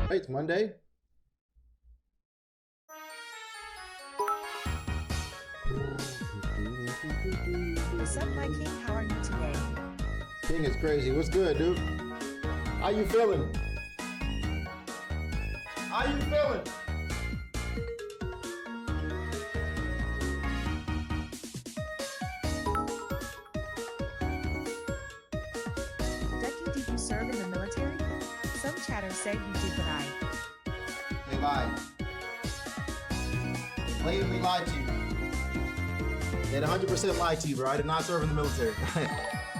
Hey, it's Monday. What's up, my king? How are you today? King is crazy. What's good, dude? How you feeling? How you feeling? Ducky, did you serve in the military? Some chatter said you did, but They lied. Blatantly lied to you. They 100% lied to you, bro. I did not serve in the military.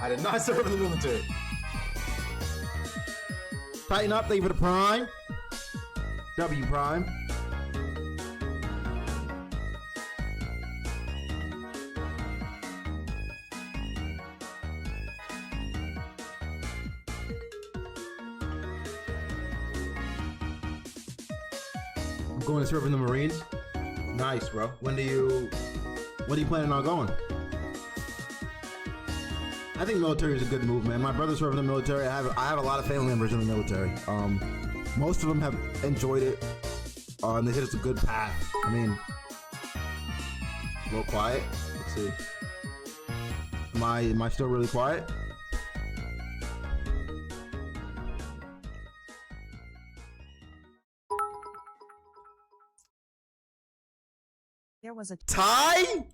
I did not serve in the military. Tighten up, thank you for the prime. W prime. I'm going to serve in the Marines. Nice, bro. When are you planning on going? I think military is a good move, man. My brother's serving in the military. I have a lot of family members in the military. Most of them have enjoyed it. And they said it's a good path. I mean, a little quiet. Let's see. Am I still really quiet? there was a Ty?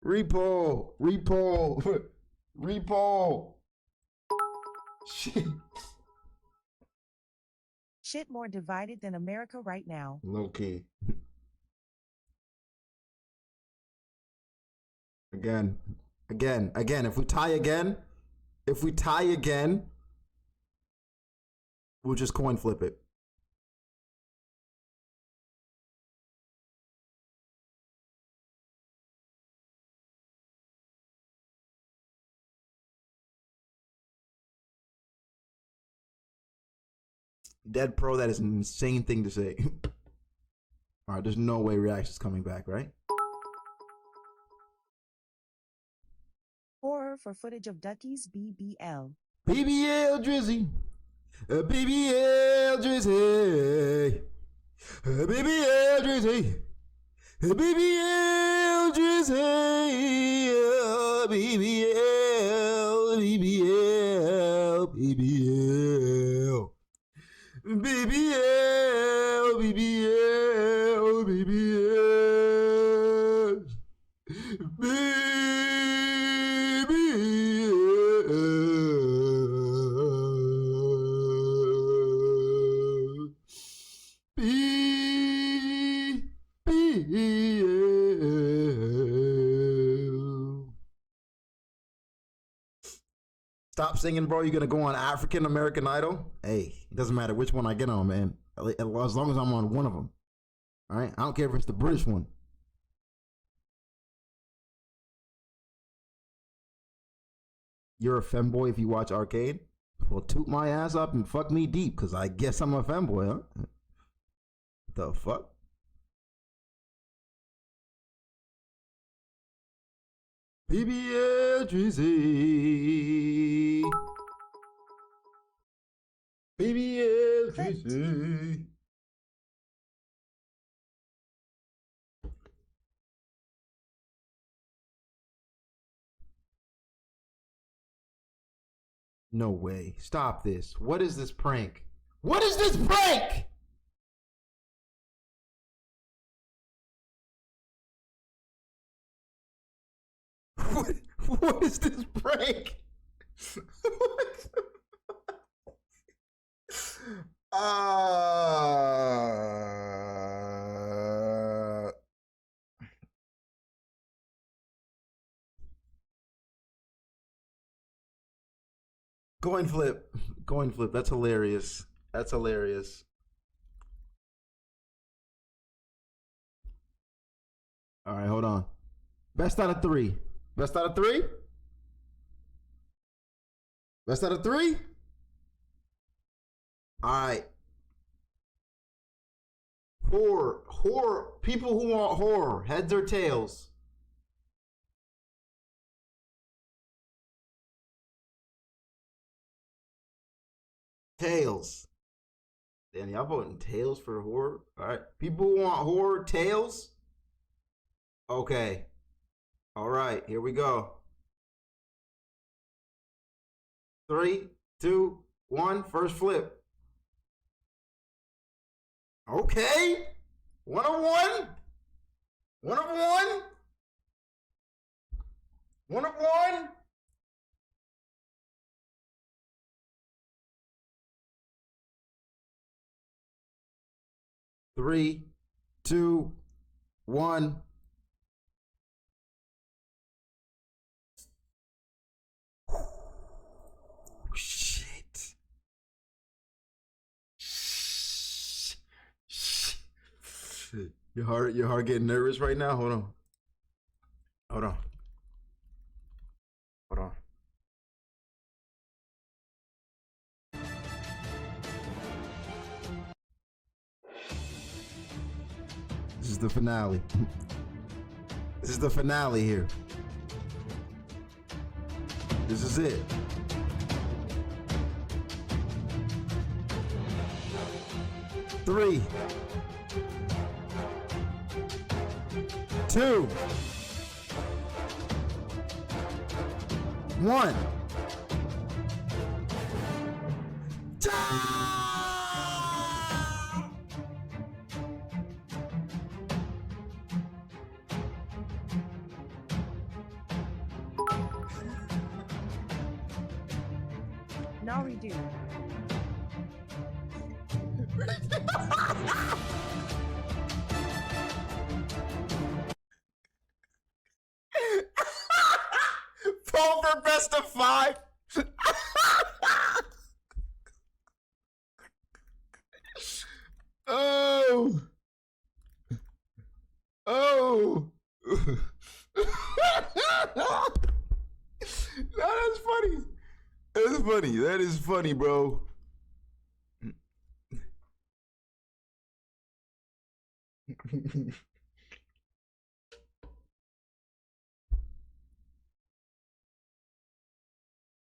Repo. shit more divided than America right now. Low key. Again. If we tie again, we'll just coin flip it. Dead Pro, that is an insane thing to say. All right, there's no way Reaction's coming back, right? Horror for footage of Ducky's BBL. BBL Drizzy. BBL Drizzy. BBL Drizzy. BBL Drizzy. BBL. Stop singing, bro. You're gonna go on African American Idol? Hey, it doesn't matter which one I get on, man. As long as I'm on one of them. All right? I don't care if it's the British one. You're a femboy if you watch Arcade? Well, toot my ass up and fuck me deep, because I guess I'm a femboy, huh? The fuck? BBL Drizzy. BBL Drizzy. No way. Stop this. What is this prank? What is this prank? What is this prank? Coin flip. That's hilarious. All right, hold on. Best out of three. Best out of three? All right. Horror. People who want horror. Heads or tails? Tails. Damn, y'all voting tails for horror? All right. People who want horror tails? Okay. All right, here we go. 3, 2, 1. First flip. Okay. 1 of 1. 1 of 1. 1 of 1. Three, two, one. Shit. Your heart getting nervous right now? Hold on. Hold on. Hold on. This is the finale. This is the finale here. This is it. Three, 2, 1. Now redo. Poll for best of 5. Oh. Oh. That's funny. That's funny. That is funny, bro.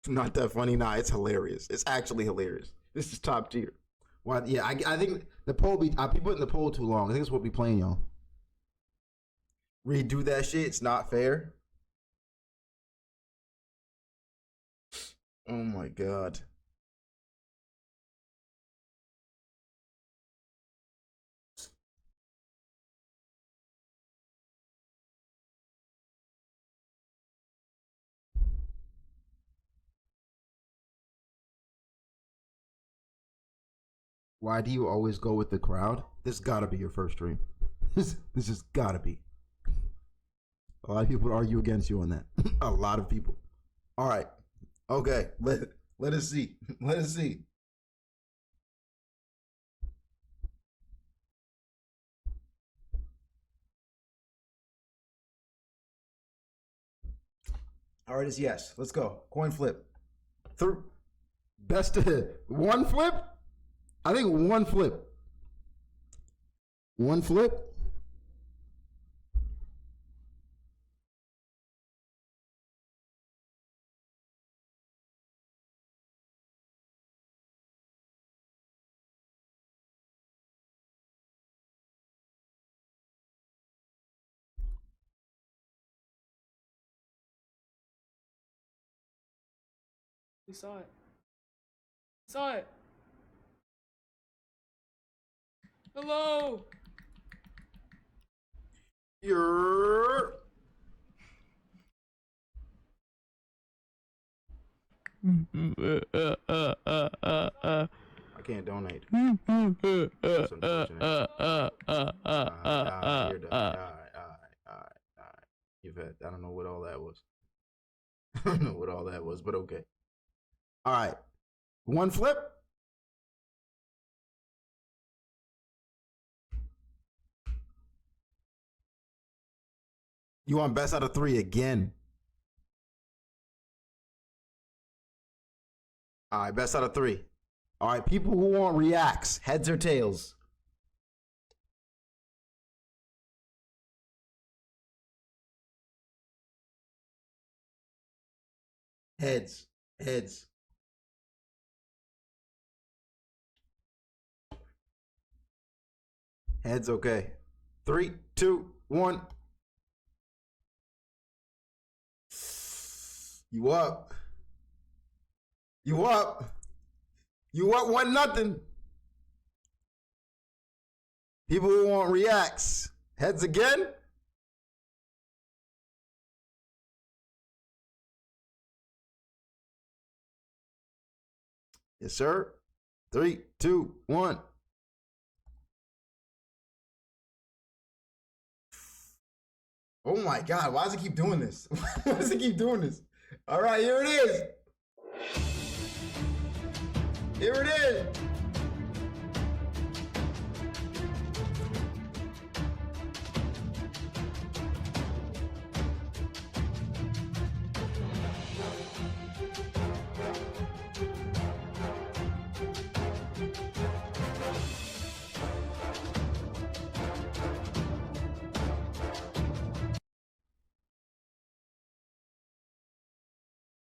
Not that funny. Nah, it's hilarious. It's actually hilarious. This is top tier. Well, yeah, I think the poll I be putting the poll too long. I think it's what we playing, y'all. Redo that shit. It's not fair. Oh my god. Why do you always go with the crowd? This gotta be your first stream. This has gotta be. A lot of people would argue against you on that. A lot of people. All right. Okay. Let us see. Let us see. All right, it's yes. Let's go. Coin flip. Through. Best one flip? I think one flip. One flip? We saw it. Saw it. Hello. You're. I can't donate. That's unfortunate. You're done. All right. You've had. I don't know what all that was. I don't know what all that was, but okay. All right. One flip. You want best out of 3 again. All right, best out of 3. All right, people who want reacts, heads or tails? Heads. Heads. Heads, okay. 3, 2, 1. You up. You up. You up 1-0. People who want reacts. Heads again. Yes, sir. 3, 2, 1. Oh my God, why does it keep doing this? Why does it keep doing this? All right, here it is. Here it is.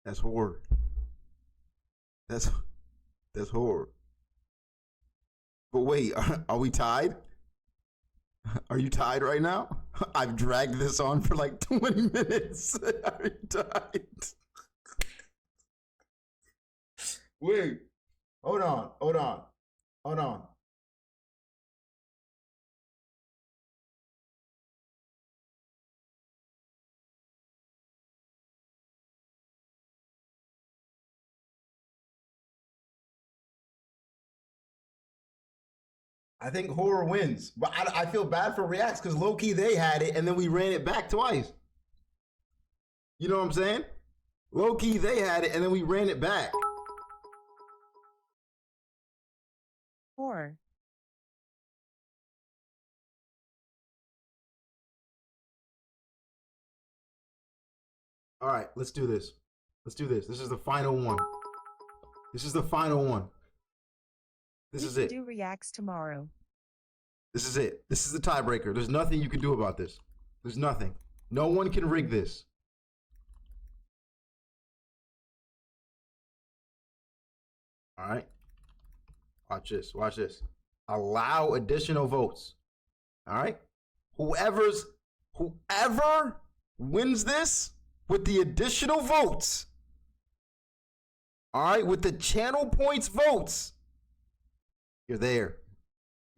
That's horror. That's horror. But wait, are we tied? Are you tied right now? I've dragged this on for like 20 minutes. Are you tied? Wait, hold on. I think horror wins, but I feel bad for Reacts because low key they had it and then we ran it back twice. You know what I'm saying? Low key they had it and then we ran it back. Horror. All right, let's do this. Let's do this. This is the final one. This is the final one. This is it. Do reacts tomorrow. This is it. This is the tiebreaker. There's nothing you can do about this. There's nothing. No one can rig this. All right. Watch this. Watch this. Allow additional votes. All right. Whoever wins this with the additional votes. All right, with the channel points votes. You're there.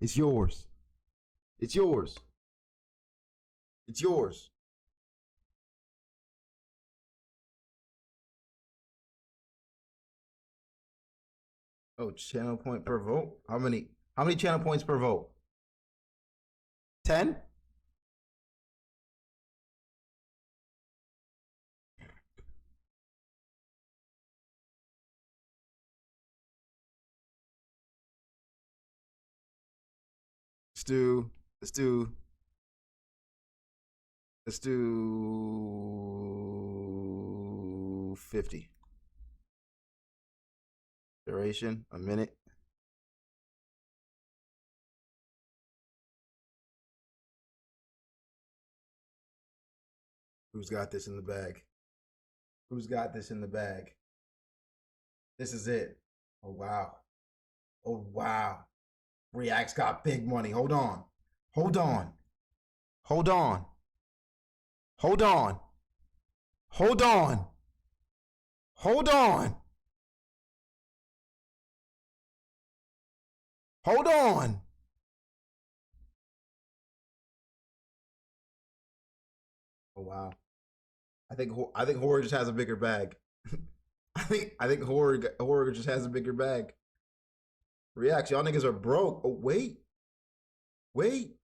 It's yours. It's yours. It's yours. Oh, channel point per vote? How many channel points per vote? 10? Let's do 50. Duration, a minute. Who's got this in the bag? Who's got this in the bag? This is it. Oh, wow. Oh, wow. Reacts got big money. Hold on. Hold on. Hold on. Hold on. Hold on. Hold on. Hold on. Oh wow. I think horror just has a bigger bag. I think horror just has a bigger bag. Reacts, y'all niggas are broke. Oh wait. Wait.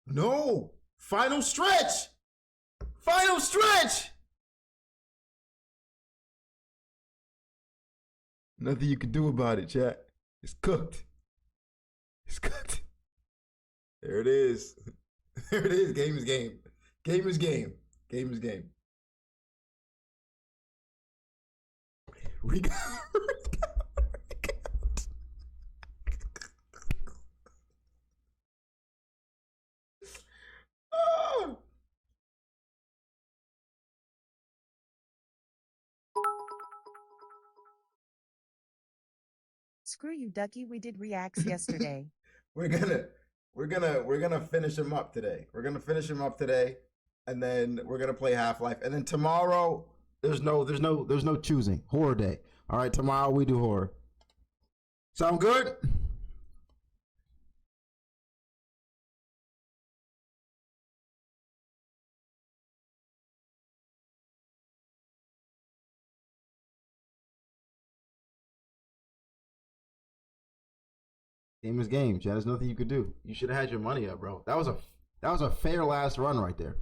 No. Final stretch. Final stretch. Nothing you can do about it, chat. It's cooked. It's cooked. There it is. There it is. Game is game. Game is game. Game is game. Recount. Oh. Screw you, Ducky. We did reacts yesterday. We're gonna we're gonna finish him up today. We're gonna finish him up today, and then we're gonna play Half-Life. And then tomorrow, there's no choosing. Horror day. All right, tomorrow we do horror. Sound good? Game is game, Chad. There's nothing you could do. You should have had your money up, bro. That was a fair last run right there.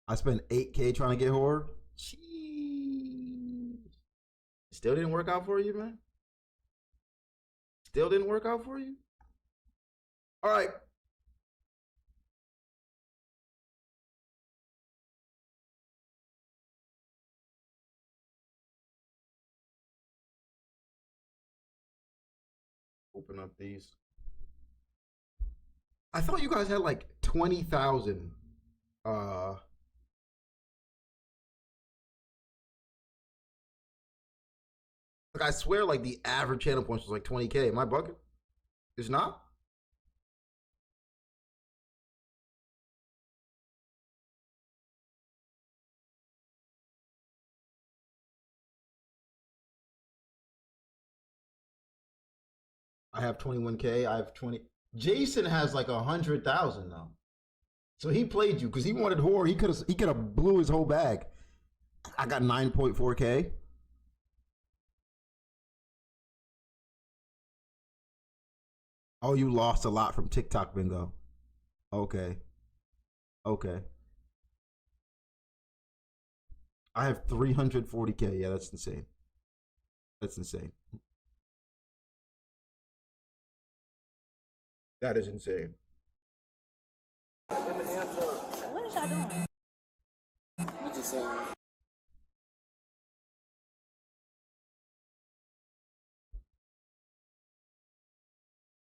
I spent 8K trying to get horror. Jeez. Still didn't work out for you, man? Still didn't work out for you? All right. Open up these. I thought you guys had like 20,000 like I swear like the average channel points was like 20K. Am I bugging? It's not? I have 21K. I have 20. Jason has like 100,000 now. So he played you because he wanted horror. He could have blew his whole bag. I got 9.4K. Oh, you lost a lot from TikTok bingo. Okay. Okay. I have 340K. Yeah, that's insane. That's insane. That is insane. What is y'all doing? I'm just saying.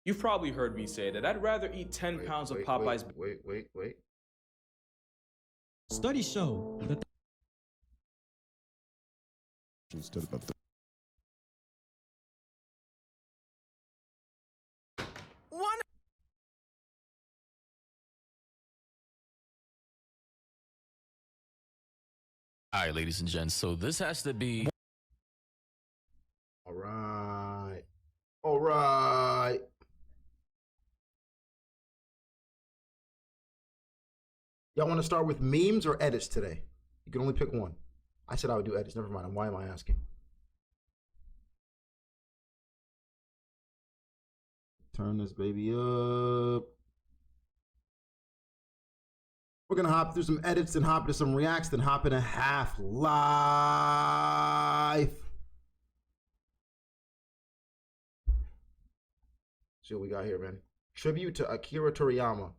You've probably heard me say that I'd rather eat 10 pounds of Popeyes. Wait. Studies show that All right, ladies and gents. So this has to be. All right. All right. Y'all want to start with memes or edits today? You can only pick one. I said I would do edits. Never mind. Why am I asking? Turn this baby up. We're going to hop through some edits and hop into some reacts, then hop into Half-Life. See what we got here, man. Tribute to Akira Toriyama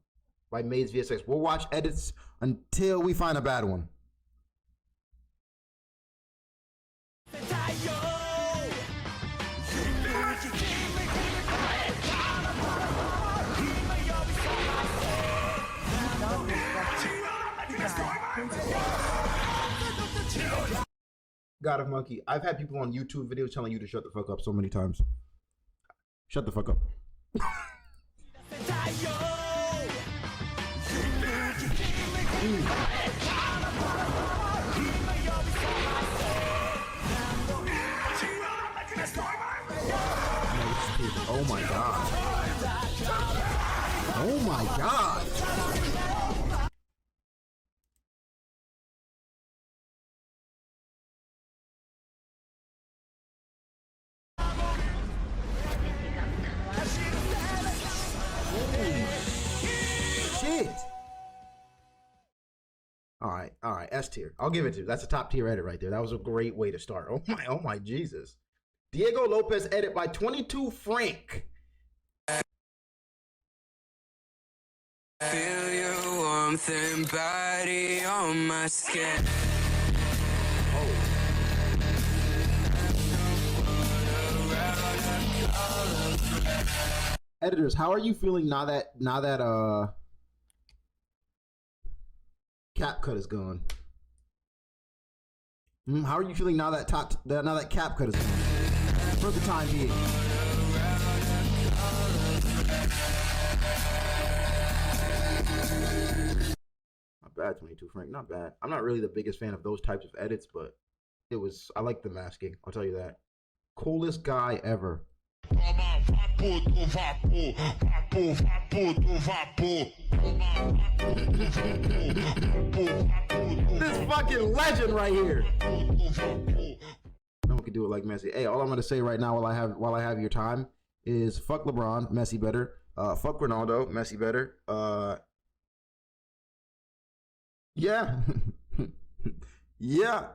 by Maids VSX. We'll watch edits until we find a bad one. God of Monkey. I've had people on YouTube videos telling you to shut the fuck up so many times. Shut the fuck up. Oh my god. Oh my god. Shit. All right, S tier. I'll give it to you. That's a top tier edit right there. That was a great way to start. Oh my Jesus. Diego Lopez edit by 22 Frank. Feel your warmth and body on my skin. Editors, how are you feeling now that CapCut is gone? How are you feeling now that now that cap cut is gone? For the time being. Not bad, 22 Frank. Not bad. I'm not really the biggest fan of those types of edits, but I like the masking. I'll tell you that. Coolest guy ever. This fucking legend right here. No one can do it like Messi. Hey, all I'm gonna say right now while I have your time is fuck LeBron, Messi better. Fuck Ronaldo, Messi better. Yeah. Yeah.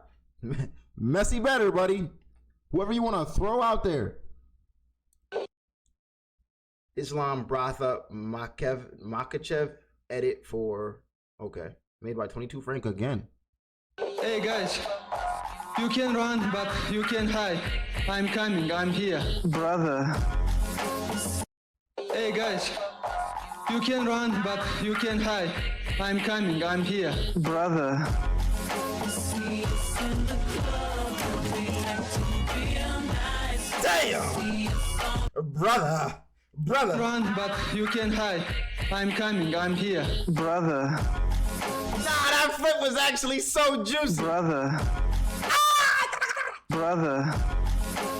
Messi better, buddy. Whoever you want to throw out there. Islam Bratha Makachev edit for made by 22 Frank again. Hey guys, you can run but you can hide. I'm coming, I'm here. Brother. Hey guys, you can run but you can hide. I'm coming, I'm here. Brother. Damn! Brother! Run, but you can hide. I'm coming, I'm here. Brother. Nah, that flip was actually so juicy. Brother. Brother.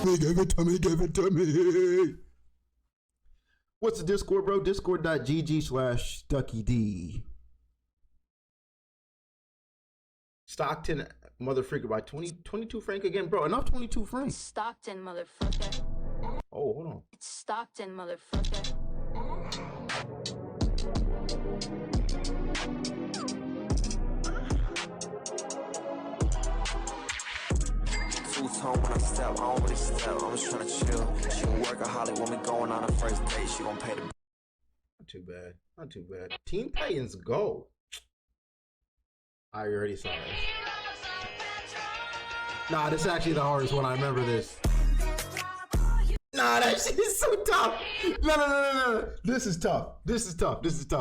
Give it to me. What's the Discord, bro? Discord.gg/DuckyD. Stockton motherfreaker by 22 Frank again, bro. Enough 22 Frank. Stockton, motherfucker. Oh, hold on. It's Stockton, motherfucker. Two-tone when I step, I don't really step. I'm just trying to chill. She a workaholic when we going on a first date. She gon' pay the. Not too bad. Not too bad. Teen Titans Go. I already saw this. Nah, this is actually the hardest one. I remember this. Nah, that shit is so tough. No. This is tough.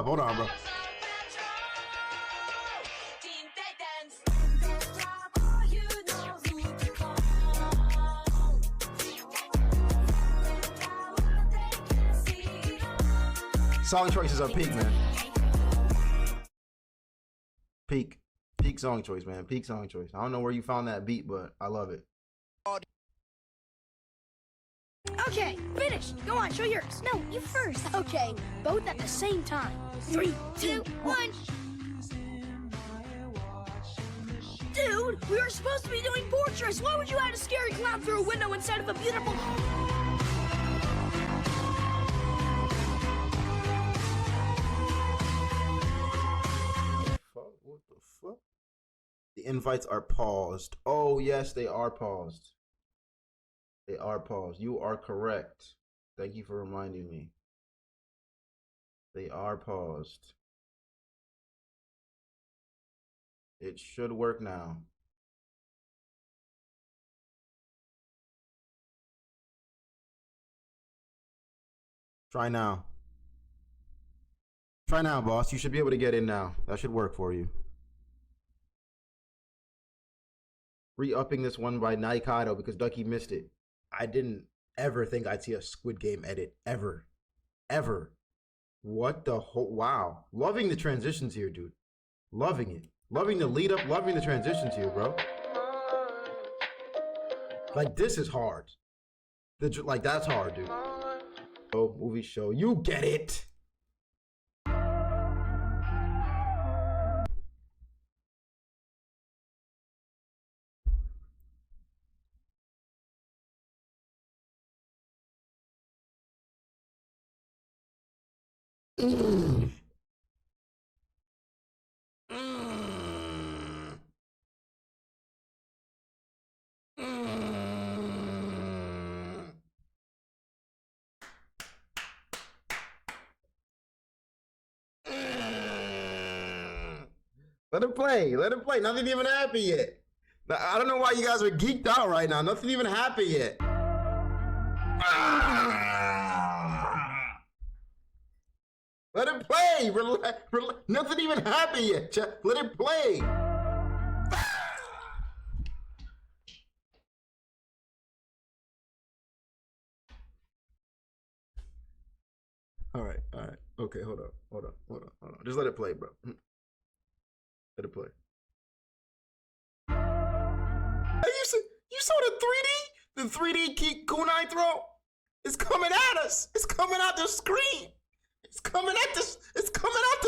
Hold on, bro. Song choices are peak, man. Peak song choice, man. Peak song choice. I don't know where you found that beat, but I love it. Okay, finish. Go on, show yours. No, you first. Okay, both at the same time. 3, 2, 1. Dude, we were supposed to be doing portraits. Why would you add a scary clown through a window instead of a beautiful... What the fuck? The invites are paused. Oh, yes, they are paused. They are paused. You are correct. Thank you for reminding me. They are paused. It should work now. Try now. Try now, boss. You should be able to get in now. That should work for you. Re-upping this one by Naikado because Ducky missed it. I didn't ever think I'd see a Squid Game edit. Ever. What the whole... Wow. Loving the transitions here, dude. Loving it. Loving the lead up. Loving the transitions here, bro. Like, this is hard. Like, that's hard, dude. Oh, movie show. You get it. Let it play. Let it play. Nothing even happened yet. Now, I don't know why you guys are geeked out right now. Nothing even happened yet. Let it play. Nothing even happened yet. Let it play. All right. Okay, hold on. Just let it play, bro. Let it play. Hey, you saw the 3D kunai throw? It's coming at us. It's coming out the screen. It's coming out the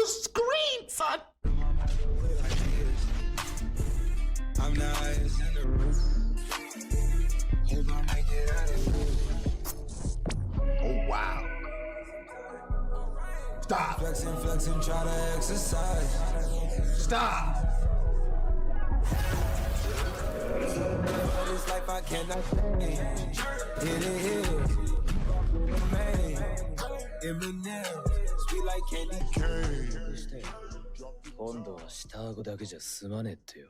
screen, son. I'm nice in the room. Hold on, I get out of here. Oh wow. Stop. Flexing, try to exercise. Stop. This life I cannot change. Hit it. Eminem, sweet like candy cane. 今度は下顎だけじゃ済まねえってよ。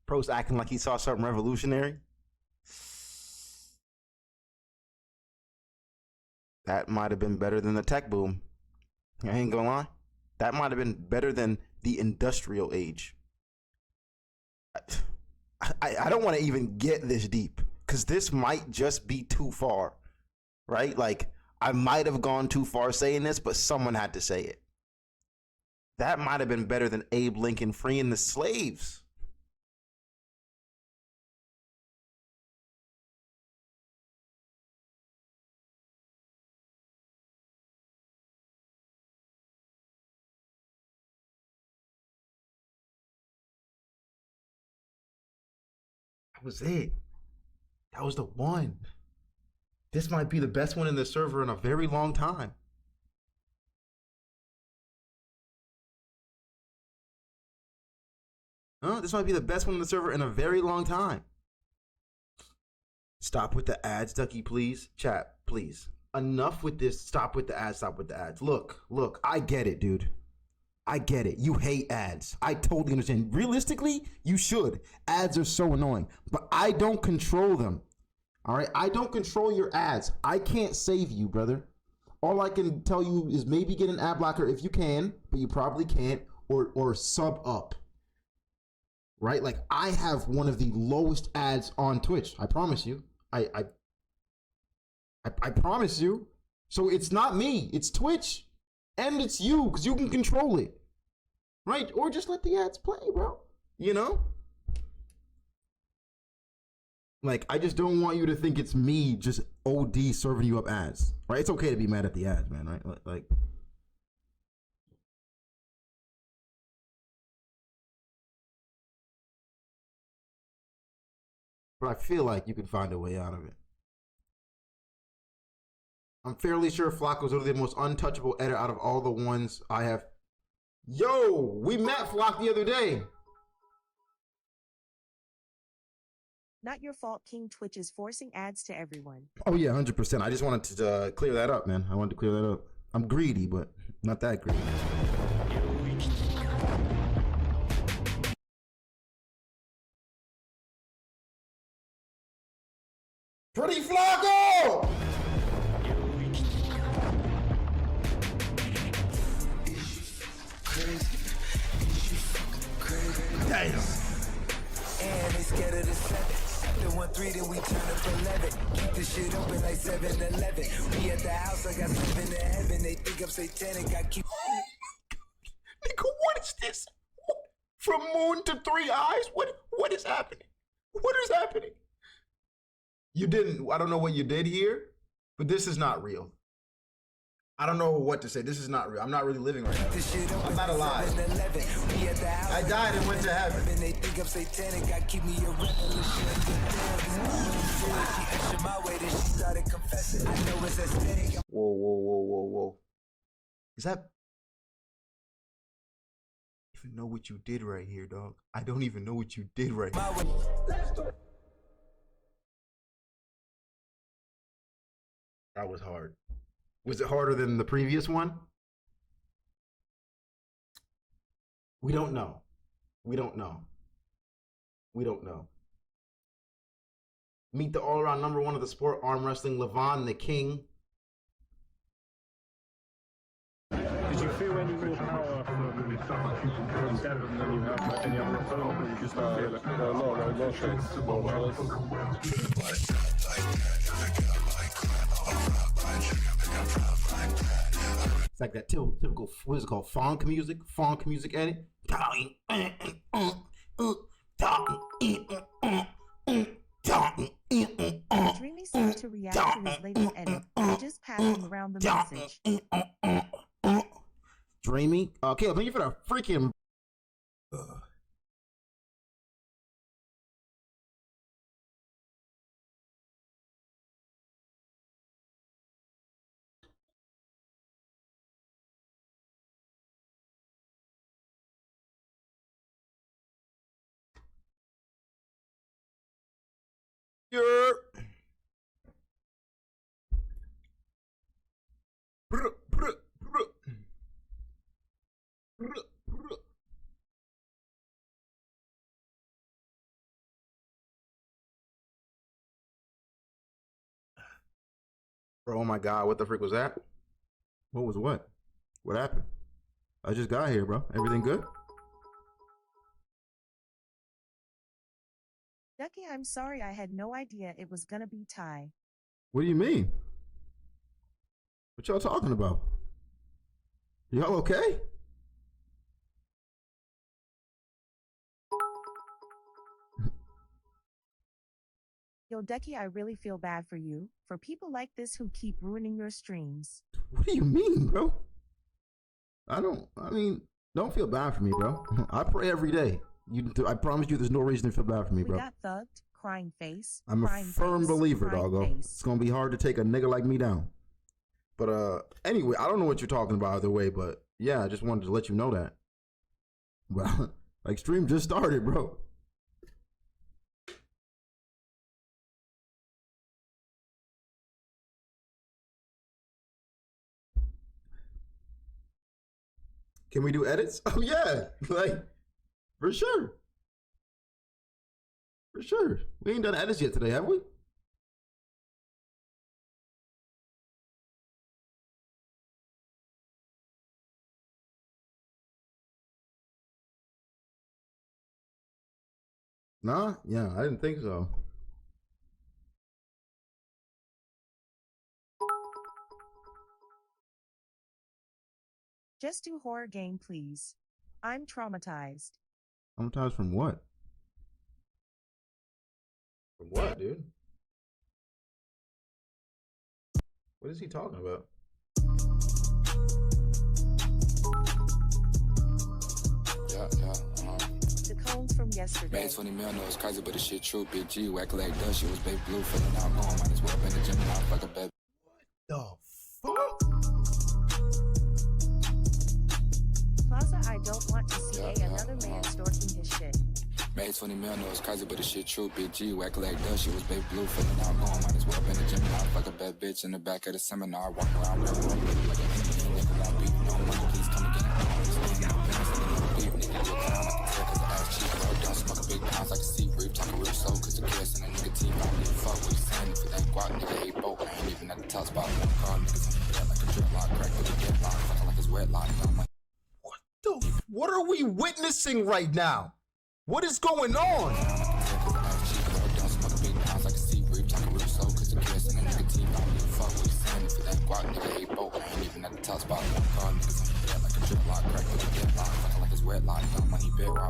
Pro's acting like he saw something revolutionary. That might have been better than the tech boom. I ain't gonna lie. That might have been better than the industrial age. I don't want to even get this deep because this might just be too far, right? Like, I might have gone too far saying this, but someone had to say it. That might have been better than Abe Lincoln freeing the slaves. That was it. That was the one. This might be the best one in the server in a very long time. This might be the best one in the server in a very long time. Stop with the ads, Ducky, please. Chat, please. Enough with this. Stop with the ads. Stop with the ads. Look, I get it, dude. I get it. You hate ads. I totally understand. Realistically, you should. Ads are so annoying. But I don't control them. All right? I don't control your ads. I can't save you, brother. All I can tell you is maybe get an ad blocker if you can, but you probably can't, or sub up. Right? Like, I have one of the lowest ads on Twitch. I promise you. I promise you. So it's not me. It's Twitch. And it's you, because you can control it. Right? Or just let the ads play, bro. You know? Like, I just don't want you to think it's me just OD serving you up ads. Right? It's okay to be mad at the ads, man, right? Like, but I feel like you can find a way out of it. I'm fairly sure Flocko's literally the most untouchable edit out of all the ones I have. Yo, we met Flock the other day. Not your fault King Twitch is forcing ads to everyone. Oh yeah, 100%. I just wanted to clear that up, man. I wanted to clear that up. I'm greedy, but not that greedy. Pretty Flocko! Damn. And they scared of the 7. 1-3, then we turn up 11. Keep the shit open like 7-Eleven. We at the house, I got 7 to heaven. They think I'm satanic, I keep. Nigga, what is this? From moon to 3 eyes? What is happening? What is happening? You didn't, I don't know what you did here, but this is not real. I don't know what to say. This is not real. I'm not really living right now. I'm not alive. I died and went to heaven. They think I'm satanic, I keep me a rebel. Is that... I don't even know what you did right here, dog. I don't even know what you did right here. That was hard. Was it harder than the previous one? We don't know. We don't know. We don't know. Meet the all-around #1 of the sport, arm wrestling, Levon the King. Did you feel any more power from Devon than you have any other opponent, or you just don't feel it? No chance. It's like that typical, what is it called? Funk music? Funk music edit? Dreamy seemed to react to his latest edit, just passing around the message. Dreamy? Caleb, thank you for the freaking... Bro, oh my God, what the frick was that? What was what? What happened? I just got here, bro. Everything good? Ducky, I'm sorry, I had no idea it was gonna be Ty. What do you mean? What y'all talking about? Y'all okay? Yo, Ducky, I really feel bad for you, for people like this who keep ruining your streams. What do you mean, bro? Don't feel bad for me, bro. I pray every day. I promise you there's no reason to feel bad for me, bro. We got thugged, crying face. I'm a firm believer, doggo. It's gonna be hard to take a nigga like me down. But anyway, I don't know what you're talking about either way, but yeah, I just wanted to let you know that. Well, like, stream just started, bro. Can we do edits? Oh yeah, like, for sure. For sure. We ain't done edits yet today, have we? Nah, yeah, I didn't think so. Just do horror game, please. I'm traumatized. Traumatized from what? From what, dude? What is he talking about? The cones from yesterday. Made 20 mil, no, it's crazy, but the shit true. Big G, whack like dust, she was baby blue, feeling out, going, might as well been the gym, now fuck a baby. The fuck? Plaza, I don't want to see another man stalking his shit. Made 20 mil, no, it's crazy, but the shit true. Big G, whack like dust, she was baby blue, feeling out, going, might as well been the gym, now fuck a bad bitch in the back of the seminar, walking around, like an Indian, nigga won't beat, no money, please come and get it. Nigga, you clown, I can tell, cause the ass cheap, bro, don't smoke a big pounds, like a sea brief, talking real slow, cause the gas and the nicotine, I don't give a fuck what you saying, if it ain't guap, nigga, hate boat, I ain't even at the top spot, one car, niggas on the bed, like a drip lock, crack with a get lock, fucking like it's wet lock, I'm like, What are we witnessing right now? What is going on?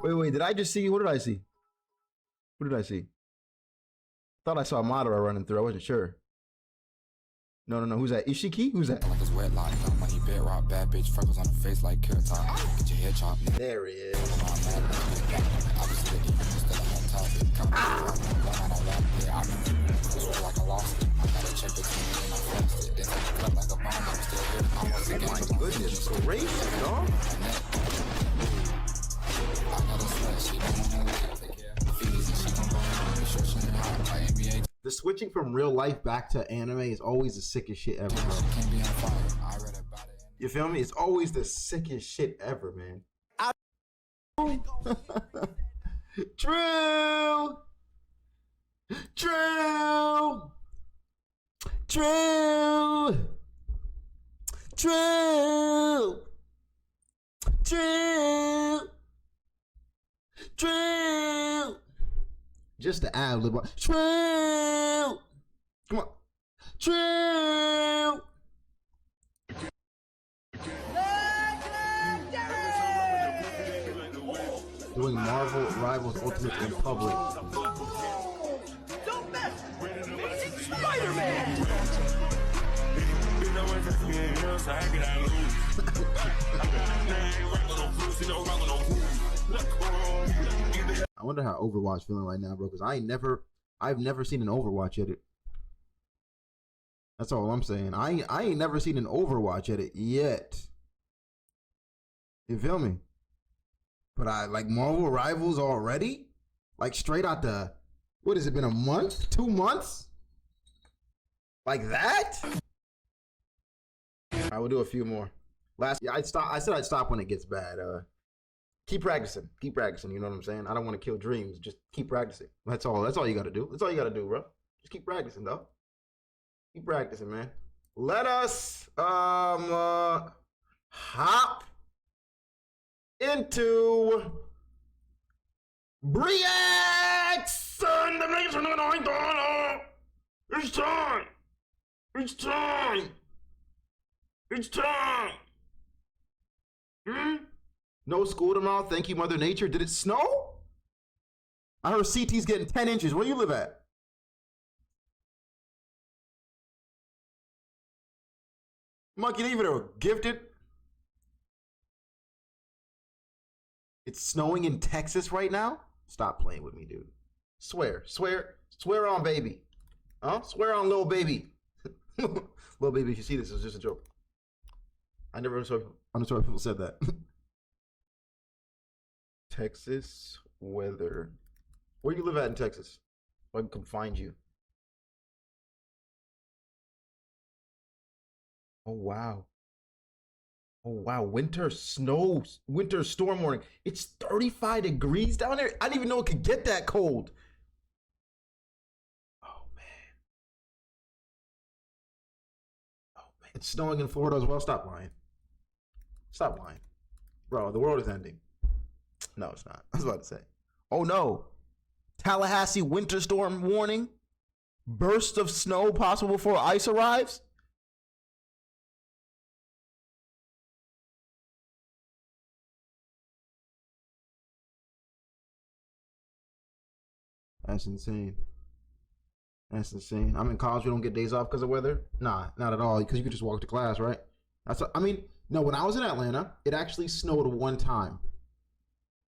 Wait, did I just see? What did I see? What did I see? Thought I saw a Madara running through. I wasn't sure. No. Who's that? Ishiki? Who's that? Bad bitch freckles on her face like carrot top. Get your head chopped. There he is. Oh my goodness. The switching from real life back to anime is always the sickest shit ever, bro. You feel me? It's always the sickest shit ever, man. True. True. True. True. True. True. Just the ad lib. True. Come on. True. Doing Marvel Rivals Ultimate in public. Don't mess! Amazing Spider-Man! I wonder how Overwatch feeling right now, bro, because I've never seen an Overwatch edit. That's all I'm saying. I ain't never seen an Overwatch edit yet. You feel me? But I like Marvel Rivals already? Like straight out the, what has it been, a month? 2 months? Like that? I will do a few more. I said I'd stop when it gets bad. Keep practicing. Keep practicing, you know what I'm saying? I don't want to kill dreams. Just keep practicing. That's all you gotta do. That's all you gotta do, bro. Just keep practicing, though. Keep practicing, man. Let us hop into reaction. It's time. It's time. It's time. No school tomorrow. Thank you, Mother Nature. Did it snow? I heard CT's getting 10 inches. Where you live at? Monkey, leave it or gifted. It's snowing in Texas right now? Stop playing with me, dude. Swear on baby. Huh? Swear on little baby. Little baby, if you see this, it's just a joke. I never understood why people said that. Texas weather. Where you live at in Texas? So I can come find you. Oh, wow. Oh, wow. Winter storm warning. It's 35 degrees down there. I didn't even know it could get that cold. Oh, man. Oh, man. It's snowing in Florida as well. Stop lying. Stop lying. Bro, the world is ending. No, it's not. I was about to say. Oh, no. Tallahassee winter storm warning. Burst of snow possible before ice arrives. That's insane. That's insane. I'm in college. We don't get days off because of weather. Nah, not at all. Because you could just walk to class, right? No. When I was in Atlanta, it actually snowed one time,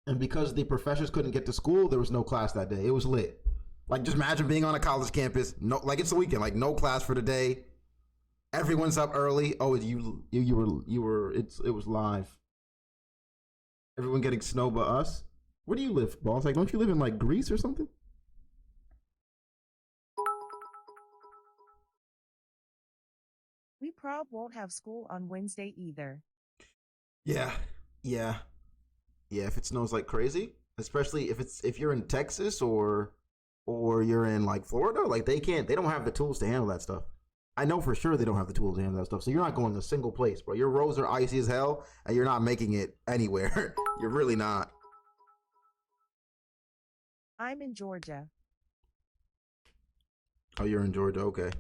and because the professors couldn't get to school, there was no class that day. It was lit. Like, just imagine being on a college campus. No, like it's the weekend. Like no class for the day. Everyone's up early. Oh, you were. It was live. Everyone getting snow but us. Where do you live, boss? Like, don't you live in like Greece or something? We prob won't have school on Wednesday either. Yeah. If it snows like crazy, especially if you're in Texas or you're in like Florida, like they don't have the tools to handle that stuff. I know for sure they don't have the tools to handle that stuff. So you're not going a single place, bro. Your roads are icy as hell, and you're not making it anywhere. You're really not. I'm in Georgia. Oh, you're in Georgia. Okay.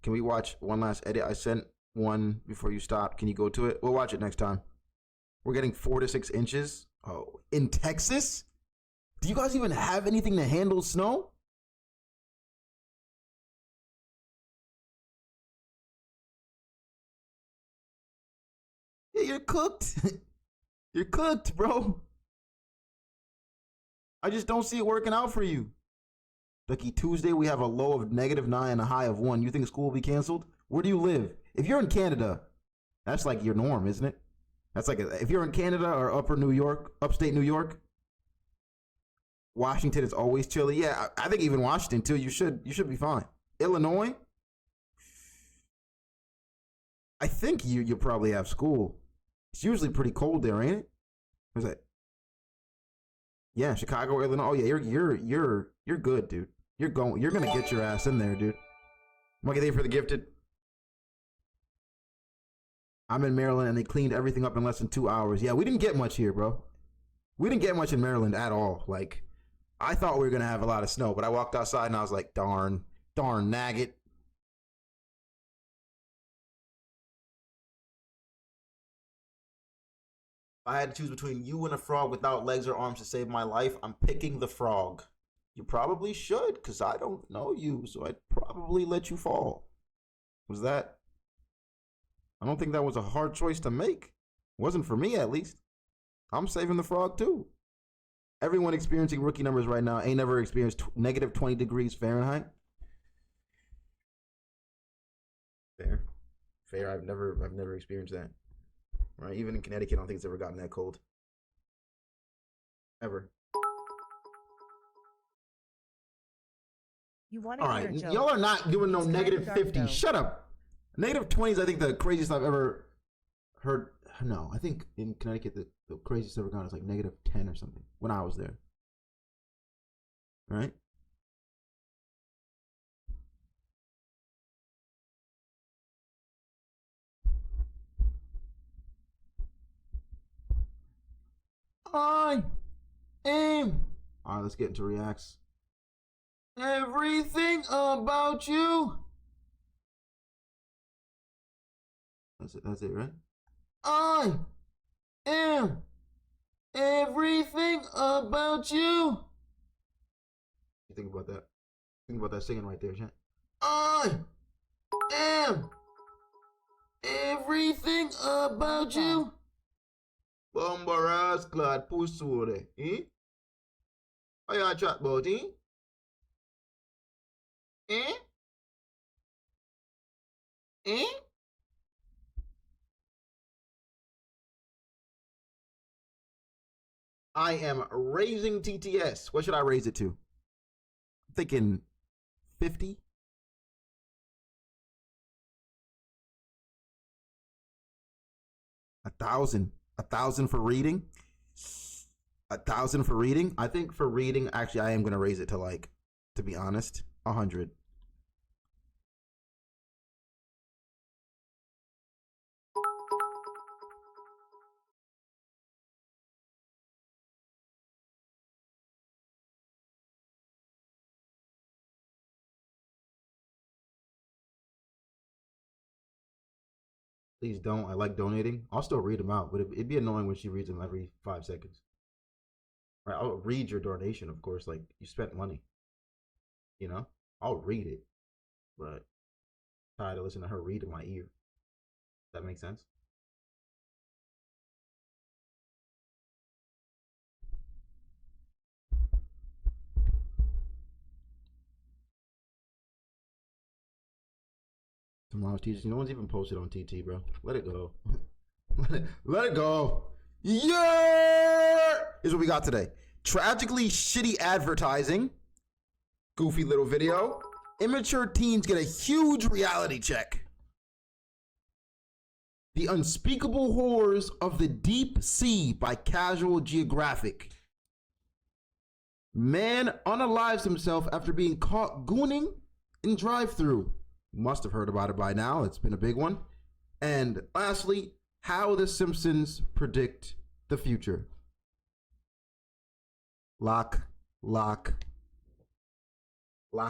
Can we watch one last edit? I sent one before you stopped. Can you go to it? We'll watch it next time. We're getting 4 to 6 inches. Oh, in Texas? Do you guys even have anything to handle snow? Yeah, you're cooked. You're cooked, bro. I just don't see it working out for you. Ducky, Tuesday we have a low of -9 and a high of 1. You think school will be canceled? Where do you live? If you're in Canada, that's like your norm, isn't it? That's like if you're in Canada or upstate New York, Washington is always chilly. Yeah, I think even Washington too. You should be fine. Illinois, I think you probably have school. It's usually pretty cold there, ain't it? Where's that? Yeah, Chicago, Illinois. Oh yeah, you're good, dude. You're gonna get your ass in there, dude. Monkey Day for the gifted. I'm in Maryland and they cleaned everything up in less than 2 hours. Yeah, we didn't get much here, bro. We didn't get much in Maryland at all. Like, I thought we were gonna have a lot of snow, but I walked outside and I was like, darn nagget. If I had to choose between you and a frog without legs or arms to save my life, I'm picking the frog. You probably should, because I don't know you, so I'd probably let you fall. Was that? I don't think that was a hard choice to make. Wasn't for me, at least. I'm saving the frog, too. Everyone experiencing rookie numbers right now ain't never experienced negative 20 degrees Fahrenheit. Fair. I've never experienced that. Right? Even in Connecticut, I don't think it's ever gotten that cold. Ever. You want All right, y'all are not doing no negative 50. Shut up. Negative 20 is, I think, the craziest I've ever heard. No, I think in Connecticut, the craziest I've ever gone is like negative 10 or something when I was there. Right? I am. All right, let's get into reacts. Everything about you. That's it, right? I am everything about you. You think about that. Think about that singing right there, Chan. I am everything about you. Bombaras clad pussy, eh? What you chat about, eh? Eh? Eh? I am raising TTS. What should I raise it to? I'm thinking 50. $1,000 for reading. 1,000 for reading. I think for reading, actually, I am gonna raise it to, like, to be honest, 100. Please don't. I like donating. I'll still read them out, but it'd be annoying when she reads them every 5 seconds. Right? I'll read your donation, of course. Like, you spent money. You know? I'll read it. But I'm tired of listening to her read in my ear. Does that make sense? Tomorrow's teachers. No one's even posted on TT, bro. Let it go. Let it go. Yeah! Here's what we got today. Tragically shitty advertising. Goofy little video. Immature teens get a huge reality check. The Unspeakable Horrors of the Deep Sea by Casual Geographic. Man unalives himself after being caught gooning in drive-thru. Must have heard about it by now. It's been a big one. And lastly, how the Simpsons predict the future. Lock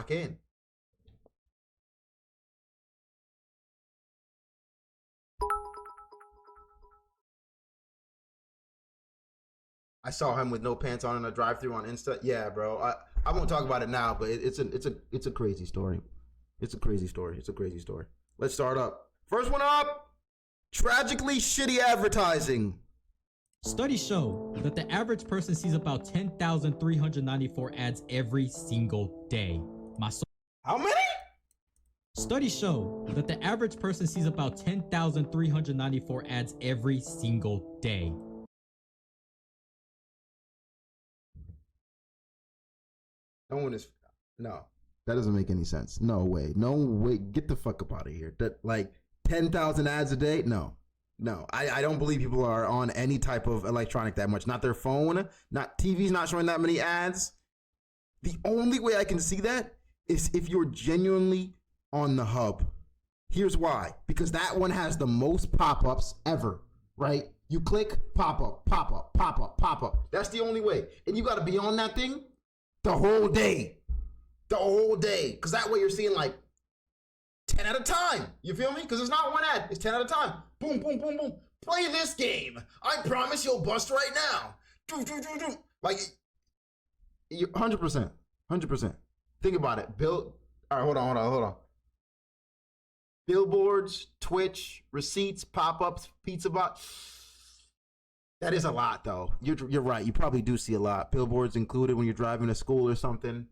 in. I saw him with no pants on in a drive-thru on Insta. Yeah, bro. I won't talk about it now, but it's a crazy story. It's a crazy story. Let's start up. First one up. Tragically shitty advertising. Studies show that the average person sees about 10,394 ads every single day. How many? Studies show that the average person sees about 10,394 ads every single day. No one is. No, that doesn't make any sense. No way. No way. Get the fuck up out of here. That like 10,000 ads a day. No. I don't believe people are on any type of electronic that much. Not their phone. Not TV's not showing that many ads. The only way I can see that is if you're genuinely on the hub. Here's why. Because that one has the most pop-ups ever, right? You click, pop-up, pop-up, pop-up, pop-up. That's the only way. And you got to be on that thing the whole day. The whole day. Because that way you're seeing like 10 at a time. You feel me? Because it's not one ad. It's 10 at a time. Boom, boom, boom, boom. Play this game. I promise you'll bust right now. Like, 100%. 100%. Think about it. All right, hold on. Billboards, Twitch, receipts, pop-ups, pizza box. That is a lot, though. You're right. You probably do see a lot. Billboards included when you're driving to school or something.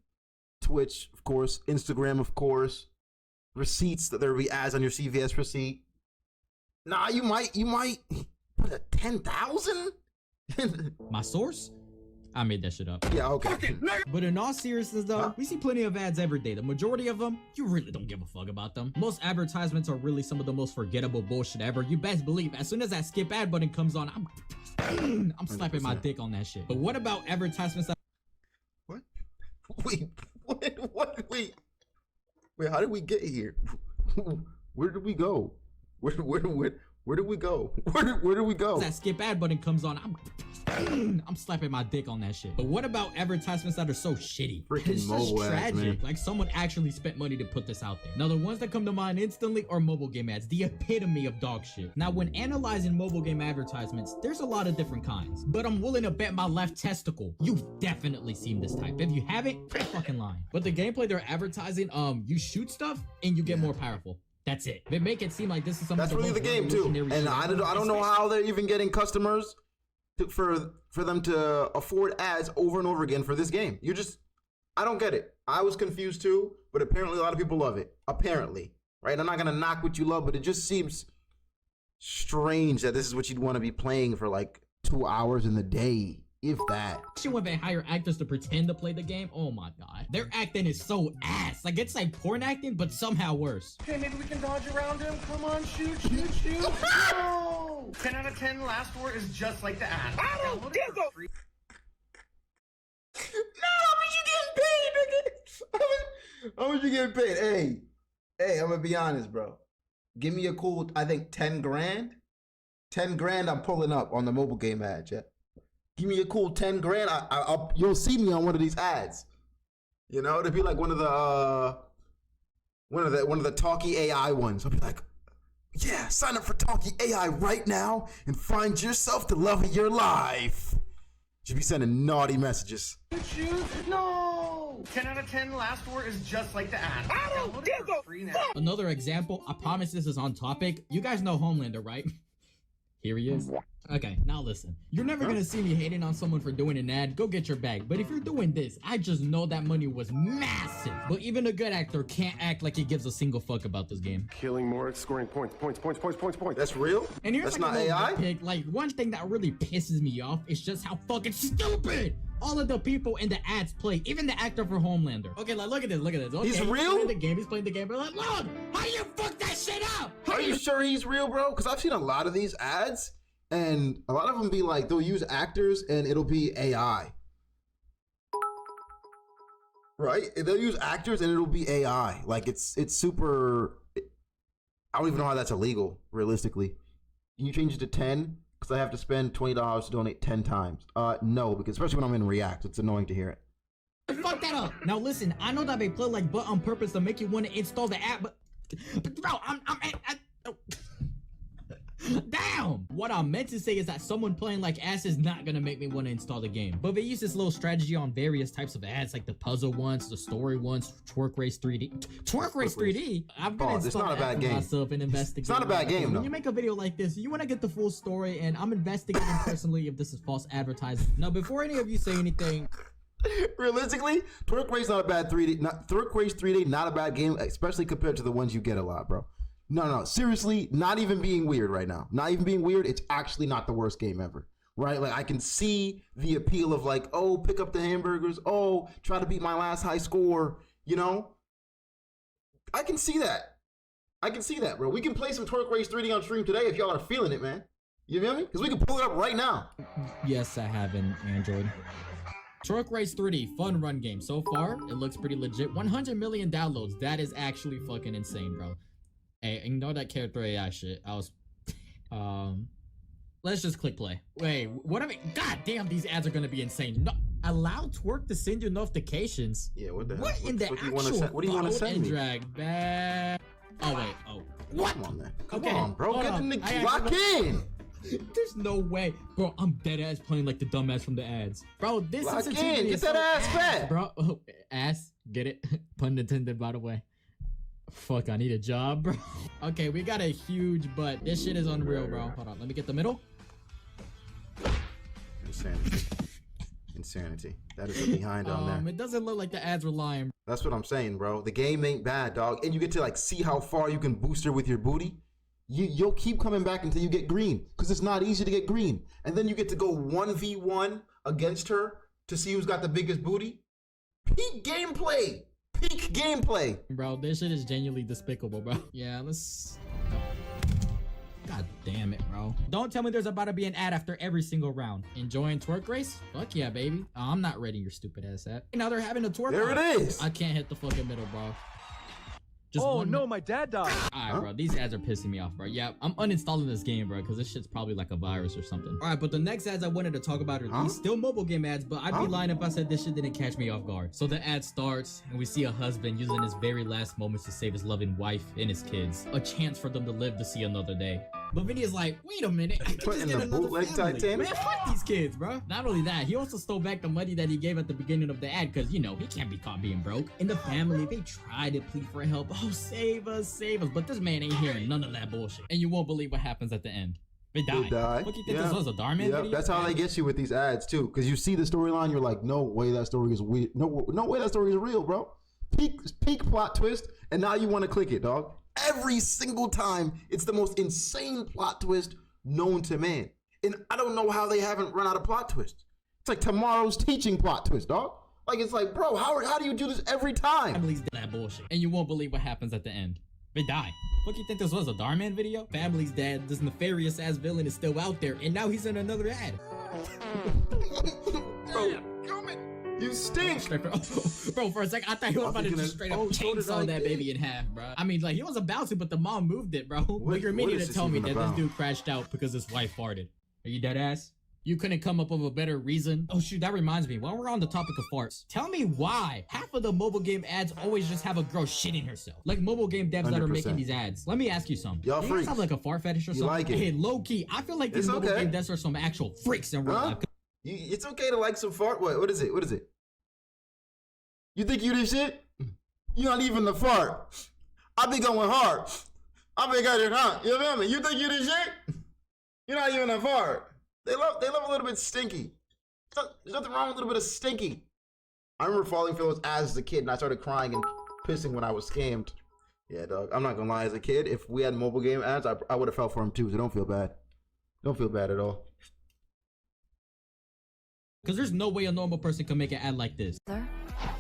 Twitch, of course. Instagram, of course. Receipts, that there will be ads on your CVS receipt. Nah, you might put a 10,000? My source? I made that shit up. Yeah, okay. But in all seriousness though, we see plenty of ads every day. The majority of them, you really don't give a fuck about them. Most advertisements are really some of the most forgettable bullshit ever. You best believe as soon as that skip ad button comes on, I'm slapping my dick on that shit. But what about advertisements that— What? Wait, how did we get here? Where did we go? Where did we go? Where did we go? That skip ad button comes on, I'm slapping my dick on that shit. But what about advertisements that are so shitty? Freaking It's just mobile ads, tragic. man. Like someone actually spent money to put this out there. Now the ones that come to mind instantly are mobile game ads, the epitome of dog shit. Now when analyzing mobile game advertisements, there's a lot of different kinds. But I'm willing to bet my left testicle you've definitely seen this type. If you haven't, you're fucking lying. But the gameplay they're advertising, you shoot stuff and you get more powerful. That's it. They make it seem like this is something. That's really the game too. And I don't know how they're even getting customers for them to afford ads over and over again for this game. I don't get it. I was confused too, but apparently a lot of people love it. Apparently, right? I'm not gonna knock what you love, but it just seems strange that this is what you'd want to be playing for like 2 hours in the day, if that. When they hire actors to pretend to play the game, oh my god, their acting is so ass. Like it's like porn acting, but somehow worse. Okay, maybe we can dodge around him. Come on, shoot. No! 10 out of 10, last word is just like the ad. I don't give a free. No, how much you getting paid, nigga? How much you getting paid? Hey, I'm gonna be honest, bro. Give me a cool, I think 10 grand. 10 grand I'm pulling up on the mobile game ad, yeah. Give me a cool 10 grand. You'll see me on one of these ads. You know, it'd be like one of the Talkie AI ones. I'll be like, yeah, sign up for Talkie AI right now and find yourself the love of your life. Should be sending naughty messages. No! 10 out of 10, last word is just like the ad. I don't give a fuck! Another example, I promise this is on topic. You guys know Homelander, right? Here he is. Okay, now listen. You're never gonna see me hating on someone for doing an ad. Go get your bag. But if you're doing this, I just know that money was massive. But even a good actor can't act like he gives a single fuck about this game. Killing more, scoring points. That's real? And here's That's like not AI? nitpick. Like one thing that really pisses me off is just how fucking stupid all of the people in the ads play. Even the actor for Homelander. Okay, like look at this. Okay, he's real? He's playing the game. But like, look, how you fuck that shit up? Are you sure he's real, bro? Because I've seen a lot of these ads. And a lot of them be like, they'll use actors and it'll be AI. Right? They'll use actors and it'll be AI. Like it's super, I don't even know how that's illegal, realistically. Can you change it to 10? Because I have to spend $20 to donate 10 times. No, because especially when I'm in React, it's annoying to hear it. Fuck that up. Now listen, I know that they play like butt on purpose to make you want to install the app, but bro, damn! What I meant to say is that someone playing like ass is not gonna make me want to install the game. But they use this little strategy on various types of ads, like the puzzle ones, the story ones, Twerk Race 3D. Twerk Race 3D? I'm gonna install it's not a bad game. Myself and investigate. It's not a bad game, though. When you make a video like this, you want to get the full story, and I'm investigating personally if this is false advertising. Now, before any of you say anything, realistically, Twerk Race not a bad 3D. Twerk Race 3D not a bad game, especially compared to the ones you get a lot, bro. No, seriously, not even being weird right now. Not even being weird, it's actually not the worst game ever. right? Like I can see the appeal of like, oh, pick up the hamburgers. Oh, try to beat my last high score. You know, I can see that. I can see that, bro. We can play some Twerk Race 3D on stream today if y'all are feeling it, man. You feel me? Because we can pull it up right now. Yes, I have an Android. Twerk Race 3D, fun run game. So far, it looks pretty legit. 100 million downloads. That is actually fucking insane, bro. Hey, ignore that character AI shit. I was... Let's just click play. Wait, what I mean? God damn, these ads are gonna be insane. No, allow Twerk to send you notifications. Yeah, what the hell? What in the what actual what do you want to send me? drag back? Oh wait, oh. What? Come on, man. Come Okay, on, bro. hold Get on. in the I lock actually- in. There's no way. Bro, I'm dead ass playing like the dumbass from the ads. Bro, this Lock is in. Get that ass back. Bro, oh, ass. Get it? Pun intended, by the way. Fuck, I need a job, bro. Okay, we got a huge butt. This shit is unreal, bro. Hold on, let me get the middle. Insanity. Insanity. That is a behind on there. It doesn't look like the ads were lying. That's what I'm saying, bro. The game ain't bad, dog. And you get to like see how far you can boost her with your booty. You'll keep coming back until you get green, because it's not easy to get green. And then you get to go 1v1 against her to see who's got the biggest booty. Peak gameplay. Peak gameplay. Bro, this shit is genuinely despicable, bro. Yeah, let's... God damn it, bro. Don't tell me there's about to be an ad after every single round. Enjoying Twerk Race? Fuck yeah, baby. Oh, I'm not reading your stupid ass ad. Now they're having a twerk. There race. it is. I can't hit the fucking middle, bro. Just oh no, my dad died. Alright, bro, these ads are pissing me off, bro. Yeah, I'm uninstalling this game, bro, because this shit's probably like a virus or something. Alright, but the next ads I wanted to talk about are these still mobile game ads, but I'd be lying if I said this shit didn't catch me off guard. So the ad starts, and we see a husband using his very last moments to save his loving wife and his kids. A chance for them to live to see another day. But Vinny is like, wait a minute, I can Put just in get the another bootleg family. Titanic? Man, fuck these kids, bro. Not only that, he also stole back the money that he gave at the beginning of the ad, because, you know, he can't be caught being broke. And the family, they tried to plead for help. Oh, save us, but this man ain't hearing none of that bullshit. And you won't believe what happens at the end. They die. They die. What, you think this was a Darman video? That's how they get you with these ads too, because you see the storyline, you're like, no way that story is weird. No way that story is real, bro. Peak plot twist, and now you want to click it, dog. Every single time, it's the most insane plot twist known to man. And I don't know how they haven't run out of plot twists. It's like tomorrow's teaching plot twist, dog. Like, it's like, bro, how do you do this every time? Families that bullshit. And you won't believe what happens at the end. They die. What, you think this was a Darman video? Family's dad, this nefarious ass villain, is still out there, and now he's in another ad. Bro, you stink. Bro, for a second, I thought he was about to just straight up chainsaw that baby in half, bro. I mean, like, he was about to, but the mom moved it, bro. But you're meaning to tell me that this dude crashed out because his wife farted. Are you dead ass? You couldn't come up with a better reason? Oh shoot, that reminds me, while we're on the topic of farts, tell me why half of the mobile game ads always just have a girl shitting herself. Like mobile game devs that are 100%. making these ads. Let me ask you something. Y'all Do you guys freaks. have like a fart fetish or You something? like it. Hey, low key, I feel like these It's mobile okay. game devs are some actual freaks in real life. It's okay to like some fart. What is it? What is it? You think you this shit? You're not even the fart. I be going hard. I be got it hot. You feel me? You think you this shit? You're not even a fart. They love a little bit stinky. There's nothing wrong with a little bit of stinky. I remember falling for those ads as a kid, and I started crying and pissing when I was scammed. Yeah, dog. I'm not gonna lie. As a kid, if we had mobile game ads, I would have fell for them too. So don't feel bad. Don't feel bad at all. Because there's no way a normal person can make an ad like this. Other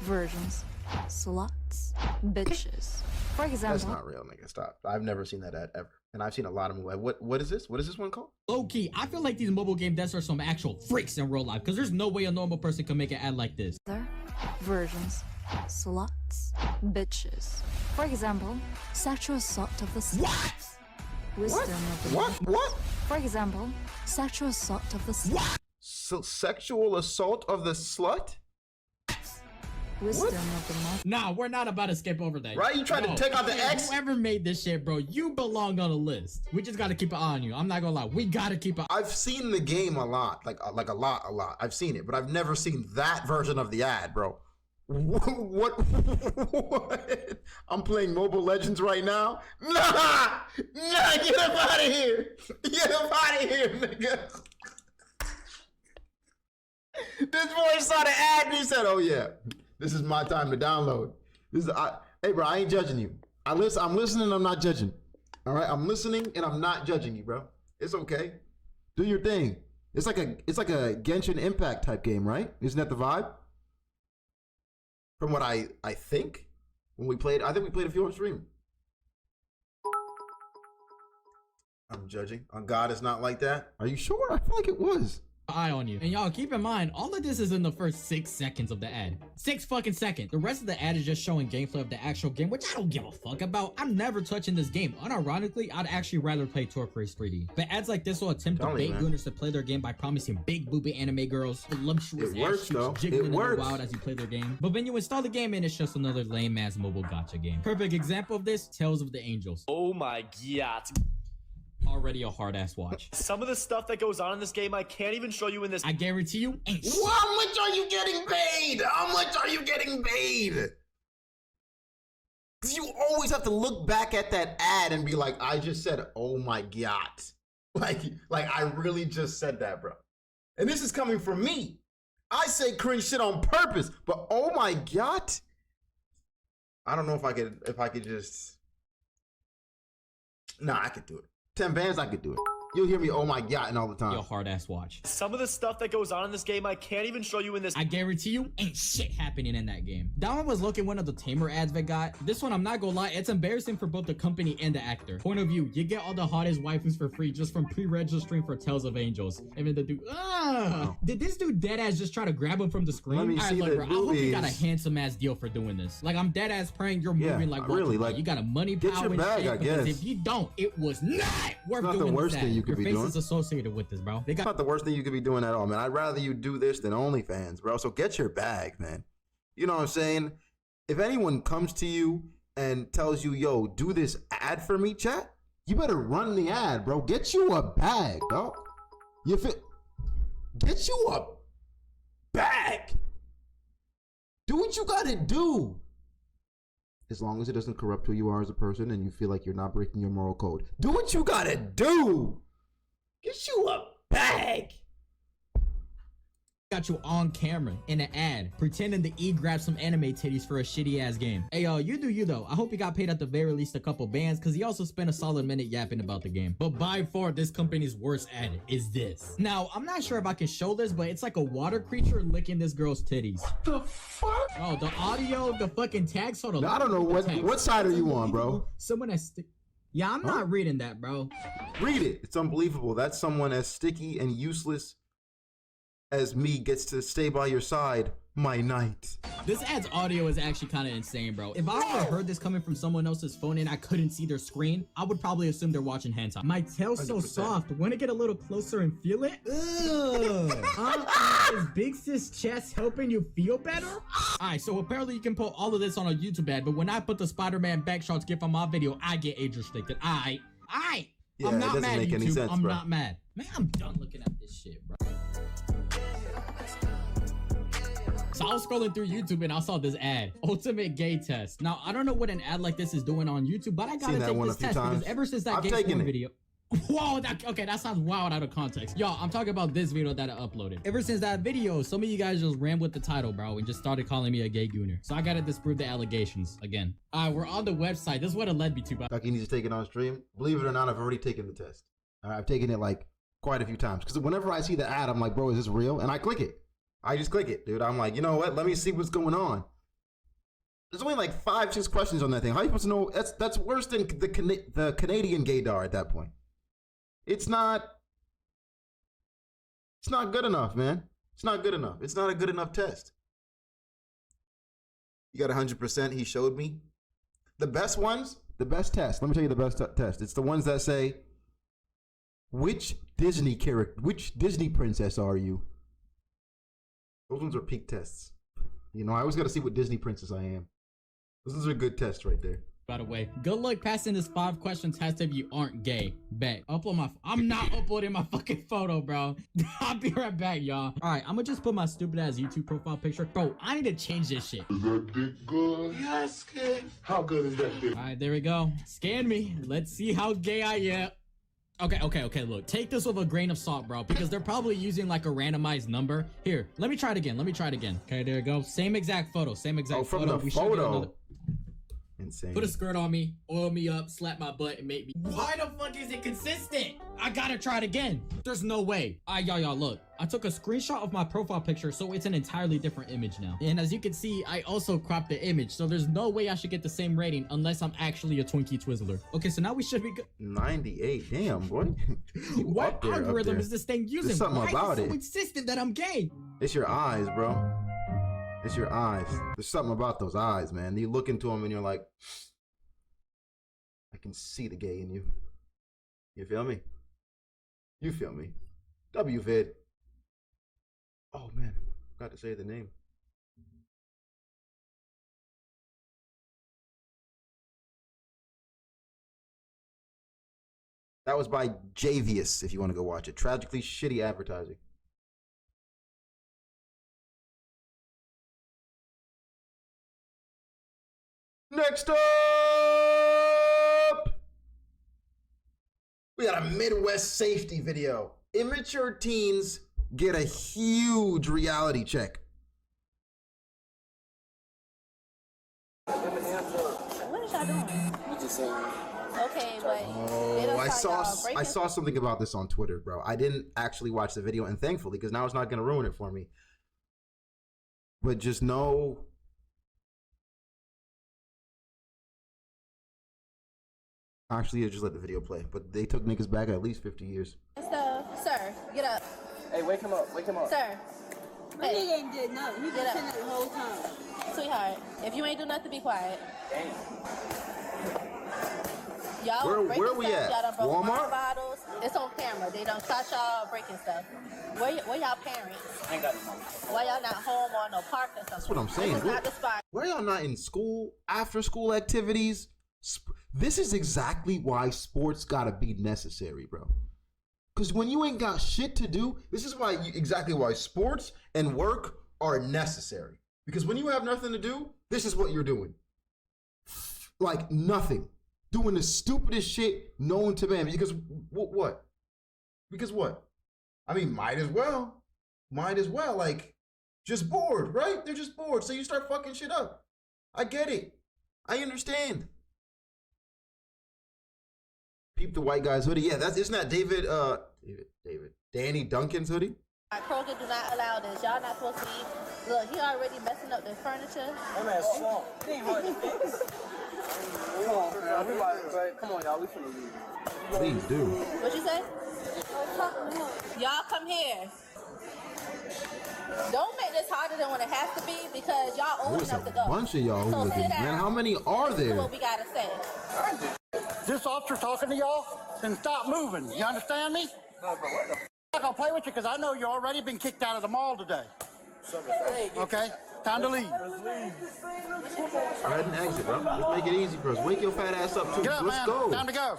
versions, sluts, bitches. For example, That's not real, nigga. Stop. I've never seen that ad ever, and I've seen a lot of movies. What is this? What is this one called? Low key, I feel like these mobile game devs are some actual freaks in real life. Because there's no way a normal person can make an ad like this. other versions, sluts, bitches. For example, sexual assault of the sluts. Wisdom of the What? For example, sexual assault of the sluts. So, sexual assault of the slut? Wisdom of the month. Nah, we're not about to skip over that. Right? You tried to take out the X? Whoever made this shit, bro, you belong on a list. We just gotta keep an eye on you. I'm not gonna lie. We gotta keep an I've seen the game a lot, like a lot. I've seen it, but I've never seen that version of the ad, bro. What? I'm playing Mobile Legends right now. Nah, get up out of here. Get up out of here, nigga. This boy saw the ad and he said, "Oh yeah, this is my time to download." Hey, bro, I ain't judging you. I'm listening. I'm not judging. All right, I'm listening and I'm not judging you, bro. It's okay. Do your thing. It's like a Genshin Impact type game, right? Isn't that the vibe? From what I think when we played, I think we played a few on stream. I'm judging. On God, it's not like that. Are you sure? I feel like it was. Eye on you. And y'all keep in mind, all of this is in the first 6 seconds of the ad. 6 fucking seconds. The rest of the ad is just showing gameplay of the actual game, which I don't give a fuck about. I'm never touching this game. Unironically, I'd actually rather play Torque Race 3D. But ads like this will attempt to bait gooners to play their game by promising big booby anime girls, voluptuous ass shoots, jiggling in the wild as you play their game. But when you install the game and it's just another lame ass mobile gacha game. Perfect example of this, Tales of the Angels. Oh my god. Already a hard ass watch. Some of the stuff that goes on in this game I can't even show you in this. I guarantee you ain't shit. How much are you getting paid? How much are you getting paid? Because you always have to look back at that ad and be like, I just said, oh my god. Like I really just said that, bro. And this is coming from me. I say cringe shit on purpose, but oh my god. I don't know if I could just. Nah, I could do it. 10 bands, I could do it. You'll hear me, oh my god, and all the time. Yo, hard ass watch. Some of the stuff that goes on in this game I can't even show you in this. I guarantee you ain't shit happening in that game. That one was looking one of the tamer ads that got. This one, I'm not gonna lie, it's embarrassing for both the company and the actor. Point of view, you get all the hottest waifus for free just from pre-registering for Tales of Angels. And then the dude, did this dude dead ass just try to grab him from the screen? Let me see look, the bro, I hope you got a handsome ass deal for doing this. Like, I'm dead ass praying you're moving like really, like you got a money get power your and bag, shit, I because guess. if you don't, it was not worth doing. It's not the worst thing you could be doing. Your face is associated with this, bro. It's not the worst thing you could be doing at all, man. I'd rather you do this than OnlyFans, bro. So get your bag, man. You know what I'm saying? If anyone comes to you and tells you, yo, do this ad for me, chat, you better run the ad, bro. Get you a bag, dog. Get you a bag. Do what you gotta do. As long as it doesn't corrupt who you are as a person and you feel like you're not breaking your moral code. Do what you gotta do. Get you a bag. Got you on camera in an ad pretending to grab some anime titties for a shitty ass game. Hey yo, you do you though. I hope you got paid at the very least a couple bands, because he also spent a solid minute yapping about the game. But by far this company's worst ad is this. Now I'm not sure if I can show this, but it's like a water creature licking this girl's titties. What the fuck? Oh, the audio, the fucking tags. Hold on. I don't know what side are you on, bro? Someone has yeah, I'm not reading that, bro. Read it. It's unbelievable. That's someone as sticky and useless as me gets to stay by your side my night. This ad's audio is actually kind of insane, bro. If I ever heard this coming from someone else's phone and I couldn't see their screen, I would probably assume they're watching hentai. My tail's so 100%. soft. Want to get a little closer and feel it? Is Big Sis chest helping you feel better? Alright, so apparently you can put all of this on a YouTube ad, but when I put the Spider-Man backshots gif on my video, I get age restricted. Alright. Yeah, I'm it not doesn't mad, make any YouTube. sense, I'm bro. not mad. Man, I'm done looking at this shit, bro. So I was scrolling through YouTube and I saw this ad, Ultimate Gay Test. Now, I don't know what an ad like this is doing on YouTube, but I gotta take this test because ever since that gay porn video. Whoa, okay, that sounds wild out of context. Y'all, I'm talking about this video that I uploaded. Ever since that video, some of you guys just ran with the title, bro, and just started calling me a gay gooner. So I gotta disprove the allegations again. All right, we're on the website. This is what it led me to, bro. Ducky needs to take it on stream. Believe it or not, I've already taken the test. I've taken it like quite a few times because whenever I see the ad, I'm like, bro, is this real? And I click it. I just click it, dude. I'm like, you know what? Let me see what's going on. There's only like 5-6 questions on that thing. How are you supposed to know? That's worse than the Canadian gaydar at that point. It's not good enough, man. It's not good enough. It's not a good enough test. You got 100%. He showed me the best ones. The best test. Let me tell you the best test. It's the ones that say, which Disney princess are you? Those ones are peak tests. You know, I always got to see what Disney princess I am. Those are good tests right there. By the way, good luck passing this 5-question test if you aren't gay. Bet. Upload my. I'm not uploading my fucking photo, bro. I'll be right back, y'all. All right, I'm gonna just put my stupid ass YouTube profile picture. Bro, I need to change this shit. Is that dick good? Yes, kid. How good is that dick? All right, there we go. Scan me. Let's see how gay I am. Okay, look. Take this with a grain of salt, bro, because they're probably using like a randomized number. Here, let me try it again. Okay, there we go. Same exact photo. From the photo. Insane. Put a skirt on me, oil me up, slap my butt, and make me. Why the fuck is it consistent? I gotta try it again. There's no way. Y'all, look. I took a screenshot of my profile picture, so it's an entirely different image now. And as you can see, I also cropped the image, so there's no way I should get the same rating unless I'm actually a Twinkie Twizzler. Okay, so now we should be good. 98. Damn, boy. What algorithm is this thing using? There's something Why about is it so it. insistent that I'm gay? It's your eyes, bro. It's your eyes. There's something about those eyes, man. You look into them and you're like, I can see the gay in you. You feel me? You feel me? WVid. Oh, man. Forgot to say the name. That was by Javius, if you want to go watch it. Tragically shitty advertising. Next up, we got a Midwest safety video. Immature teens get a huge reality check. What is y'all doing? We just saying. Okay, but Oh, I saw something about this on Twitter, bro. I didn't actually watch the video, and thankfully, because now it's not gonna ruin it for me. But just know. Actually, I just let the video play, but they took niggas back at least 50 years. Sir, get up. Hey, wake him up, wake him up. Sir. My nigga ain't did nothing. He Get just up. sitting there the whole time. Sweetheart, if you ain't do nothing, be quiet. Dang. Y'all Where we at? Y'all done broke Walmart? water bottles. It's on camera. They done caught y'all breaking stuff. Where y'all parents? I ain't got no money. Why y'all not home or no park or something? That's what I'm saying. This is not the spot. Why y'all not in school, after school activities? This is exactly why sports gotta be necessary, bro. Because when you ain't got shit to do, this is why exactly why sports and work are necessary. Because when you have nothing to do, this is what you're doing. Like nothing. Doing the stupidest shit known to man. Because what? Because what? I mean, might as well. Might as well. Like, just bored, right? They're just bored. So you start fucking shit up. I get it. I understand. Peep the white guy's hoodie. Yeah, isn't that David, Danny Duncan's hoodie? Kroger do not allow this. Y'all not supposed to eat. Look, he already messing up the furniture. That man's swamp. It ain't hard to fix. Come on, come on, y'all. We finna leave. Please do. What you say? Y'all come here. Don't make this harder than what it has to be because y'all old There's enough to a go. bunch of y'all So hooligans, sit down. man. How many are This is there? what we gotta say. This officer talking to y'all, then stop moving. You understand me? I'm not gonna play with you because I know you already been kicked out of the mall today. Okay? Time to leave. Go ahead and exit, bro. Just make it easy for us. Wake your fat ass up, too. Get up, Let's man. go. Time to go.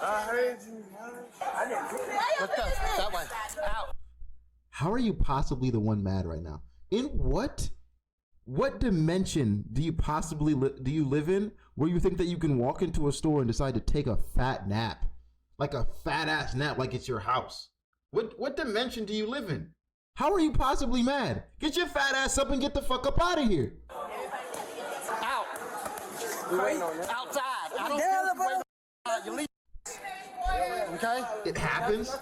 I heard you, man. I didn't do that. Let's go. That way. Out. How are you possibly the one mad right now? In what dimension do you possibly do you live in where you think that you can walk into a store and decide to take a fat nap? Like a fat ass nap like it's your house. What dimension do you live in? How are you possibly mad? Get your fat ass up and get the fuck up out of here. Out. Outside. I don't care if you leave. Okay? It happens.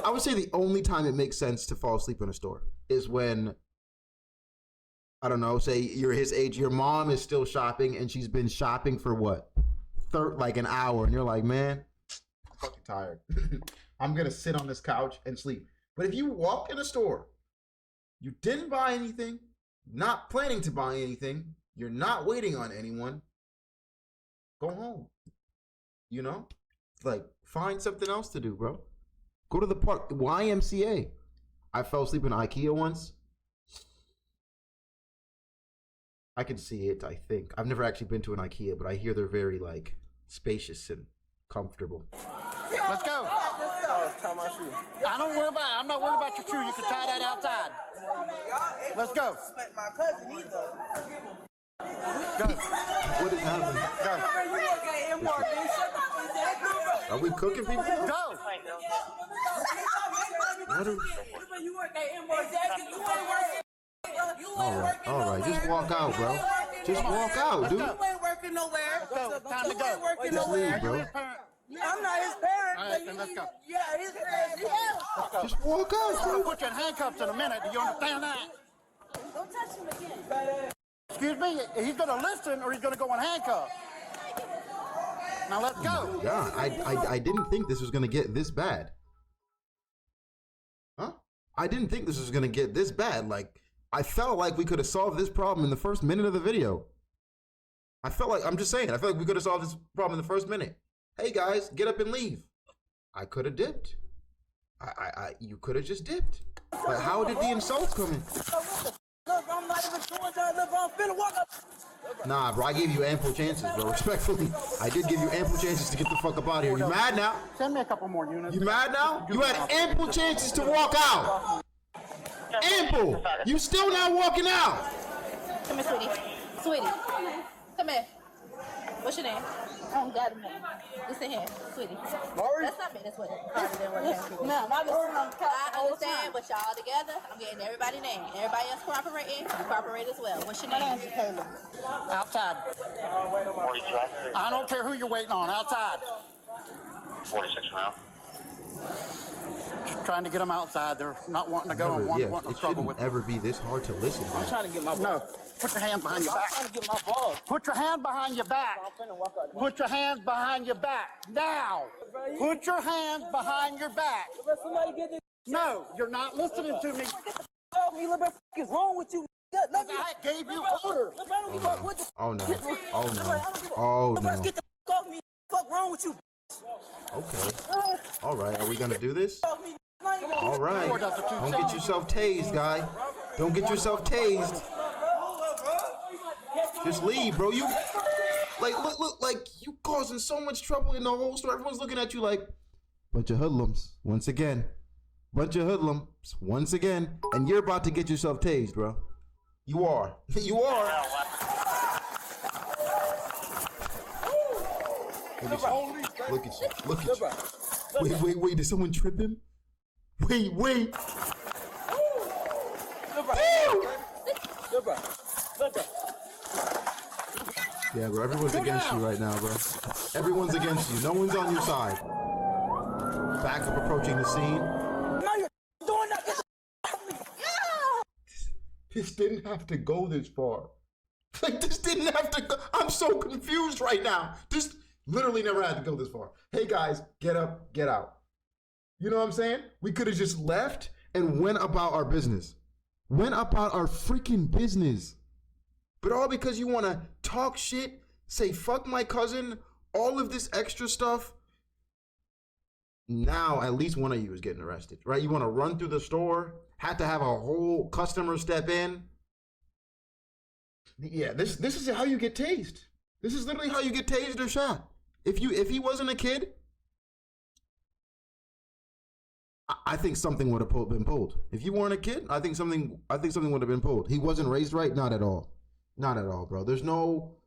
I would say the only time it makes sense to fall asleep in a store is when, I don't know, say you're his age, your mom is still shopping and she's been shopping for what? Like an hour, and you're like, man, I'm fucking tired. I'm gonna sit on this couch and sleep. But if you walk in a store, you didn't buy anything, not planning to buy anything, you're not waiting on anyone, go home. You know? Like, find something else to do, bro. Go to the park. YMCA. I fell asleep in IKEA once. I can see it, I think. I've never actually been to an IKEA, but I hear they're very, like, spacious and comfortable. Let's go. I don't worry about it. I'm not worried about your shoe. You can tie that outside. Let's go. Go. What is happening? Go. Are we cooking people? Go. What are... All right, just walk out, bro. Just walk out, dude. You ain't working nowhere. Let's go. Time to go. You ain't working Just nowhere. leave, bro. I'm not his parent. All right, then let's go. Yeah, his parents. Yeah. Let's go. Just walk out, I'll bro. put you in handcuffs in a minute. Do you understand that? Don't touch him again. Excuse me, he's gonna listen or he's gonna go in handcuffs. Now let's go. God, I didn't think this was gonna get this bad. Huh? I didn't think this was gonna get this bad. Like, I felt like we could have solved this problem in the first minute of the video. I felt like, I'm just saying, I felt like we could have solved this problem in the first minute. Hey guys, get up and leave. I could have dipped. You could have just dipped. Like, how did the insults come in? Look, I'm not even doing that. Look, I'm finna walk up. Nah, bro, I gave you ample chances, bro. Respectfully, I did give you ample chances to get the fuck up out of here. You mad now? Send me a couple more units. You mad now? You had ample chances to walk out. Ample. You still not walking out. Come here, sweetie. Sweetie. Come here. What's your name? I don't got a name. Listen here, sweetie. That's not me. That's what I understand, but y'all together, I'm getting everybody's name. Everybody else cooperating, you cooperate as well. What's your name? Outside. I don't care who you're waiting on. Outside. 46 now. Just trying to get them outside. They're not wanting to go and wanting to struggle with. It shouldn't ever be this hard to listen to. I'm trying to get my No. Put your hands behind your back. I'm trying to get my ball. Put your hand behind your back. Put your hands behind your back. Now. Put your hands behind your back. Somebody get this. No, you're not listening to me. Off me, what the f is wrong with you? I gave you orders. Oh no. Oh no. Oh no. Get the f off me. Fuck wrong with you? Okay. All right. Are we gonna do this? All right. Don't get yourself tased, guy. Don't get yourself tased. Just leave, bro. You look, like you causing so much trouble in the whole store. Everyone's looking at you like bunch of hoodlums once again. Bunch of hoodlums once again, and you're about to get yourself tased, bro. You are. You are. Look at you. Look at you. Look at you. Wait. Did someone trip him? Wait. Yeah, bro. Everyone's against you right now, bro. Everyone's against you. No one's on your side. Backup approaching the scene. This didn't have to go this far. Like, this didn't have to go. I'm so confused right now. This literally never had to go this far. Hey, guys, get up, get out. You know what I'm saying? We could have just left and went about our business. Went about our freaking business. But all because you want to talk shit, say fuck my cousin, all of this extra stuff. Now, at least one of you is getting arrested, right? You want to run through the store, had to have a whole customer step in. Yeah, this is how you get tased. This is literally how you get tased or shot. If he wasn't a kid, I think something would have been pulled. If you weren't a kid, I think something would have been pulled. He wasn't raised right, not at all. Not at all, bro. There's no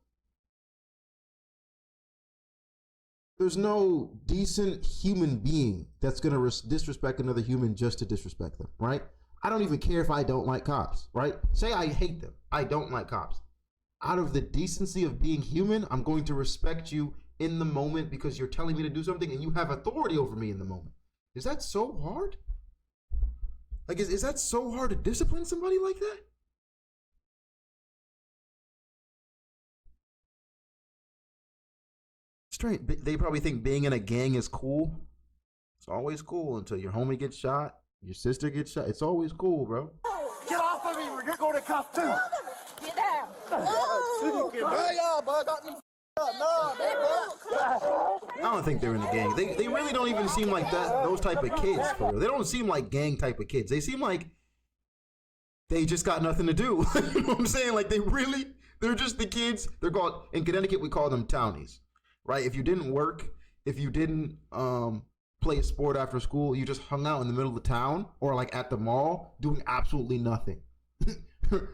decent human being that's going to disrespect another human just to disrespect them, right? I don't even care if I don't like cops, right? Say I hate them. I don't like cops. Out of the decency of being human, I'm going to respect you in the moment because you're telling me to do something and you have authority over me in the moment. Is that so hard? Like, is that so hard to discipline somebody like that? Straight. They probably think being in a gang is cool. It's always cool until your homie gets shot, your sister gets shot. It's always cool, bro. Get off of me or you're going to cuff too. Get down. I don't think they're in a gang. They really don't even seem like those type of kids, for real. They don't seem like gang type of kids. They seem like they just got nothing to do. You know what I'm saying? Like they're just the kids. They're called, in Connecticut, we call them townies, right? If you didn't work, if you didn't play a sport after school, you just hung out in the middle of the town or like at the mall doing absolutely nothing.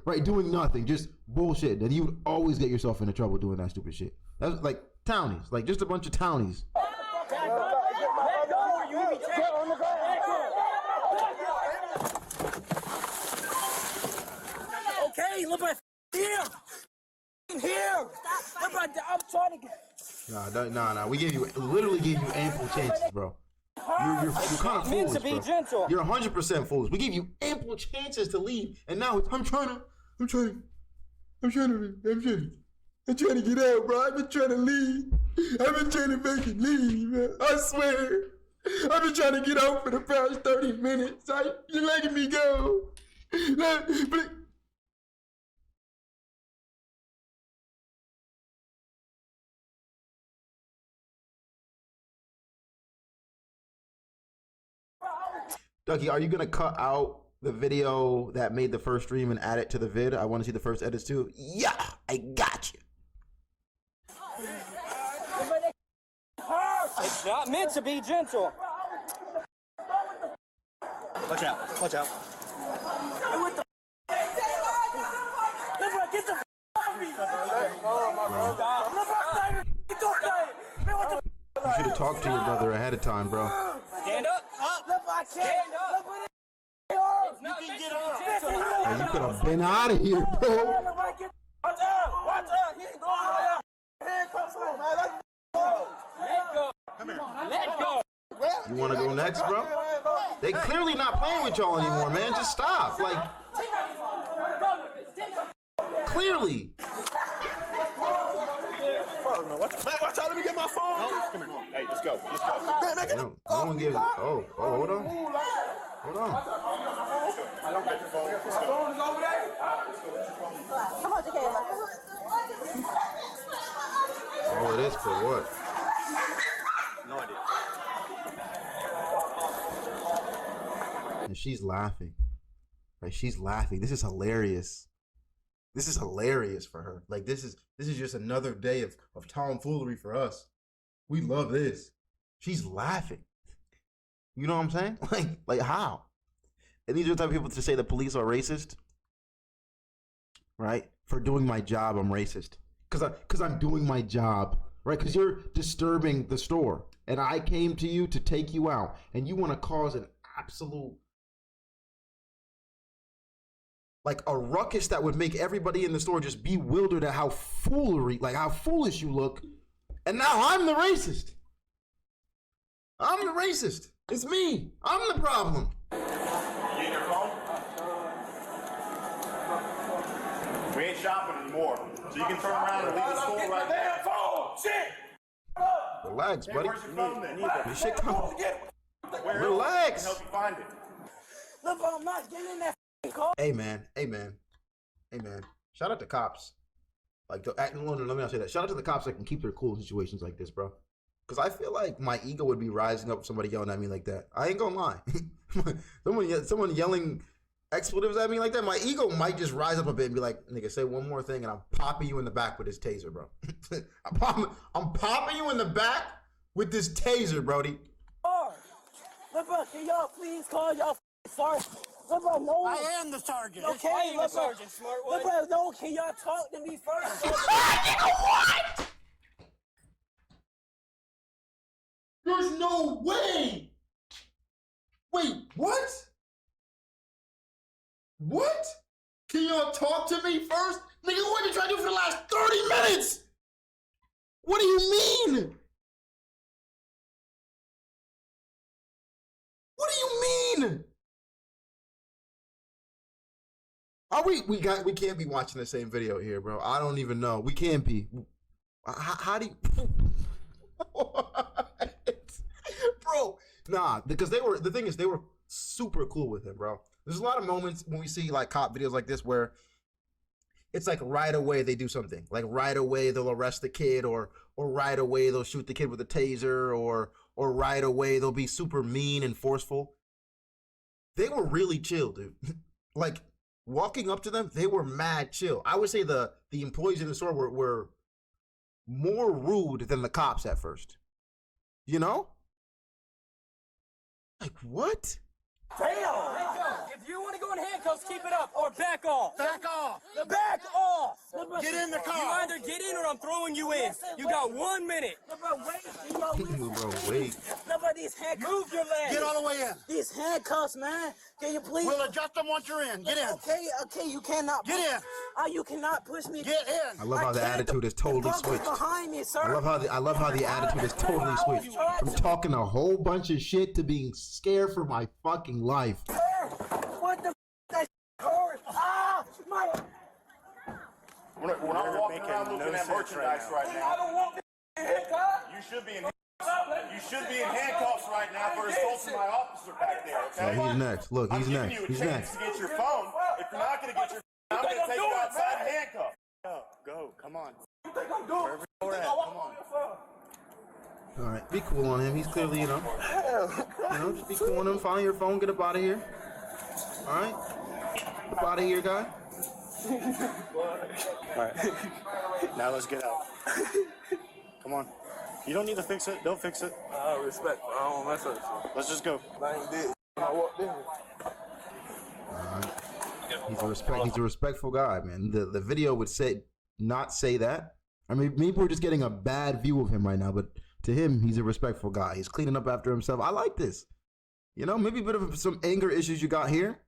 Right, doing nothing, just bullshit. And you would always get yourself into trouble doing that stupid shit. That's like townies, like just a bunch of townies. Okay, look at him. here. I'm trying to get. Nah. We literally gave you ample chances, bro. You're kind of foolish, bro. Gentle. You're 100% foolish. We gave you ample chances to leave, and now I'm trying to get out, bro. I've been trying to leave. I've been trying to make it leave, man. I swear. I've been trying to get out for the past 30 minutes. You're letting me go. But Ducky, are you gonna cut out the video that made the first stream and add it to the vid? I want to see the first edits too. Yeah, I got you. It's not meant to be gentle. Watch out. Watch out. What the? Get the off me. You should have talked to your brother ahead of time, bro. Stand up. Stand up. You can get up. Hey, you could have been out of here, bro. Watch out. Watch out. He ain't going out. Handcuffs on, man. Let's go. Let go. Come here. Let go. You want to go next, bro? They clearly not playing with y'all anymore, man. Just stop. Like, clearly. Watch out, let me get my phone. Come here. Hey, let's go. Let's go. No one gives. Oh, hold on. Hold on. I don't got your phone. My phone is over there. Come on, Jacob. Oh, it is for what? No idea. And she's laughing. Right? She's laughing. This is hilarious. This is hilarious for her. Like, this is just another day of tomfoolery for us. We love this. She's laughing. You know what I'm saying? Like how? And these are the type of people to say the police are racist, right? For doing my job, I'm racist. Because I'm doing my job, right? Because you're disturbing the store. And I came to you to take you out. And you want to cause an absolute, like a ruckus that would make everybody in the store just bewildered at how foolish you look. And now I'm the racist. I'm the racist. It's me. I'm the problem. You in your phone? We ain't shopping anymore. So you can turn around and leave the store right there. Phone! Shit! Relax, buddy. Where's your phone then? This shit come. Where Relax. else can help you find it? Look, I'm not getting in that car. Hey man. Shout out to cops. Like, let me not say that. Shout out to the cops that can keep their cool in situations like this, bro. Because I feel like my ego would be rising up if somebody yelling at me like that. I ain't gonna lie. Someone yelling expletives at me like that, my ego might just rise up a bit and be like, nigga, say one more thing and I'm popping you in the back with this taser, bro. I'm popping you in the back with this taser, brody. Look, bro, can y'all please call y'all sergeant? Look, bro, no one. I am the sergeant. Okay, I am the sergeant, smart one. Look, bro, no, can y'all talk to me first? Nigga, what? There's no way. Wait, what? What? Can y'all talk to me first? Nigga, what have you trying to do for the last 30 minutes? What do you mean? What do you mean? Are we can't be watching the same video here, bro. I don't even know. We can't be. How do you bro? Nah, because the thing is they were super cool with him, bro. There's a lot of moments when we see like cop videos like this where it's like right away they do something. Like right away they'll arrest the kid or right away they'll shoot the kid with a taser or right away they'll be super mean and forceful. They were really chill, dude. Like walking up to them, they were mad chill. I would say the employees in the store were more rude than the cops at first. You know? Like what? Damn! If you want to go in handcuffs, keep it up, or back off. Back off. Back off. Get in the car. You either get in or I'm throwing you in. You got 1 minute. Bro, wait. These handcuffs. Move your legs. Get all the way in. These handcuffs, man. Can you please? We'll adjust them once you're in. Get in. Okay, you cannot. Get in. You cannot push me. Get in. I love how the attitude is totally switched. Behind me, sir. I love how the attitude is totally switched. From talking a whole bunch of shit to being scared for my fucking life. What the that hurt? My. We're not walking around looking at merchandise right now. I don't want You should be in handcuffs right now for assaulting my officer back there, okay? Oh, he's next. Look, he's next. I'm giving you a He's chance next. to get your phone. If you're not going to get your phone, I'm going to take you outside and handcuff. Go. Come on. You think I'm doing? Wherever you're at, come on. All right, be cool on him. He's clearly, just be cool on him. Find your phone. Get up out of here. All right, up out of here, guy. All right. Now let's get out. Come on. You don't need to fix it. Don't fix it. Respect. I don't mess up. Let's just go. I ain't did. I walked in. He's a respectful guy, man. The video would not say that. I mean, maybe we're just getting a bad view of him right now, but to him, he's a respectful guy. He's cleaning up after himself. I like this. Maybe a bit of some anger issues you got here.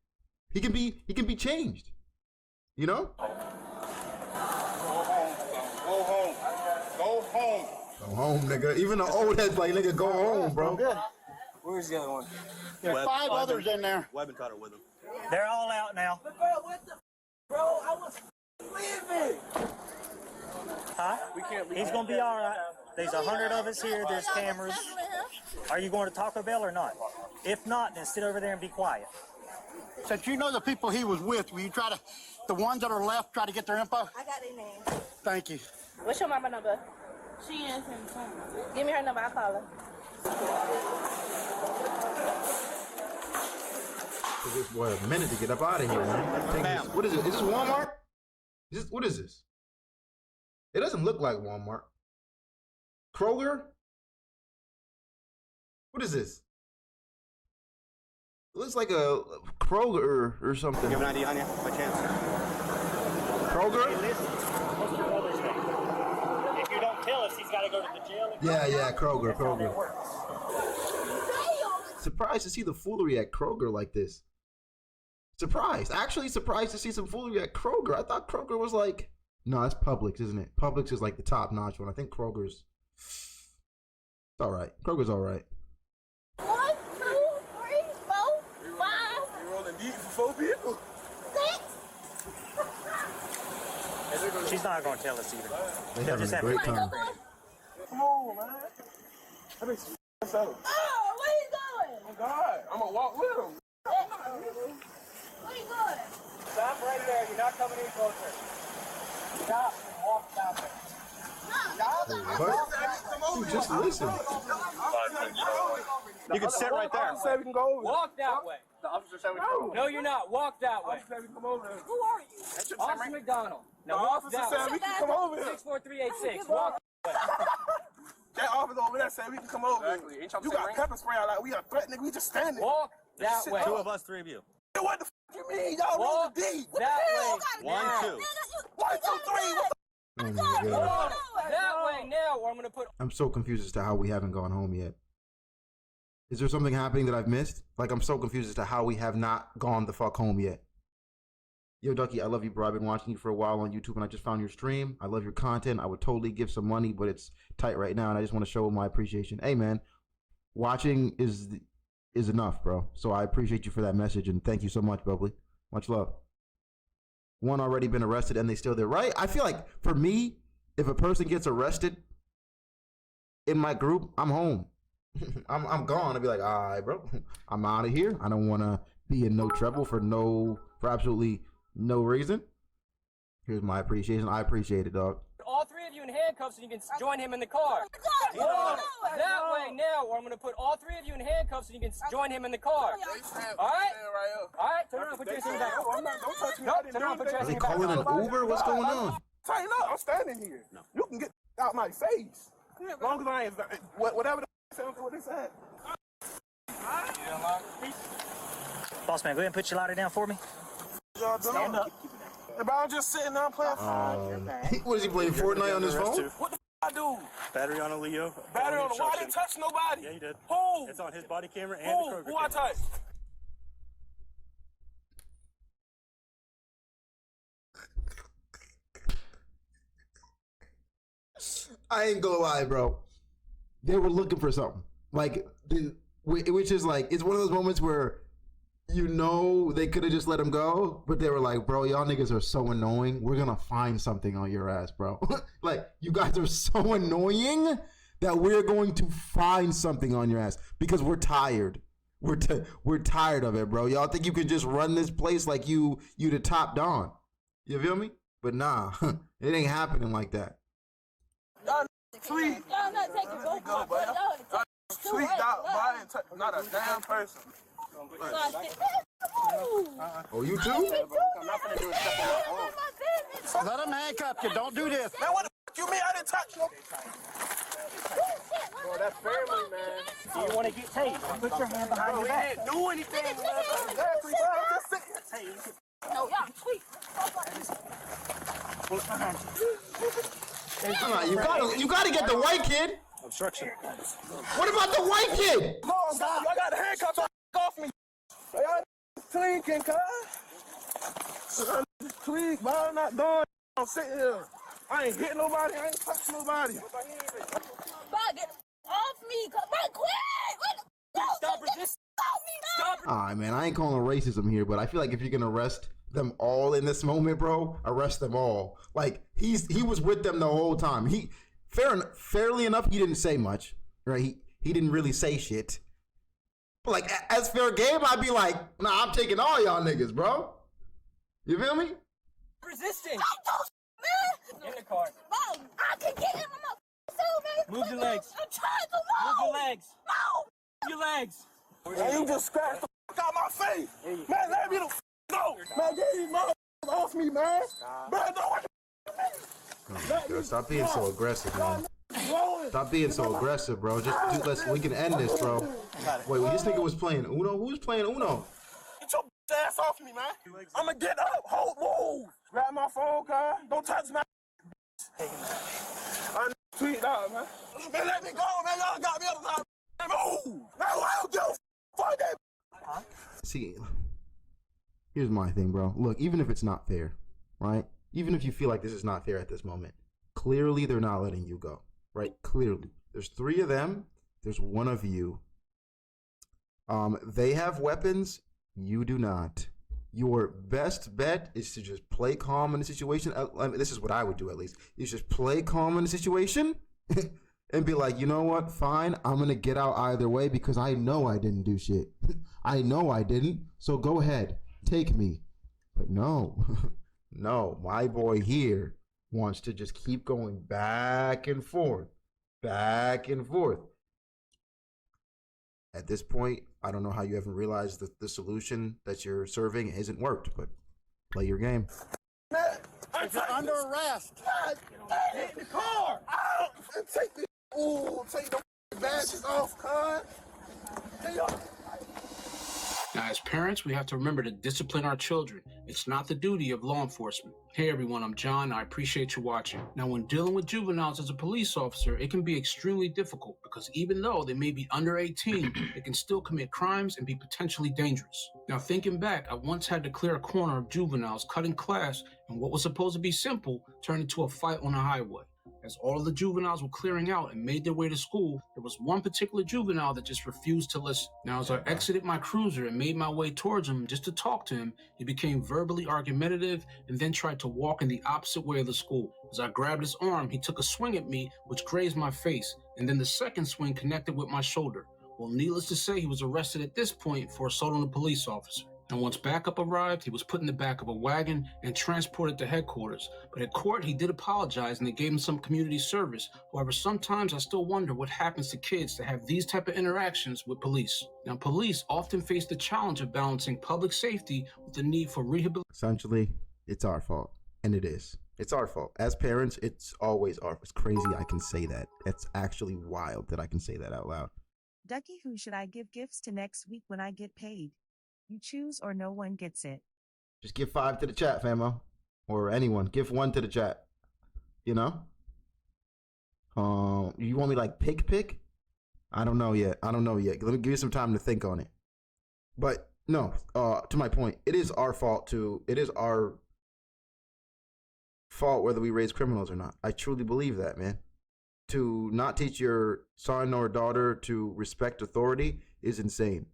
He can be changed. Go home. Go home. Go home, nigga. Even the old head's like, nigga, go home, bro. Where's the other one? There's 5 others in there. Webb and Cutter with him. They're all out now. Bro, what the? Bro, I was leaving. Huh? We can't leave. He's gonna be all right. There's 100 of us here. There's cameras. Are you going to Taco Bell or not? If not, then sit over there and be quiet. Since you know the people he was with, will you try to, the ones that are left, try to get their info? I got their name. Thank you. What's your mama number? She is in the phone. Give me her number. I'll call her. Took this boy a minute to get up out of here, man. What is it? Is this Walmart? What is this? It doesn't look like Walmart. Kroger? What is this? It looks like a Kroger or something. You have an ID on you, by chance? Kroger? Hey, listen, what's your brother's name? If you don't tell us, he's got to go to the jail. Yeah, Kroger. That's how that works. Surprised to see the foolery at Kroger like this. Actually surprised to see some foolery at Kroger. I thought Kroger was like, no, it's Publix, isn't it? Publix is like the top notch one. I think Kroger's all right. Kroger's all right. 1, 2, 3, 4, 5. You're rolling deep for 4 people. 6. She's not going to tell us either. They're having a great time. Come on, man. That makes sense. Oh, where you going? Oh, God. I'm going to walk with him. Where you going? Stop right there. You're not coming any closer. Stop and walk down there. What? Dude, just listen. You can sit right there. Say we can go over. Walk that way. The officer said we can go over. No, you're not. Walk that way. Officer said we can come over there. Who are you? Officer McDonald. The Now walk officer that said way. we can come over here. 64386. Walk that way. That officer over there said we can come over here. You got pepper spray out like we are threatening. We just standing. Walk that way. 2 of us, 3 of you. What the f you mean? Y'all Walk rolling deep. that way. 1, 2. 1, 2, 3. What Oh my God. Walk that way now, or I'm going to put... I'm so confused as to how we haven't gone home yet. Is there something happening that I've missed? Like, I'm so confused as to how we have not gone the fuck home yet. Yo, Ducky, I love you, bro. I've been watching you for a while on YouTube, and I just found your stream. I love your content. I would totally give some money, but it's tight right now, and I just want to show my appreciation. Hey, man, watching is enough, bro. So I appreciate you for that message, and thank you so much, Bubbly. Much love. One already been arrested, and they still there, right? I feel like, for me, if a person gets arrested in my group, I'm home. I'm gone. I'll be like, all right, bro, I'm out of here. I don't want to be in no trouble for absolutely no reason. Here's my appreciation. I appreciate it, dog. All 3 of you in handcuffs, and you can join him in the car. Walk that way now, or I'm going to put all 3 of you in handcuffs, and you can join him in the car. All right? All right, turn around, put your hands in your back. Don't touch me. Nope, turn around, put your Are hands they in your back. calling an Uber? What's going on? Tighten up. I'm standing here. No. You can get out my face. As long as I ain't, whatever the sounds what they said. Boss man, go ahead and put your lighter down for me. Stand up. If I'm just sitting down playing. What is he playing, Fortnite on his phone? What the I do? Battery on a Leo. Battery on the why I didn't touch nobody? Yeah, you did. Who? It's on his body camera and the Kroger Who I camera. touched? I ain't gonna lie, bro. They were looking for something. Like, which is like, it's one of those moments where you know they could have just let him go, but they were like, bro, y'all niggas are so annoying. We're gonna find something on your ass, bro. Like, you guys are so annoying that we're going to find something on your ass because we're tired. We're tired of it, bro. Y'all think you can just run this place like you the top don. You feel me? But nah, it ain't happening like that. Sweet. Y'all not taking both my brother. Sweet dog, but I ain't touch not a damn person. Oh, you too? Let him handcuff you. Don't do this. Man, what the fuck you mean? I didn't touch no. Bro, that's family, man. Do you want to get tased? Put your hand behind your back. He didn't do anything. Exactly, bro. I'm just sitting. No, y'all, sweet. What's behind you? You gotta get the white kid. Obstruction. What about the white kid? No, stop. I got the handcuffs off me. Y'all tweaking, cuz. Tweak, but I'm not doing. I'm sitting here. I ain't hitting nobody. I ain't touching nobody. Bro, get off me. Bro, quit. Stop resisting. Stop. Alright, man, I ain't calling racism here, but I feel like if you're gonna arrest them all in this moment, bro, arrest them all. Like, he was with them the whole time. Fairly enough, he didn't say much, right? He didn't really say shit. But like, as fair game, I'd be like, nah, I'm taking all y'all niggas, bro. You feel me? Resisting. Man. In the car. Bro, I can get him. Move your legs. I'm trying to move. Move your legs. No. Move your legs. Man, you just scratched the fuck out my face. Man, let me the fuck go. Man, get these motherfuckers off me, man. Man, no. Stop being so aggressive, man. Stop being so aggressive, bro. Just we can end this, bro. Wait, this nigga was playing Uno? Who was playing Uno? Get your ass off me, man. I'ma get up. Hold, move. Grab my phone, car. Don't touch my. I'm tweet out, man. Man, let me go, man. Y'all got me up. Move. Man, I don't give a fuck that. See, here's my thing, bro. Look, even if it's not fair, right? Even if you feel like this is not fair at this moment, clearly they're not letting you go, right? Clearly. There's 3 of them. There's 1 of you. They have weapons. You do not. Your best bet is to just play calm in the situation. I mean, this is what I would do, at least. Is just play calm in the situation and be like, you know what? Fine. I'm going to get out either way because I know I didn't do shit. I know I didn't. So go ahead. Take me. But no. No, my boy here wants to just keep going back and forth. Back and forth. At this point, I don't know how you haven't realized that the solution that you're serving hasn't worked, but play your game. You're under arrest. Get in the car. Take the badges off, car. Now, as parents, we have to remember to discipline our children. It's not the duty of law enforcement. Hey everyone, I'm John. I appreciate you watching. Now, when dealing with juveniles as a police officer, it can be extremely difficult because even though they may be under 18, they can still commit crimes and be potentially dangerous. Now, thinking back, I once had to clear a corner of juveniles cutting class, and what was supposed to be simple turned into a fight on a highway. As all of the juveniles were clearing out and made their way to school, there was one particular juvenile that just refused to listen. Now, as I exited my cruiser and made my way towards him just to talk to him, he became verbally argumentative and then tried to walk in the opposite way of the school. As I grabbed his arm, he took a swing at me, which grazed my face, and then the second swing connected with my shoulder. Well, needless to say, he was arrested at this point for assault on a police officer. And once backup arrived, he was put in the back of a wagon and transported to headquarters. But at court, he did apologize and they gave him some community service. However, sometimes I still wonder what happens to kids that have these type of interactions with police. Now, police often face the challenge of balancing public safety with the need for rehabilitation. Essentially, it's our fault. And it is. It's our fault. As parents, it's always our fault. It's crazy I can say that. It's actually wild that I can say that out loud. Ducky, who should I give gifts to next week when I get paid? You choose or no one gets it. Just give 5 to the chat, famo. Or anyone. Give 1 to the chat. You know? You want me like pick? I don't know yet. Let me give you some time to think on it. But no, to my point, it is our fault whether we raise criminals or not. I truly believe that, man. To not teach your son or daughter to respect authority is insane,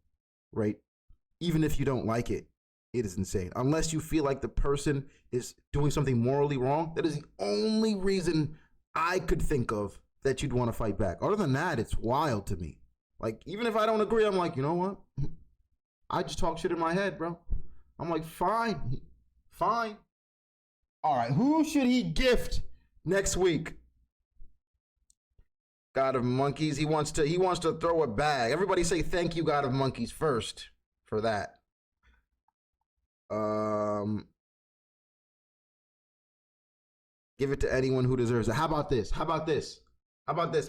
right? Even if you don't like it, it is insane. Unless you feel like the person is doing something morally wrong, that is the only reason I could think of that you'd want to fight back. Other than that, it's wild to me. Like, even if I don't agree, I'm like, you know what? I just talk shit in my head, bro. I'm like, fine. All right, who should he gift next week? God of Monkeys, he wants to throw a bag. Everybody say thank you, God of Monkeys, first for that. Give it to anyone who deserves it. How about this,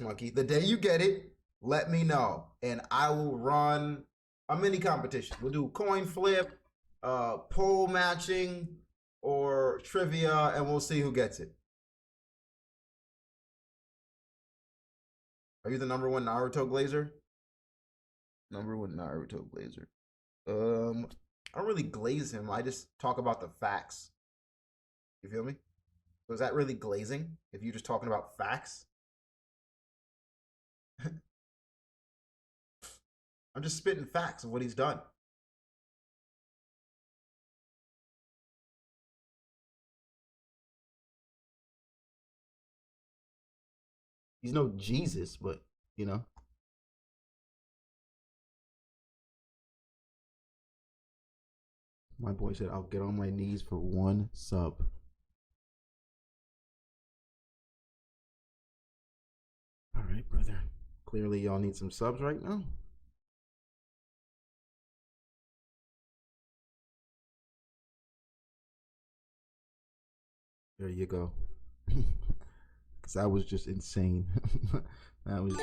Monkey? The day you get it, let me know, and I will run a mini competition. We'll do coin flip, poll matching, or trivia, and we'll see who gets it. Are you the number 1 Naruto glazer? Number 1 Naruto glazer. I don't really glaze him. I just talk about the facts. You feel me? So is that really glazing if you're just talking about facts? I'm just spitting facts of what he's done. He's no Jesus, but, you know. My boy said, I'll get on my knees for 1 sub. All right, brother. Clearly, y'all need some subs right now. There you go. Because that was just insane. that was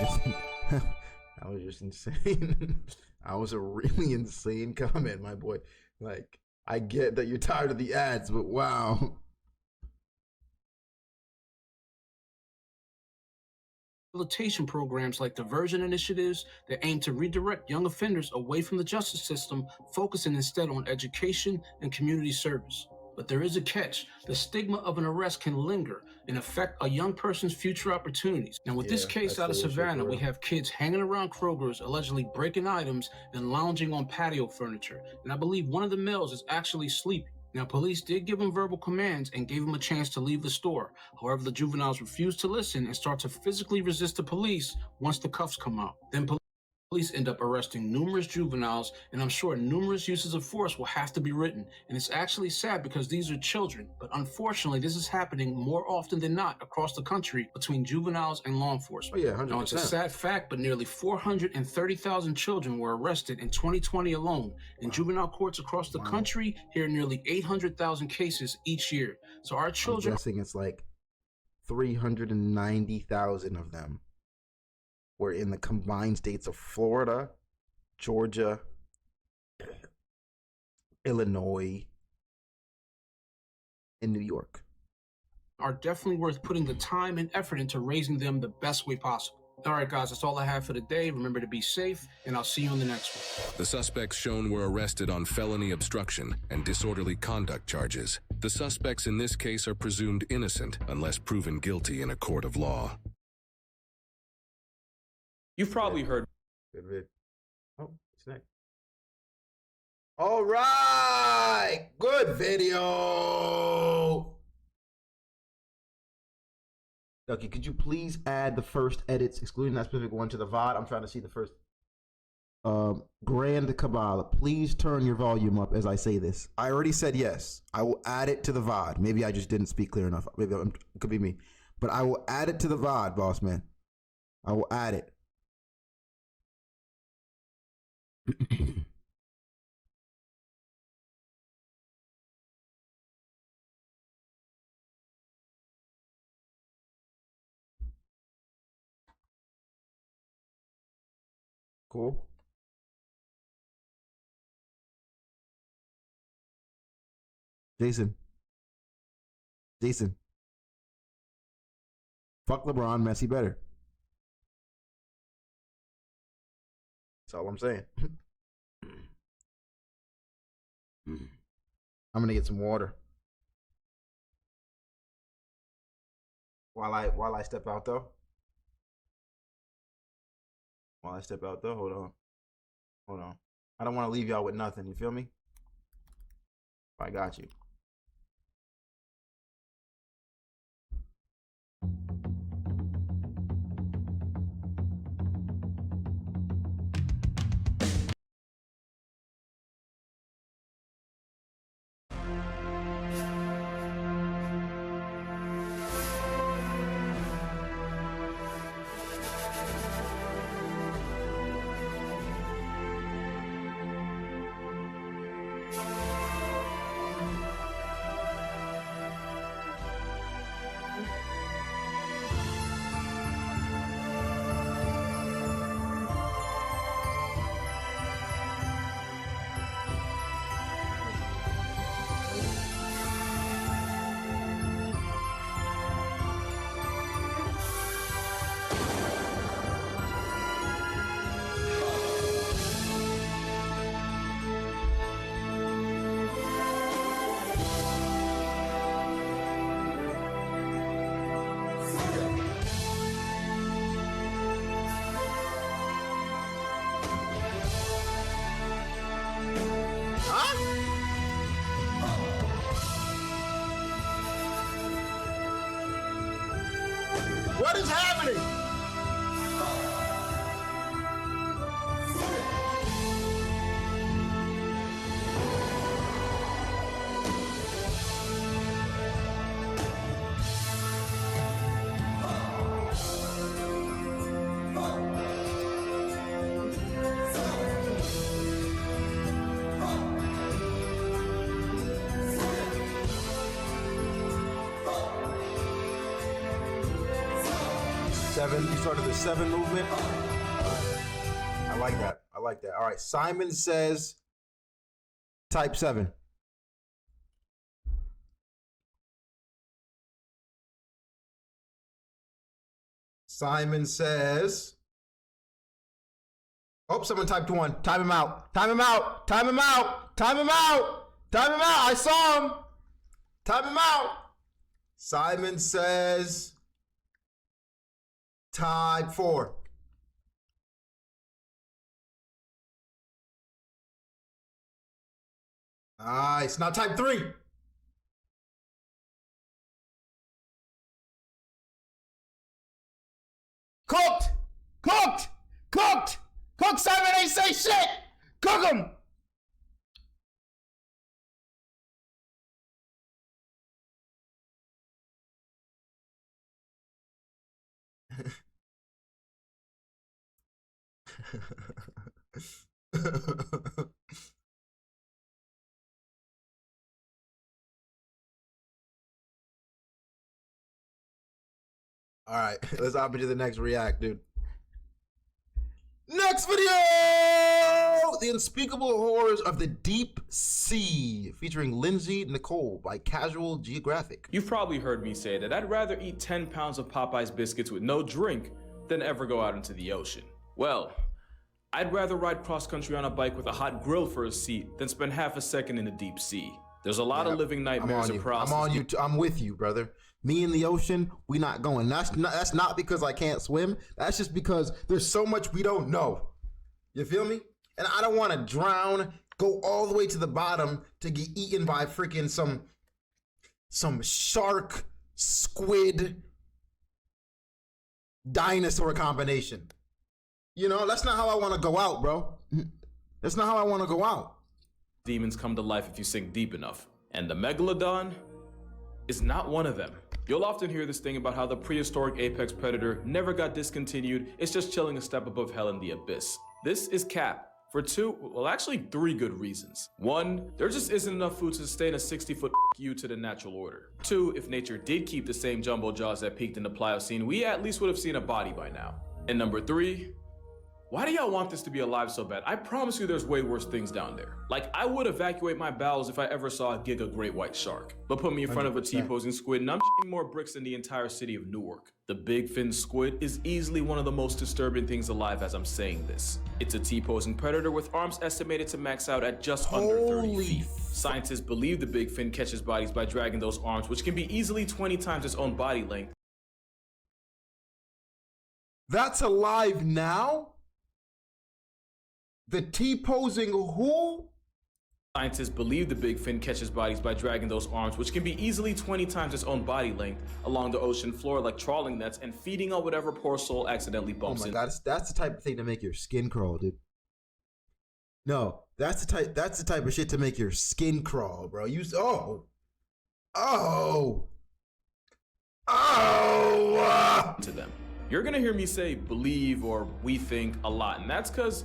just insane. That was a really insane comment, my boy. Like, I get that you're tired of the ads, but wow. Rehabilitation programs like diversion initiatives that aim to redirect young offenders away from the justice system, focusing instead on education and community service. But there is a catch. The stigma of an arrest can linger and affect a young person's future opportunities. Now, with this case out of Savannah, we have kids hanging around Kroger's, allegedly breaking items and lounging on patio furniture. And I believe one of the males is actually sleeping. Now, police did give him verbal commands and gave him a chance to leave the store. However, the juveniles refused to listen and start to physically resist the police once the cuffs come out. Then police end up arresting numerous juveniles, and I'm sure numerous uses of force will have to be written. And it's actually sad because these are children, but unfortunately this is happening more often than not across the country between juveniles and law enforcement. Oh yeah, 100%. Now, it's a sad fact, but nearly 430,000 children were arrested in 2020 alone. In juvenile courts across the country, hear nearly 800,000 cases each year. So our children... I'm guessing it's like 390,000 of them were in the combined states of Florida, Georgia, Illinois, and New York. Are definitely worth putting the time and effort into raising them the best way possible. All right, guys, that's all I have for today. Remember to be safe, and I'll see you on the next one. The suspects shown were arrested on felony obstruction and disorderly conduct charges. The suspects in this case are presumed innocent unless proven guilty in a court of law. You've probably heard. Good vid. Oh, it's next. All right, good video. Ducky, could you please add the first edits, excluding that specific one, to the VOD? I'm trying to see the first. Grand Kabbalah, please turn your volume up as I say this. I already said yes. I will add it to the VOD. Maybe I just didn't speak clear enough. Maybe it could be me. But I will add it to the VOD, boss man. I will add it. Cool. Jason. Fuck LeBron, Messi better. That's all I'm saying. I'm gonna get some water. While I step out though. Hold on. I don't want to leave y'all with nothing, you feel me? I got you. What is happening? You started the 7 movement. I like that. All right. Simon says type 7. Simon says. Oh, someone typed 1. Time him out. I saw him. Time him out. Simon says type 4. Nice. Now type 3. Cooked. Simon ain't say shit. Cook him. All right, let's hop into the next react, dude. Next video! The Unspeakable Horrors of the Deep Sea, featuring Lindsay Nicole by Casual Geographic. You've probably heard me say that I'd rather eat 10 pounds of Popeye's biscuits with no drink than ever go out into the ocean. Well, I'd rather ride cross-country on a bike with a hot grill for a seat than spend half a second in the deep sea. There's a lot of living nightmares across. I'm with you, brother. Me in the ocean, we not going. That's not because I can't swim. That's just because there's so much we don't know. You feel me? And I don't want to drown, go all the way to the bottom to get eaten by freaking some shark, squid, dinosaur combination. You know, that's not how I want to go out, bro. That's not how I want to go out. Demons come to life if you sink deep enough. And the megalodon is not one of them. You'll often hear this thing about how the prehistoric apex predator never got discontinued. It's just chilling a step above hell in the abyss. This is cap for 3 good reasons. 1, there just isn't enough food to sustain a 60-foot you to the natural order. 2, if nature did keep the same jumbo jaws that peaked in the Pliocene, we at least would have seen a body by now. And number 3, Why do y'all want this to be alive so bad? I promise you there's way worse things down there. Like, I would evacuate my bowels if I ever saw a giga great white shark. But put me in front of a 100%. T-posing squid and I'm shitting more bricks than the entire city of Newark. The big fin squid is easily one of the most disturbing things alive as I'm saying this. It's a T-posing predator with arms estimated to max out at just under 30 feet. Scientists believe the big fin catches bodies by dragging those arms, which can be easily 20 times its own body length. That's alive now? The T-posing who? Scientists believe the big fin catches bodies by dragging those arms, which can be easily 20 times its own body length, along the ocean floor like trawling nets and feeding on whatever poor soul accidentally bumps in. Oh my god, that's the type of thing to make your skin crawl, dude. No, that's the type of shit to make your skin crawl, bro. To them. You're gonna hear me say believe or we think a lot, and that's because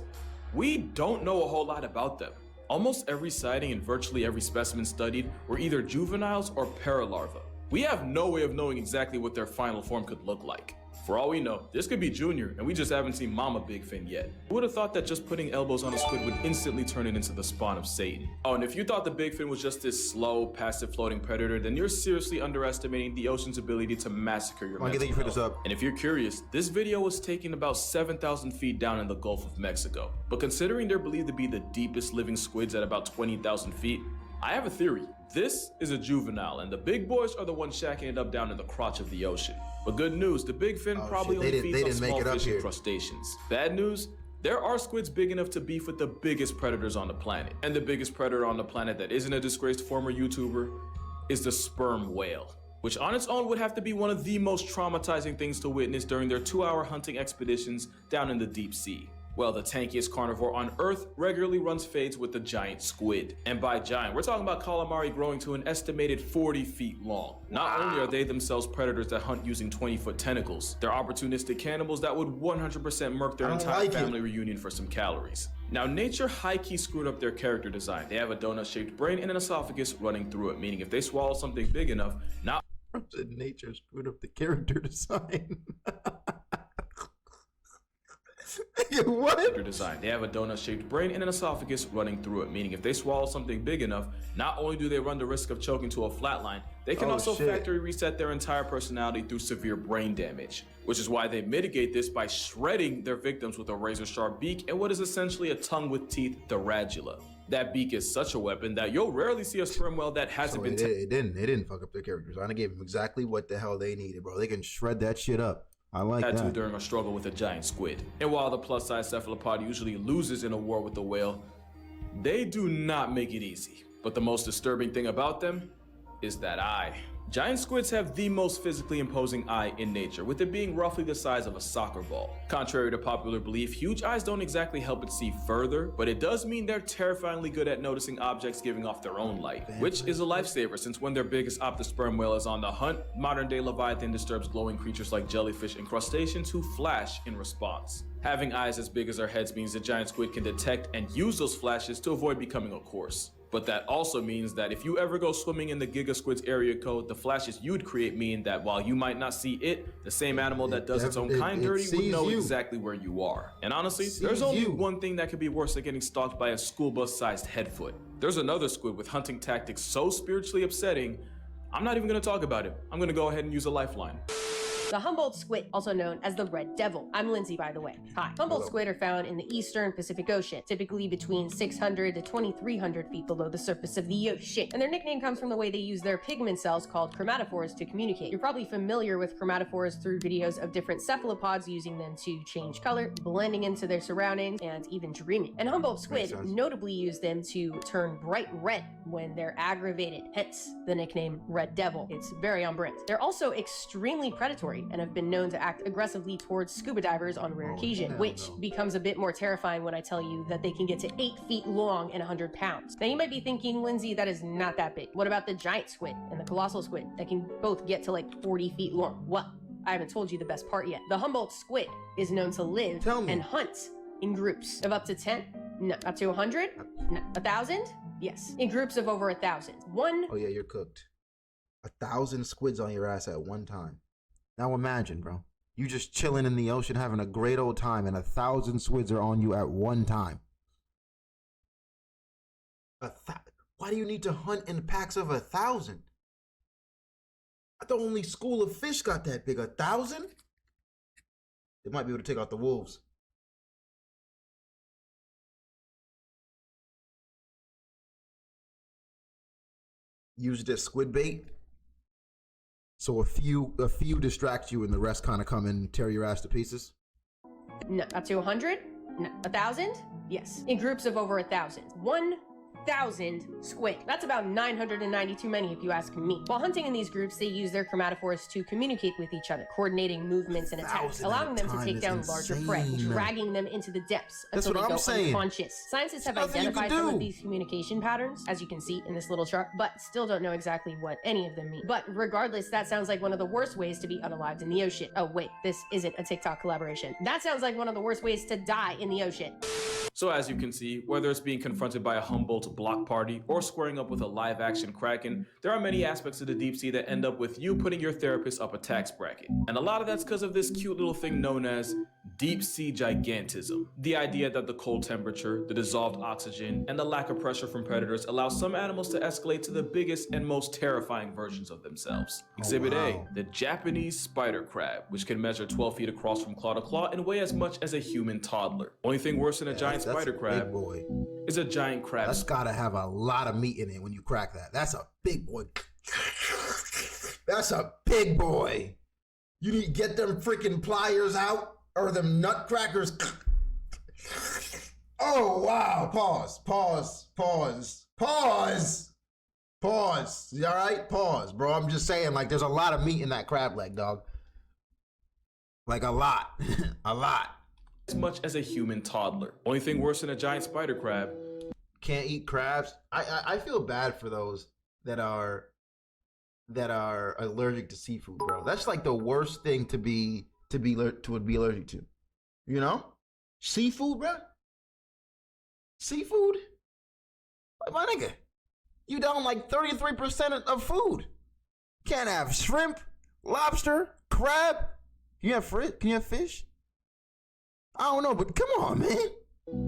we don't know a whole lot about them. Almost every sighting and virtually every specimen studied were either juveniles or paralarvae. We have no way of knowing exactly what their final form could look like. For all we know, this could be Junior, and we just haven't seen Mama Big Fin yet. Who would have thought that just putting elbows on a squid would instantly turn it into the spawn of Satan? Oh, and if you thought the Big Fin was just this slow, passive floating predator, then you're seriously underestimating the ocean's ability to massacre your mental health. And if you're curious, this video was taken about 7,000 feet down in the Gulf of Mexico. But considering they're believed to be the deepest living squids at about 20,000 feet, I have a theory. This is a juvenile, and the big boys are the ones shacking it up down in the crotch of the ocean. But good news, the big fin probably only feeds on small fish and crustaceans. Bad news, there are squids big enough to beef with the biggest predators on the planet. And the biggest predator on the planet that isn't a disgraced former YouTuber is the sperm whale, which on its own would have to be one of the most traumatizing things to witness during their 2-hour hunting expeditions down in the deep sea. Well, the tankiest carnivore on Earth regularly runs fades with the giant squid. And by giant, we're talking about calamari growing to an estimated 40 feet long. Not only are they themselves predators that hunt using 20-foot tentacles, they're opportunistic cannibals that would 100% murk their entire family reunion for some calories. Now, nature high-key screwed up their character design. They have a donut-shaped brain and an esophagus running through it, meaning if they swallow something big enough, not nature screwed up the character design. What? Design. They have a donut-shaped brain and an esophagus running through it, meaning if they swallow something big enough, not only do they run the risk of choking to a flatline, they can also factory reset their entire personality through severe brain damage, which is why they mitigate this by shredding their victims with a razor-sharp beak and what is essentially a tongue with teeth, the radula. That beak is such a weapon that you'll rarely see a sperm whale that hasn't been it didn't fuck up their character design. I gave them exactly what the hell they needed, bro. They can shred that shit up. I like that. During a struggle with a giant squid. And while the plus-size cephalopod usually loses in a war with the whale, they do not make it easy. But the most disturbing thing about them is that eye. Giant squids have the most physically imposing eye in nature, with it being roughly the size of a soccer ball. Contrary to popular belief, huge eyes don't exactly help it see further, but it does mean they're terrifyingly good at noticing objects giving off their own light, which is a lifesaver since when their biggest optosperm whale is on the hunt, modern-day Leviathan disturbs glowing creatures like jellyfish and crustaceans who flash in response. Having eyes as big as their heads means the giant squid can detect and use those flashes to avoid becoming a corpse. But that also means that if you ever go swimming in the Giga Squid's area code, the flashes you'd create mean that while you might not see it, the same animal that does its own kind dirty would know exactly where you are. And honestly, there's only one thing that could be worse than getting stalked by a school bus-sized headfoot. There's another squid with hunting tactics so spiritually upsetting, I'm not even gonna talk about it. I'm gonna go ahead and use a lifeline. The Humboldt squid, also known as the red devil. I'm Lindsay, by the way. Hi. Humboldt squid are found in the eastern Pacific Ocean, typically between 600 to 2,300 feet below the surface of the ocean. And their nickname comes from the way they use their pigment cells called chromatophores to communicate. You're probably familiar with chromatophores through videos of different cephalopods using them to change color, blending into their surroundings, and even dreaming. And Humboldt squid notably use them to turn bright red when they're aggravated, hence the nickname red devil. It's very on brand. They're also extremely predatory and have been known to act aggressively towards scuba divers on rare occasion, which becomes a bit more terrifying when I tell you that they can get to 8 feet long and 100 pounds. Now you might be thinking, Lindsay, that is not that big. What about the giant squid and the colossal squid that can both get to like 40 feet long? Well, I haven't told you the best part yet. The Humboldt squid is known to live and hunt in groups of up to 10, no, up to 100, no, 1,000, yes, in groups of over 1,000. Oh yeah, you're cooked. 1,000 squids on your ass at one time. Now imagine, bro. You just chilling in the ocean, having a great old time, and 1,000 squids are on you at one time. Why do you need to hunt in packs of 1,000? I thought only school of fish got that big. 1,000? They might be able to take out the wolves. Use this squid bait. So a few distract you and the rest kind of come and tear your ass to pieces. No, up to 100? No, 1,000? Yes, in groups of over 1,000. 1,000 squid. That's about 990 too many if you ask me. While hunting in these groups, they use their chromatophores to communicate with each other, coordinating movements and attacks, allowing them to take down larger prey, dragging them into the depths until they go unconscious. Scientists have identified some of these communication patterns, as you can see in this little chart, but still don't know exactly what any of them mean. But regardless, that sounds like one of the worst ways to be unalived in the ocean. Oh wait, this isn't a TikTok collaboration. That sounds like one of the worst ways to die in the ocean. So as you can see, whether it's being confronted by a Humboldt block party or squaring up with a live-action Kraken, there are many aspects of the deep sea that end up with you putting your therapist up a tax bracket. And a lot of that's because of this cute little thing known as deep sea gigantism. The idea that the cold temperature, the dissolved oxygen, and the lack of pressure from predators allow some animals to escalate to the biggest and most terrifying versions of themselves. Exhibit A, the Japanese spider crab, which can measure 12 feet across from claw to claw and weigh as much as a human toddler. Only thing worse than a giant spider crab is a giant crab. That's gotta have a lot of meat in it when you crack that. That's a big boy. That's a big boy. You need to get them freaking pliers out or them nutcrackers. Oh wow! Pause. You all right? Pause, bro. I'm just saying, like, there's a lot of meat in that crab leg, dog. Like a lot, a lot. As much as a human toddler. Only thing worse than a giant spider crab. Can't eat crabs. I feel bad for those that are allergic to seafood, bro. That's like the worst thing to be allergic to. You know? Seafood, bro. Seafood? My nigga, you down like 33% of food. Can't have shrimp, lobster, crab. Can you have fish? I don't know, but come on, man.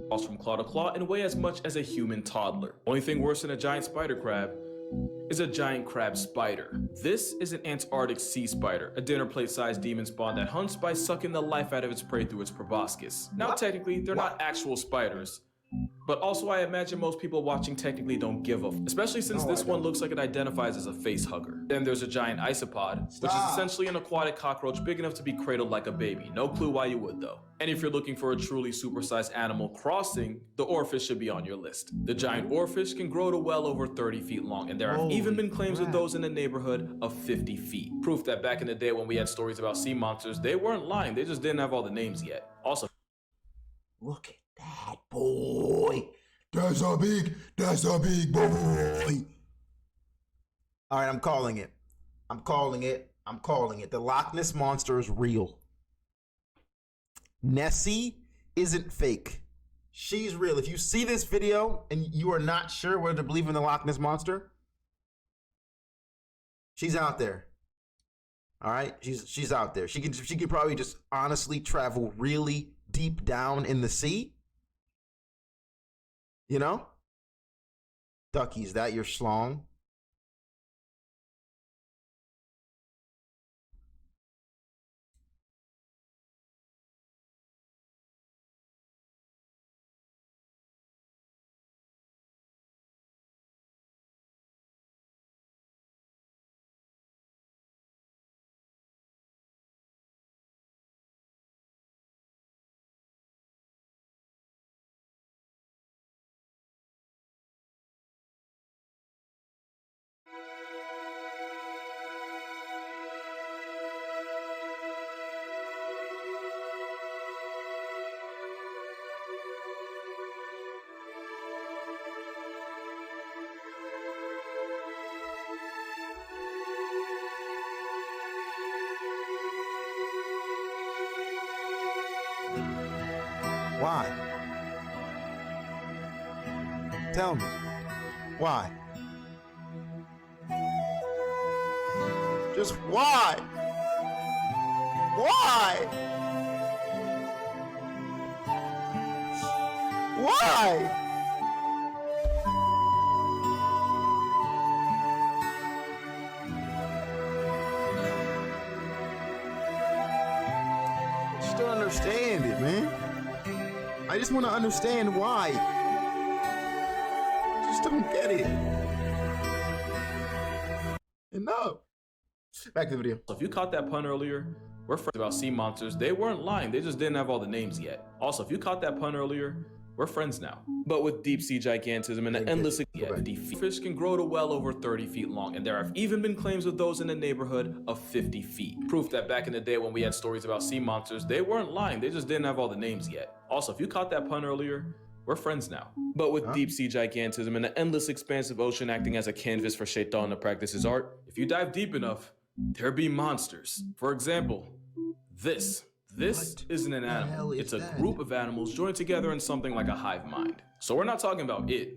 Falls from claw to claw and weigh as much as a human toddler. Only thing worse than a giant spider crab is a giant crab spider. This is an Antarctic sea spider, a dinner plate-sized demon spawn that hunts by sucking the life out of its prey through its proboscis. Now, technically, they're not actual spiders, but also I imagine most people watching technically don't give a especially since this one looks like it identifies as a face hugger. Then there's a giant isopod, which is essentially an aquatic cockroach big enough to be cradled like a baby. No clue why you would though. And if you're looking for a truly supersized animal crossing, the oarfish should be on your list. The giant oarfish can grow to well over 30 feet long, and there have even been claims of those in the neighborhood of 50 feet. Proof that back in the day when we had stories about sea monsters, they weren't lying, they just didn't have all the names yet. Also, look at that boy. That's a big boy. All right, I'm calling it. The Loch Ness Monster is real. Nessie isn't fake. She's real. If you see this video and you are not sure whether to believe in the Loch Ness Monster, she's out there. All right, she's out there. She can probably just honestly travel really deep down in the sea. You know? Ducky, is that your schlong? Why? Tell me. Why? Just why? Why? Why? I just don't understand it, man. I just want to understand why. I just don't get it. Enough. Back to the video. So if you caught that pun earlier, we're friends about sea monsters. They weren't lying, they just didn't have all the names yet. Also, if you caught that pun earlier, we're friends now. But with deep sea gigantism and an endless fish can grow to well over 30 feet long, and there have even been claims of those in the neighborhood of 50 feet. Proof that back in the day when we had stories about sea monsters, they weren't lying, they just didn't have all the names yet. Also, if you caught that pun earlier, we're friends now. But with deep sea gigantism and an endless expansive ocean acting as a canvas for Shaitan to practice his art, if you dive deep enough, there be monsters. For example, this isn't an animal. It's a group of animals joined together in something like a hive mind. So we're not talking about it,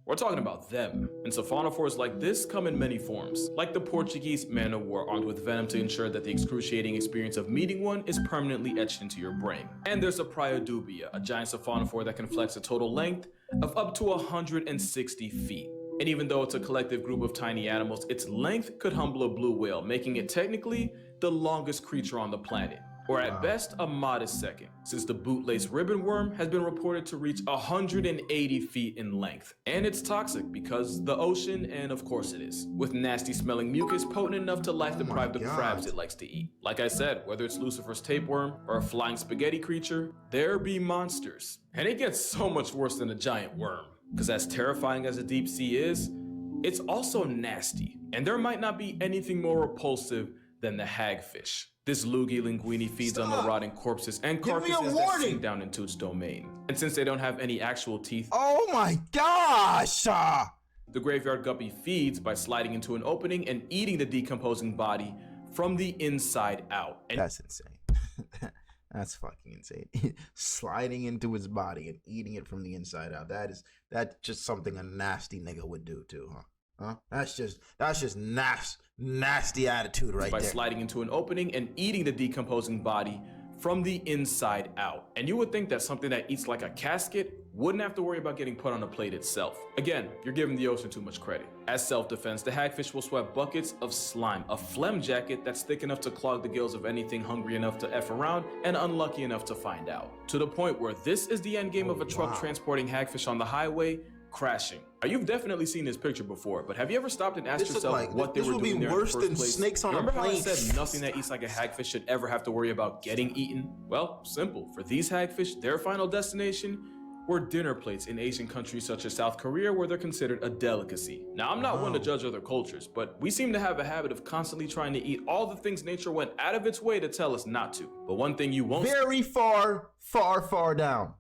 we're talking about them. And sophonophores like this come in many forms, like the Portuguese man of war armed with venom to ensure that the excruciating experience of meeting one is permanently etched into your brain. And there's a Priodubia, a giant sophonophore that can flex a total length of up to 160 feet. And even though it's a collective group of tiny animals, its length could humble a blue whale, making it technically the longest creature on the planet. Or at best, a modest second, since the bootlace ribbon worm has been reported to reach 180 feet in length. And it's toxic because the ocean, and of course it is, with nasty smelling mucus potent enough to life deprive the crabs it likes to eat. Like I said, whether it's Lucifer's tapeworm or a flying spaghetti creature, there be monsters. And it gets so much worse than a giant worm, because as terrifying as the deep sea is, it's also nasty. And there might not be anything more repulsive than the hagfish. This Lugi linguini feeds on the rotting corpses and carcasses that sink down into its domain. And since they don't have any actual teeth, oh my gosh! The graveyard guppy feeds by sliding into an opening and eating the decomposing body from the inside out. And that's insane. That's fucking insane. Sliding into his body and eating it from the inside out. That's just something a nasty nigga would do too, huh? That's just nasty attitude right by there. By sliding into an opening and eating the decomposing body from the inside out. And you would think that something that eats like a casket wouldn't have to worry about getting put on a plate itself. Again, you're giving the ocean too much credit. As self-defense, the hagfish will sweat buckets of slime, a phlegm jacket that's thick enough to clog the gills of anything hungry enough to F around and unlucky enough to find out. To the point where this is the end game of a truck transporting hagfish on the highway, crashing. Now, you've definitely seen this picture before, but have you ever stopped and asked yourself what they were doing there in the first place? Snakes on Remember a plane? how I said nothing that eats like a hagfish should ever have to worry about getting eaten? Well, simple. For these hagfish, their final destination were dinner plates in Asian countries such as South Korea, where they're considered a delicacy. Now, I'm not one to judge other cultures, but we seem to have a habit of constantly trying to eat all the things nature went out of its way to tell us not to. But one thing you won't— very far down.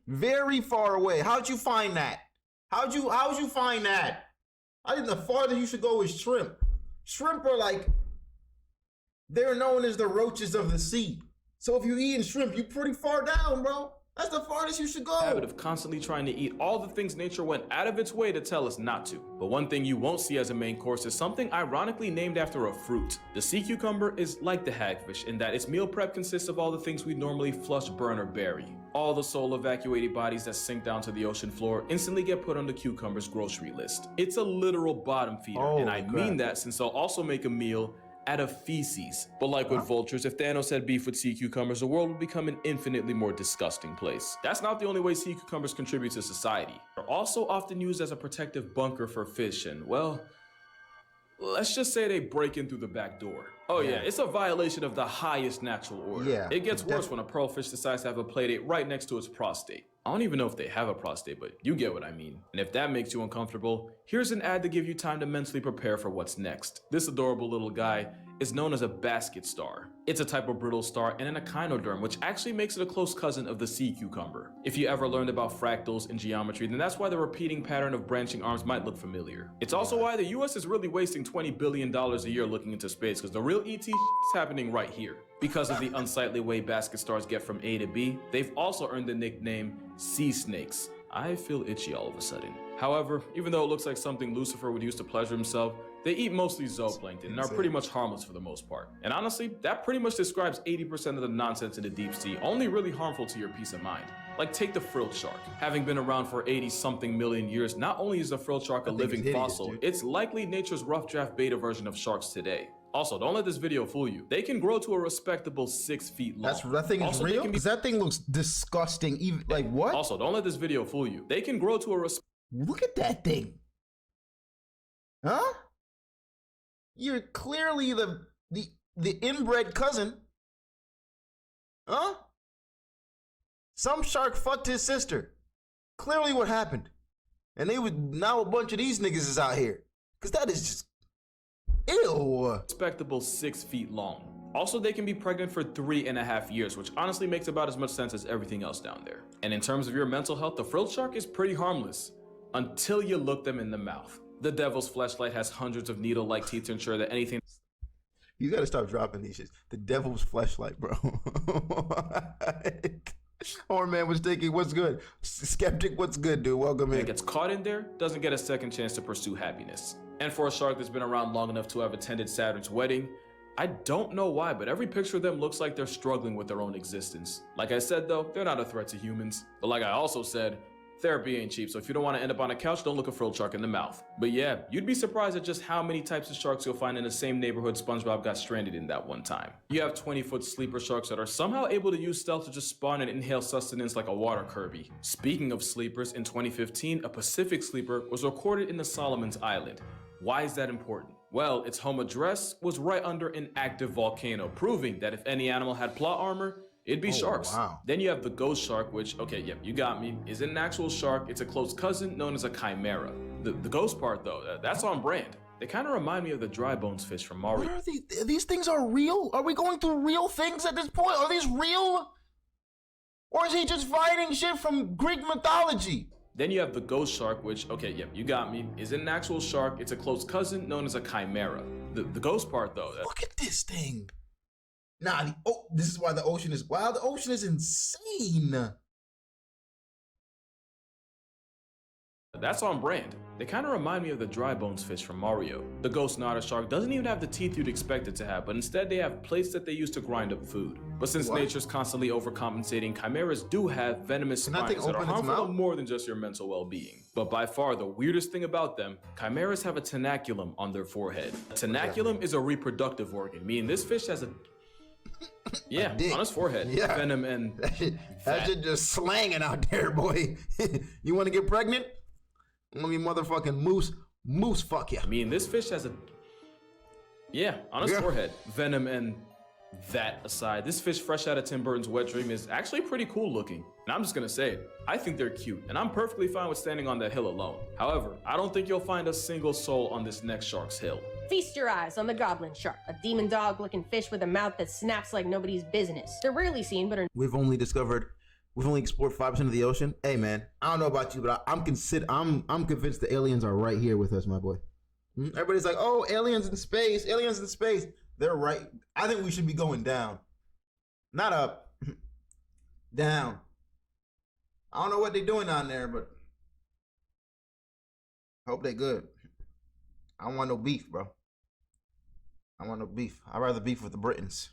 Very far away. How'd you find that? How'd you find that? I think the farthest you should go is shrimp. Shrimp are like, they're known as the roaches of the sea. So if you're eating shrimp, you're pretty far down, bro. That's the farthest you should go. Habit of constantly trying to eat all the things nature went out of its way to tell us not to. But one thing you won't see as a main course is something ironically named after a fruit. The sea cucumber is like the hagfish in that its meal prep consists of all the things we normally flush, burn, or bury. All the soul evacuated bodies that sink down to the ocean floor instantly get put on the cucumber's grocery list. It's a literal bottom feeder, and I mean that since they'll also make a meal out of feces. But like with vultures, if Thanos had beef with sea cucumbers, the world would become an infinitely more disgusting place. That's not the only way sea cucumbers contribute to society. They're also often used as a protective bunker for fish and, well, let's just say they break in through the back door. Oh yeah, it's a violation of the highest natural order. Yeah, it gets worse when a pearlfish decides to have a playdate right next to its prostate. I don't even know if they have a prostate, but you get what I mean. And if that makes you uncomfortable, here's an ad to give you time to mentally prepare for what's next. This adorable little guy is known as a basket star. It's a type of brittle star and an echinoderm, which actually makes it a close cousin of the sea cucumber. If you ever learned about fractals in geometry, then that's why the repeating pattern of branching arms might look familiar. It's also why the US is really wasting $20 billion a year looking into space, because the real ET is happening right here. Because of the unsightly way basket stars get from A to B, they've also earned the nickname sea snakes. I feel itchy all of a sudden. However, even though it looks like something Lucifer would use to pleasure himself, They eat mostly zooplankton and are pretty much harmless for the most part. And honestly, that pretty much describes 80% of the nonsense in the deep sea, only really harmful to your peace of mind. Like take the frilled shark. Having been around for 80-something million years, not only is the frilled shark a living fossil, it's likely nature's rough draft beta version of sharks today. Also, don't let this video fool you. They can grow to a respectable 6 feet long. That thing is real? Because that thing looks disgusting. Even like what? Also, don't let this video fool you. They can grow to a Look at that thing. Huh? You're clearly the inbred cousin. Huh? Some shark fucked his sister. Clearly what happened. And now a bunch of these niggas is out here. Cause that is just ew. Respectable 6 feet long. Also, they can be pregnant for 3.5 years, which honestly makes about as much sense as everything else down there. And in terms of your mental health, the frilled shark is pretty harmless until you look them in the mouth. The devil's fleshlight has hundreds of needle-like teeth to ensure that anything. You gotta stop dropping these shits. The devil's fleshlight, bro. Hornman was thinking, what's good? Skeptic, what's good, dude? Welcome in. It gets caught in there, doesn't get a second chance to pursue happiness. And for a shark that's been around long enough to have attended Saturn's wedding, I don't know why, but every picture of them looks like they're struggling with their own existence. Like I said though, they're not a threat to humans. But like I also said, therapy ain't cheap, so if you don't want to end up on a couch, don't look a frilled shark in the mouth. But yeah, you'd be surprised at just how many types of sharks you'll find in the same neighborhood SpongeBob got stranded in that one time. You have 20-foot sleeper sharks that are somehow able to use stealth to just spawn and inhale sustenance like a water Kirby. Speaking of sleepers, in 2015, a Pacific sleeper was recorded in the Solomons Island. Why is that important? Well, its home address was right under an active volcano, proving that if any animal had plot armor, it'd be sharks. Wow. Then you have the ghost shark, which, okay, yep, you got me, isn't an actual shark. It's a close cousin known as a chimera. The ghost part, though, that's on brand. They kind of remind me of the dry bones fish from Mario. What are these? These things are real? Are we going through real things at this point? Are these real? Or is he just fighting shit from Greek mythology? Then you have the ghost shark, which, okay, yep, you got me, isn't an actual shark. It's a close cousin known as a chimera. The ghost part, though. Look at this thing. Nah, this is why the ocean is wild. The ocean is insane. That's on brand. They kind of remind me of the dry bones fish from Mario. The ghost otter shark doesn't even have the teeth you'd expect it to have, but instead they have plates that they use to grind up food. But since nature's constantly overcompensating, chimeras do have venomous spines that are harmful to more than just your mental well-being. But by far the weirdest thing about them, chimeras have a tenaculum on their forehead. A tenaculum is a reproductive organ, meaning this fish has on his forehead. Yeah. Venom and that shit just slanging out there, boy. You want to get pregnant? Let me motherfucking moose fuck you. I mean, this fish has on his forehead. Venom and that aside, this fish fresh out of Tim Burton's Wet Dream is actually pretty cool looking. And I'm just gonna say it, I think they're cute, and I'm perfectly fine with standing on that hill alone. However, I don't think you'll find a single soul on this next shark's hill. Feast your eyes on the goblin shark, a demon dog-looking fish with a mouth that snaps like nobody's business. They're rarely seen, but are We've only explored 5% of the ocean. Hey man, I don't know about you, but I'm convinced the aliens are right here with us, my boy. Everybody's like, oh, aliens in space, aliens in space. They're right. I think we should be going down, not up, down. I don't know what they're doing down there, but hope they good. I don't want no beef, bro. I want no beef. I'd rather beef with the Britons.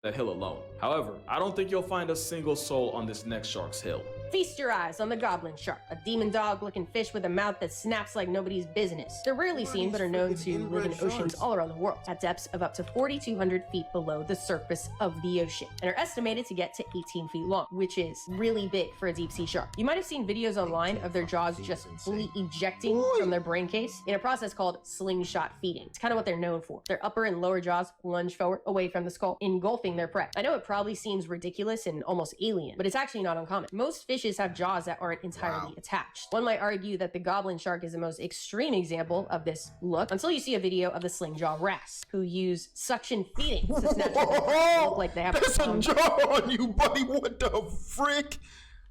That hill alone. However, I don't think you'll find a single soul on this next shark's hill. Feast your eyes on the goblin shark, a demon dog-looking fish with a mouth that snaps like nobody's business. They're rarely seen, but are known to live in oceans all around the world, at depths of up to 4,200 feet below the surface of the ocean, and are estimated to get to 18 feet long, which is really big for a deep-sea shark. You might have seen videos online of their jaws just fully ejecting from their brain case in a process called slingshot feeding. It's kind of what they're known for. Their upper and lower jaws lunge forward away from the skull, engulfing their prey. I know it probably seems ridiculous and almost alien, but it's actually not uncommon. Most fishes have jaws that aren't entirely attached. One might argue that the goblin shark is the most extreme example of this look, until you see a video of the sling jaw wrasse, who use suction feeding to snatch their prey. Look like they have There's a jaw on you, buddy. What the frick?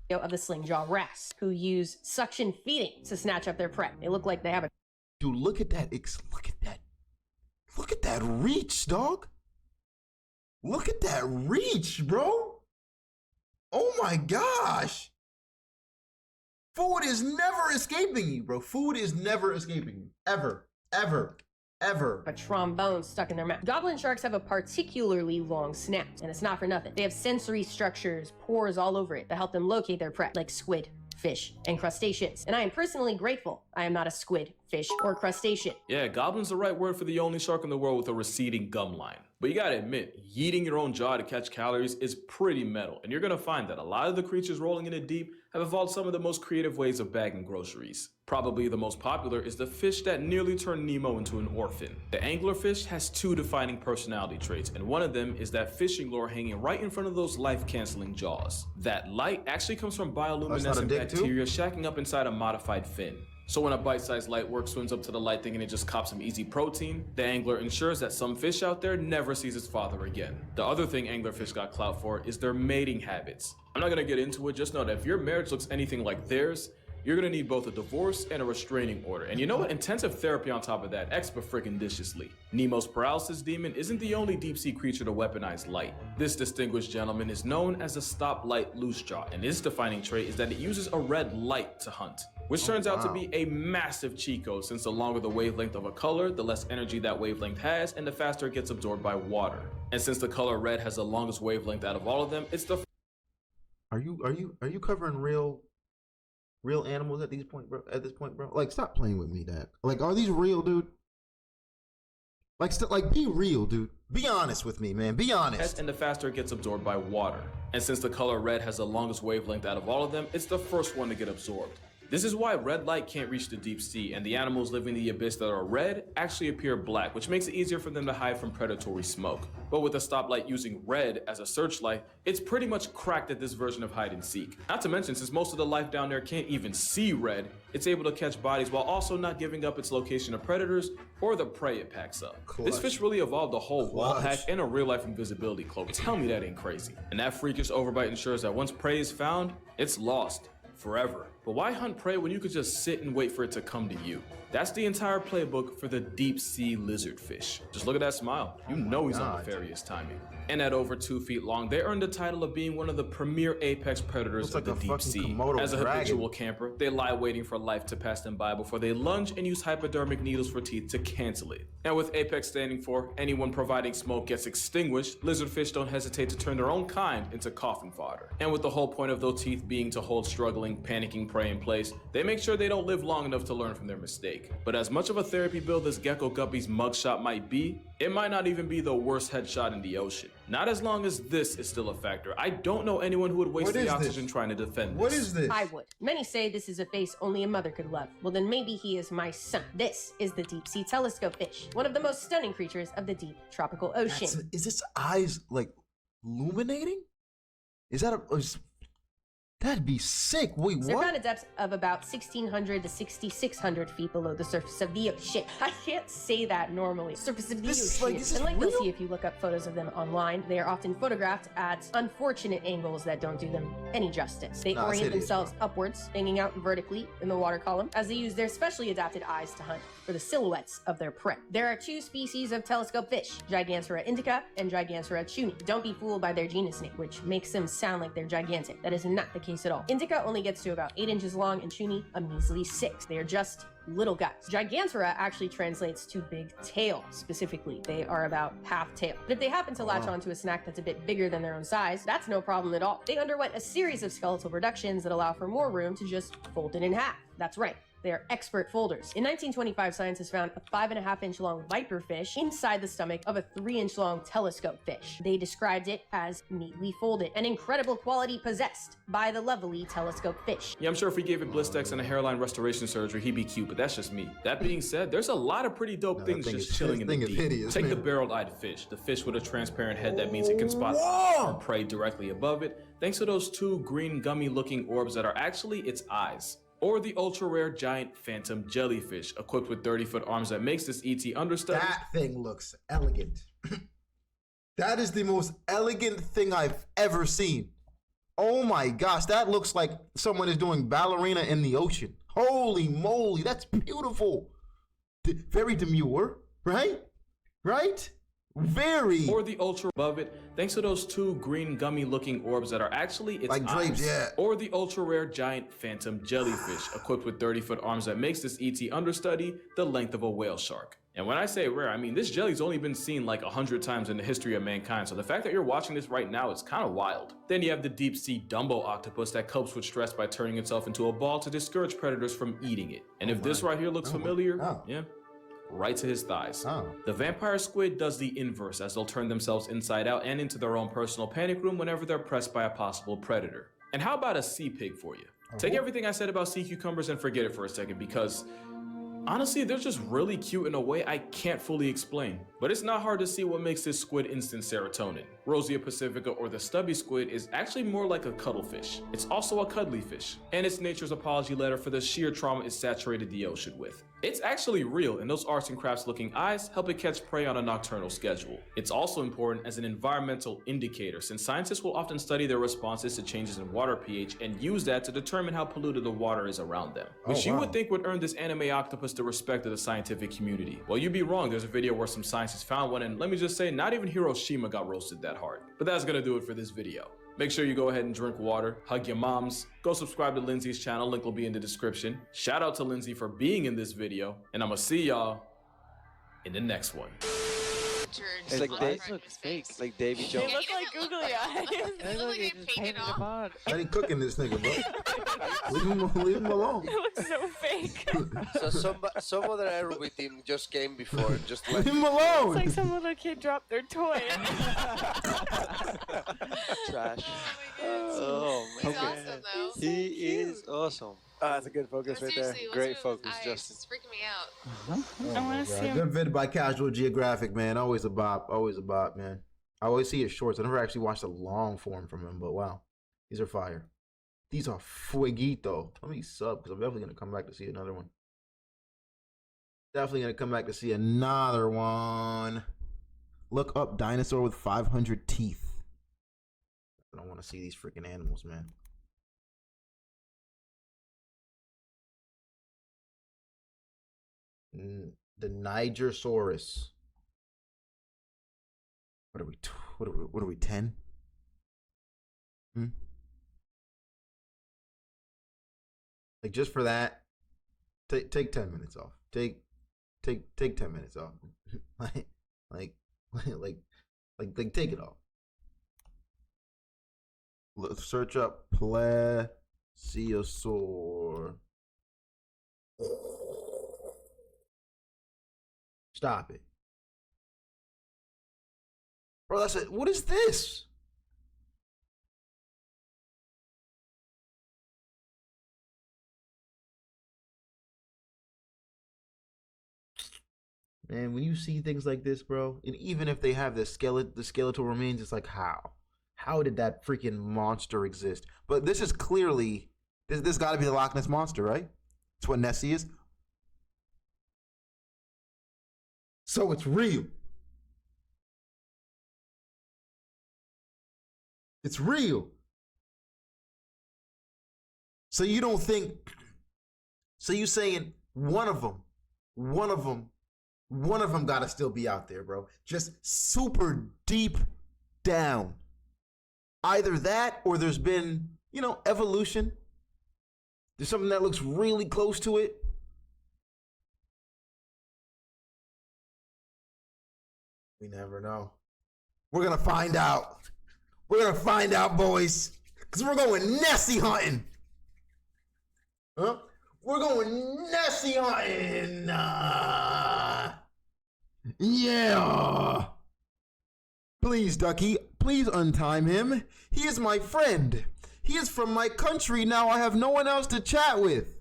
Of the sling jaw wrasse, who use suction feeding to snatch up their prey. They look like they have a Dude, look at that. Look at that. Look at that reach, dog. Look at that reach, bro. Oh my gosh. Food is never escaping you, bro. Food is never escaping you. Ever. Ever. Ever. A trombone stuck in their mouth. Goblin sharks have a particularly long snout, and it's not for nothing. They have sensory structures, pores all over it that help them locate their prey, like squid, fish, and crustaceans. And I am personally grateful I am not a squid, fish, or crustacean. Yeah, goblin's the right word for the only shark in the world with a receding gum line. But you gotta admit, yeeting your own jaw to catch calories is pretty metal, and you're gonna find that a lot of the creatures rolling in the deep have evolved some of the most creative ways of bagging groceries. Probably the most popular is the fish that nearly turned Nemo into an orphan. The anglerfish has two defining personality traits, and one of them is that fishing lure hanging right in front of those life-canceling jaws. That light actually comes from bioluminescent bacteria shacking up inside a modified fin. So when a bite-sized light work swims up to the light thinking it just cops some easy protein, the angler ensures that some fish out there never sees its father again. The other thing anglerfish got clout for is their mating habits. I'm not gonna get into it, just know that if your marriage looks anything like theirs, you're gonna need both a divorce and a restraining order. And you know what? Intensive therapy on top of that, extra-freaking-diciously. Nemo's paralysis demon isn't the only deep-sea creature to weaponize light. This distinguished gentleman is known as a stoplight loosejaw, and his defining trait is that it uses a red light to hunt, which turns out to be a massive cheat code, since the longer the wavelength of a color, the less energy that wavelength has, and the faster it gets absorbed by water. And since the color red has the longest wavelength out of all of them, it's the... Are you covering real animals at this point, bro? Like, stop playing with me, Dad. Like, are these real, dude? Like, be real, dude. Be honest with me, man. Be honest. And the faster it gets absorbed by water. And since the color red has the longest wavelength out of all of them, it's the first one to get absorbed. This is why red light can't reach the deep sea, and the animals living in the abyss that are red actually appear black, which makes it easier for them to hide from predatory smoke. But with a stoplight using red as a searchlight, it's pretty much cracked at this version of hide and seek. Not to mention, since most of the life down there can't even see red, it's able to catch bodies while also not giving up its location to predators or the prey it packs up. This fish really evolved a whole wall hack and a real-life invisibility cloak. Tell me that ain't crazy. And that freakish overbite ensures that once prey is found, it's lost forever. But why hunt prey when you could just sit and wait for it to come to you? That's the entire playbook for the deep sea lizardfish. Just look at that smile. You know he's on nefarious timing. And at over 2 feet long, they earned the title of being one of the premier apex predators of the deep sea. As a habitual camper, they lie waiting for life to pass them by before they lunge and use hypodermic needles for teeth to cancel it. And with apex standing for anyone providing smoke gets extinguished, lizardfish don't hesitate to turn their own kind into coffin fodder. And with the whole point of those teeth being to hold struggling, panicking prey in place, they make sure they don't live long enough to learn from their mistake. But as much of a therapy build as Gecko Guppy's mugshot might be, it might not even be the worst headshot in the ocean. Not as long as this is still a factor. I don't know anyone who would waste the oxygen trying to defend this. What is this? I would. Many say this is a face only a mother could love. Well, then maybe he is my son. This is the deep sea telescope fish, one of the most stunning creatures of the deep tropical ocean. Is its eyes like illuminating? Is that that'd be sick. Wait, They're what? found at depths of about 1,600 to 6,600 feet below the surface of the ocean. I can't say that normally. Surface of the ocean. And like you'll see if you look up photos of them online, they are often photographed at unfortunate angles that don't do them any justice. They orient themselves upwards, hanging out vertically in the water column, as they use their specially adapted eyes to hunt for the silhouettes of their prey. There are two species of telescope fish, Gigantora indica and Gigantora chuni. Don't be fooled by their genus name, which makes them sound like they're gigantic. That is not the case at all. Indica only gets to about 8 inches long and chuni a measly 6. They are just little guys. Gigantora actually translates to big tail, specifically. They are about half tail. But if they happen to latch onto a snack that's a bit bigger than their own size, that's no problem at all. They underwent a series of skeletal reductions that allow for more room to just fold it in half. That's right. They are expert folders. In 1925, scientists found a 5.5-inch long viper fish inside the stomach of a 3-inch long telescope fish. They described it as neatly folded, an incredible quality possessed by the lovely telescope fish. Yeah, I'm sure if we gave it Blistex and a hairline restoration surgery, he'd be cute, but that's just me. That being said, there's a lot of pretty dope things just chilling in the deep. Take the barrel-eyed fish, the fish with a transparent head that means it can spot or prey directly above it, thanks to those two green gummy-looking orbs that are actually its eyes. Or the ultra-rare giant phantom jellyfish, equipped with 30-foot arms that makes this ET understudy. That thing looks elegant. That is the most elegant thing I've ever seen. Oh my gosh, that looks like someone is doing ballerina in the ocean. Holy moly, that's beautiful. Very demure, right? Right? Very. Or the ultra above it, thanks to those two green gummy looking orbs that are actually its like drapes, eyes. yeah. Or the ultra rare giant phantom jellyfish equipped with 30-foot arms that makes this ET understudy the length of a whale shark. And when I say rare, I mean this jelly's only been seen like 100 times in the history of mankind, so the fact that you're watching this right now is kind of wild. Then you have the deep sea Dumbo octopus that copes with stress by turning itself into a ball to discourage predators from eating it. And if this right here looks familiar, yeah, right to his thighs. The vampire squid does the inverse, as they'll turn themselves inside out and into their own personal panic room whenever they're pressed by a possible predator. And how about a sea pig for you? Take everything I said about sea cucumbers and forget it for a second, because honestly, they're just really cute in a way I can't fully explain. But it's not hard to see what makes this squid instant serotonin. Rosia pacifica, or the stubby squid, is actually more like a cuttlefish. It's also a cuddly fish, and it's nature's apology letter for the sheer trauma it saturated the ocean with. It's actually real, and those arts and crafts looking eyes help it catch prey on a nocturnal schedule. It's also important as an environmental indicator, since scientists will often study their responses to changes in water pH and use that to determine how polluted the water is around them. Which you would think would earn this anime octopus the respect of the scientific community. Well, you'd be wrong. There's a video where some scientists found one, and let me just say, not even Hiroshima got roasted that hard. But that's gonna do it for this video. Make sure you go ahead and drink water, hug your moms, go subscribe to Lindsay's channel, link will be in the description. Shout out to Lindsay for being in this video, and I'm gonna see y'all in the next one. It's like they look fake, like Davy Jones. They look like googly eyes. They look like they just painted them on. I ain't cooking this nigga, bro. leave him alone. It looks so fake. So some other aerobic team just came before and just leave him alone. It's like some little kid dropped their toy. Trash. Oh man. He's awesome though. He is awesome. That's a good focus right there. Great focus, Justin. It's freaking me out. I want to see him. Good vid by Casual Geographic, man. Always a bop. Always a bop, man. I always see his shorts. I never actually watched a long form from him, but wow. These are fire. These are fueguito. Let me sub, because I'm definitely going to come back to see another one. Definitely going to come back to see another one. Look up dinosaur with 500 teeth. I don't want to see these freaking animals, man. The Nigersaurus. What are we 10? Like just for that, take 10 minutes off. Take 10 minutes off. like take it off. Let's search up plesiosaur. Stop it. Bro, that's it. What is this? Man, when you see things like this, bro, and even if they have the skeletal remains, it's like, how? How did that freaking monster exist? But this is clearly, this got to be the Loch Ness Monster, right? That's what Nessie is. So it's real. It's real. So you don't think, so you saying one of them gotta still be out there, bro. Just super deep down. Either that or there's been, evolution. There's something that looks really close to it. We never know. We're gonna find out. We're gonna find out, boys. Because we're going Nessie hunting. Huh? We're going Nessie hunting. Yeah. Please, Ducky, please untime him. He is my friend. He is from my country. Now I have no one else to chat with.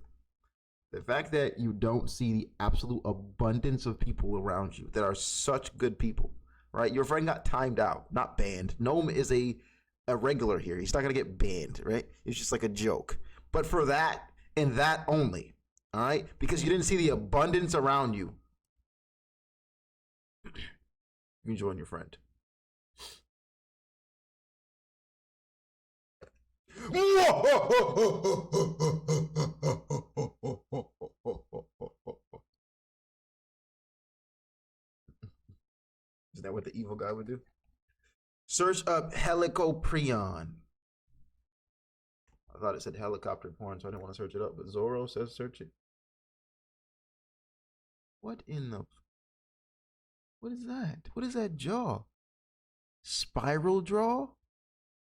The fact that you don't see the absolute abundance of people around you that are such good people, right? Your friend got timed out, not banned. Gnome is a regular here. He's not going to get banned, right? It's just like a joke. But for that and that only, all right? Because you didn't see the abundance around you. You join your friend. Isn't that what the evil guy would do. Search up helicoprion. I thought it said helicopter porn, so I didn't want to search it up. But Zorro says search it. What in the... What is that? What is that jaw? Spiral jaw?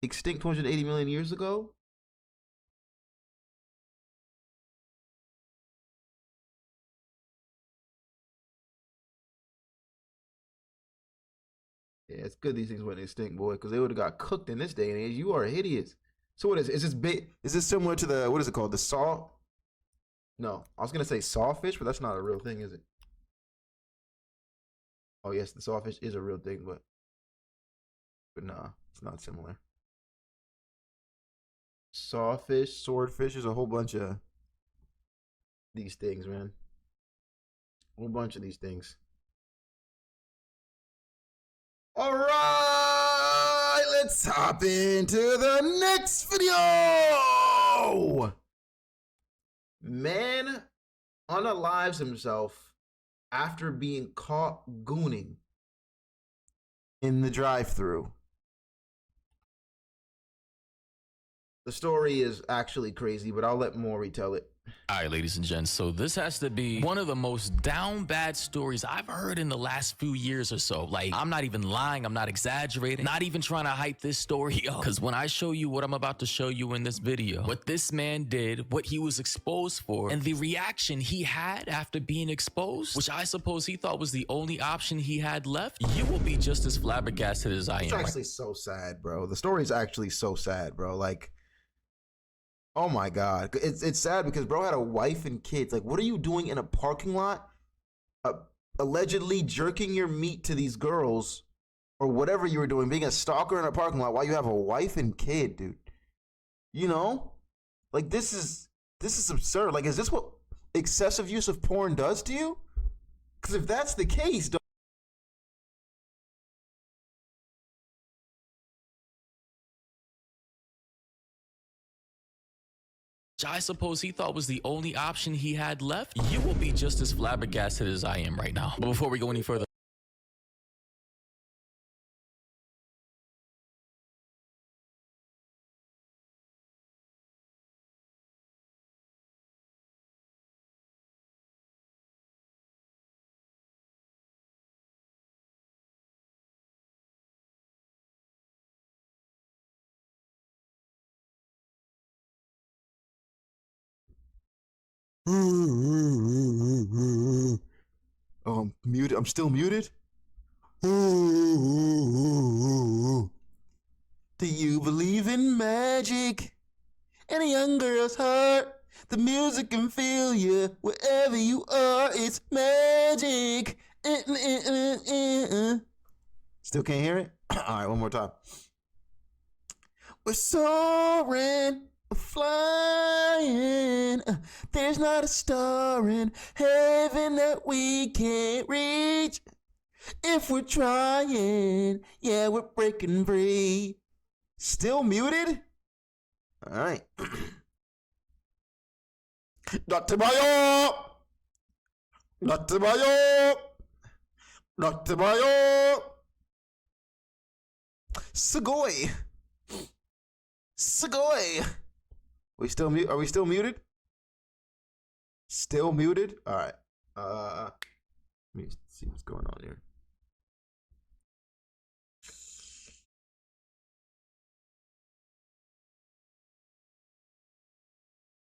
Extinct 280 million years ago? Yeah, it's good these things went extinct, boy, because they would have got cooked in this day and age. You are hideous. So what is this bait? Is this similar to the, what is it called? The saw? No, I was gonna say sawfish, but that's not a real thing, is it? Oh yes, the sawfish is a real thing, but nah, it's not similar. Sawfish, swordfish, there's a whole bunch of these things, man. A whole bunch of these things. All right, let's hop into the next video. Man unalives himself after being caught gooning in the drive-thru. The story is actually crazy, but I'll let Maury tell it. All right, ladies and gents, so this has to be one of the most down bad stories I've heard in the last few years or so. Like, I'm not even lying, I'm not exaggerating, not even trying to hype this story up. Because when I show you what I'm about to show you in this video, what this man did, what he was exposed for, and the reaction he had after being exposed, which I suppose he thought was the only option he had left, you will be just as flabbergasted as I am. It's actually so sad, bro. The story is actually so sad, bro. Like, oh my God. It's sad because bro had a wife and kids. Like, what are you doing in a parking lot? Allegedly jerking your meat to these girls or whatever you were doing, being a stalker in a parking lot while you have a wife and kid, dude. You know? Like, this is absurd. Like, is this what excessive use of porn does to you? Because if that's the case, I suppose he thought was the only option he had left, you will be just as flabbergasted as I am right now. But before we go any further, oh, I'm muted. I'm still muted. Do you believe in magic? In a young girl's heart, the music can feel you wherever you are. It's magic. Still can't hear it? All right, one more time. We're soaring, we're flying. There's not a star in heaven that we can't reach. If we're trying, yeah, we're breaking free. Still muted? All right. Dr. Bayo! Dr. Bayo! Dr. Bayo! Sugoi! Sugoi! Are we still muted? Still muted? All right. Let me see what's going on here.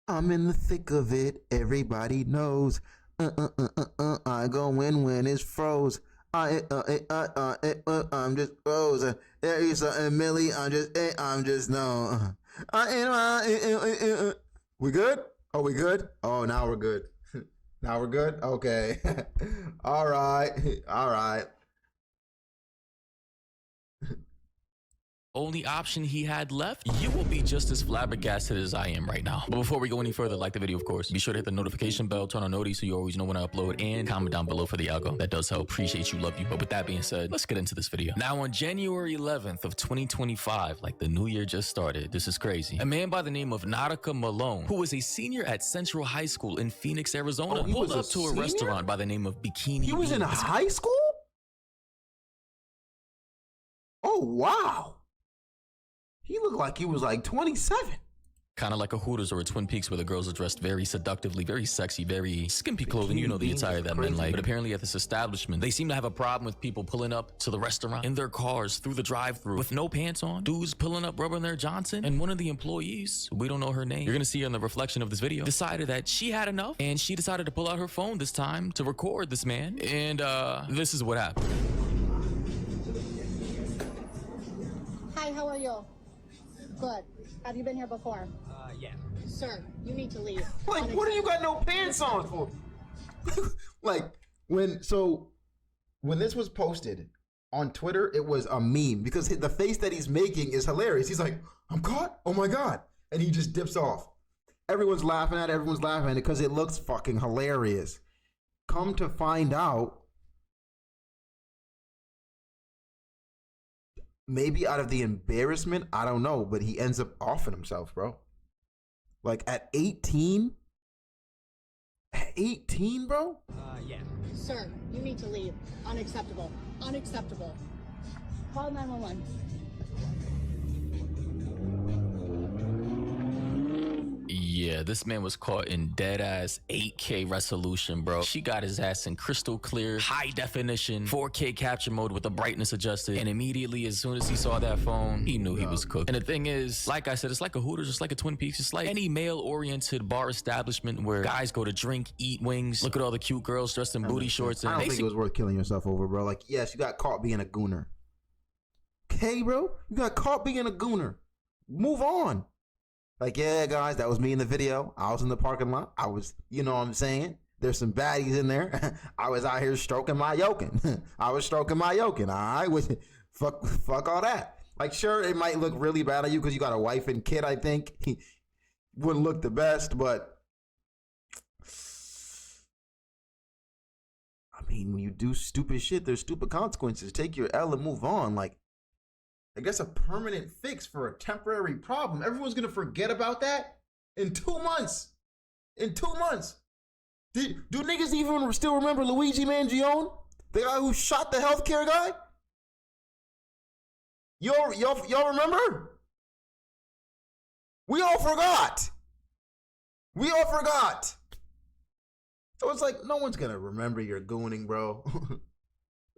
I'm in the thick of it, everybody knows. I go when it's froze. I'm just froze. There is a Millie. I'm just no. We good? Oh, we good? Oh, now we're good. Now we're good? Okay. All right. All right. only option he had left, you will be just as flabbergasted as I am right now. But before we go any further, like the video, of course. Be sure to hit the notification bell, turn on noties so you always know when I upload, and comment down below for the algo. That does help. Appreciate you, love you. But with that being said, let's get into this video. Now, on January 11th of 2025, like the new year just started, this is crazy. A man by the name of Nautica Malone, who was a senior at Central High School in Phoenix, Arizona, pulled up to a restaurant by the name of Bikini. He was in high school? Oh, wow. He looked like he was like 27. Kind of like a Hooters or a Twin Peaks where the girls are dressed very seductively, very sexy, very skimpy clothing. You know the attire that men like. But apparently at this establishment, they seem to have a problem with people pulling up to the restaurant in their cars through the drive-thru with no pants on. Dudes pulling up, rubbing their Johnson. And one of the employees, we don't know her name, you're gonna see her in the reflection of this video, decided that she had enough and she decided to pull out her phone this time to record this man. And this is what happened. Hi, how are you? Good. Have you been here before? Yeah. Sir, you need to leave. Like, what do you got no pants on for? Like, when this was posted on Twitter, it was a meme because the face that he's making is hilarious. He's like, I'm caught? Oh my God. And he just dips off. Everyone's laughing at it because it looks fucking hilarious. Come to find out, maybe out of the embarrassment, I don't know, but he ends up offing himself, bro. Like at 18? At 18, bro? Yeah. Sir, you need to leave. Unacceptable. Unacceptable. Call 911. Yeah, this man was caught in dead-ass 8K resolution, bro. She got his ass in crystal clear, high definition, 4K capture mode with the brightness adjusted. And immediately, as soon as he saw that phone, he knew he was cooked. And the thing is, like I said, it's like a Hooters, it's like a Twin Peaks. It's like any male-oriented bar establishment where guys go to drink, eat wings, look at all the cute girls dressed in booty shorts. And I don't think it was worth killing yourself over, bro. Like, yes, you got caught being a gooner. Okay, bro? You got caught being a gooner. Move on. Like, yeah, guys, that was me in the video. I was in the parking lot. I was, you know what I'm saying? There's some baddies in there. I was out here stroking my yoking. I was stroking my yoking. I was, fuck all that. Like, sure, it might look really bad on you because you got a wife and kid, I think. He wouldn't look the best, but I mean, when you do stupid shit, there's stupid consequences. Take your L and move on. Like, I guess a permanent fix for a temporary problem. Everyone's gonna forget about that in 2 months. In 2 months. Do niggas even still remember Luigi Mangione? The guy who shot the healthcare guy? Y'all remember? We all forgot. We all forgot. So it's like, no one's gonna remember your gooning, bro.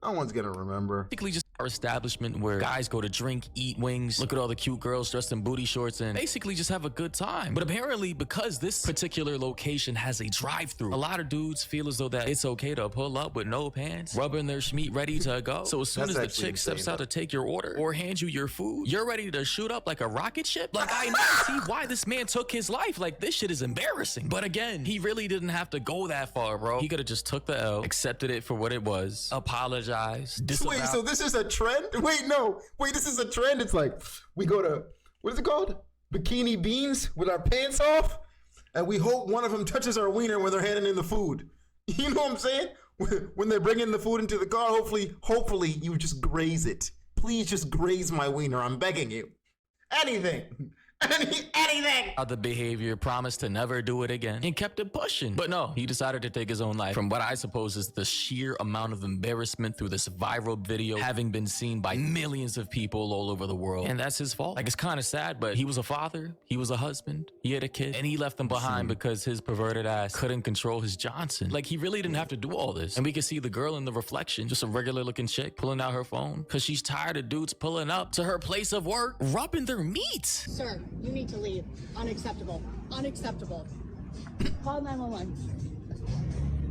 No one's gonna remember. Basically just our establishment where guys go to drink, eat wings, look at all the cute girls dressed in booty shorts, and basically just have a good time. But apparently, because this particular location has a drive-thru, a lot of dudes feel as though that it's okay to pull up with no pants, rubbing their schmeat ready to go. So as soon as the chick steps out to take your order or hand you your food, you're ready to shoot up like a rocket ship. Like, I never see why this man took his life. Like, this shit is embarrassing. But again, he really didn't have to go that far, bro. He could have just took the L, accepted it for what it was, apologized, disavowed. Wait, so this is a trend? Wait, no. Wait, this is a trend. It's like, we go to, what is it called? Bikini beans with our pants off, and we hope one of them touches our wiener when they're handing in the food. You know what I'm saying? When they're bringing the food into the car, hopefully you just graze it. Please just graze my wiener. I'm begging you. Anything. Anything. The behavior, promised to never do it again, and kept it pushing. But no, he decided to take his own life from what I suppose is the sheer amount of embarrassment through this viral video having been seen by millions of people all over the world. And that's his fault. Like, it's kind of sad, but he was a father, he was a husband, he had a kid, and he left them behind because his perverted ass couldn't control his Johnson. Like, he really didn't have to do all this. And we can see the girl in the reflection, just a regular looking chick pulling out her phone because she's tired of dudes pulling up to her place of work, rubbing their meat. Sir, you need to leave. Unacceptable. Unacceptable. Call 911.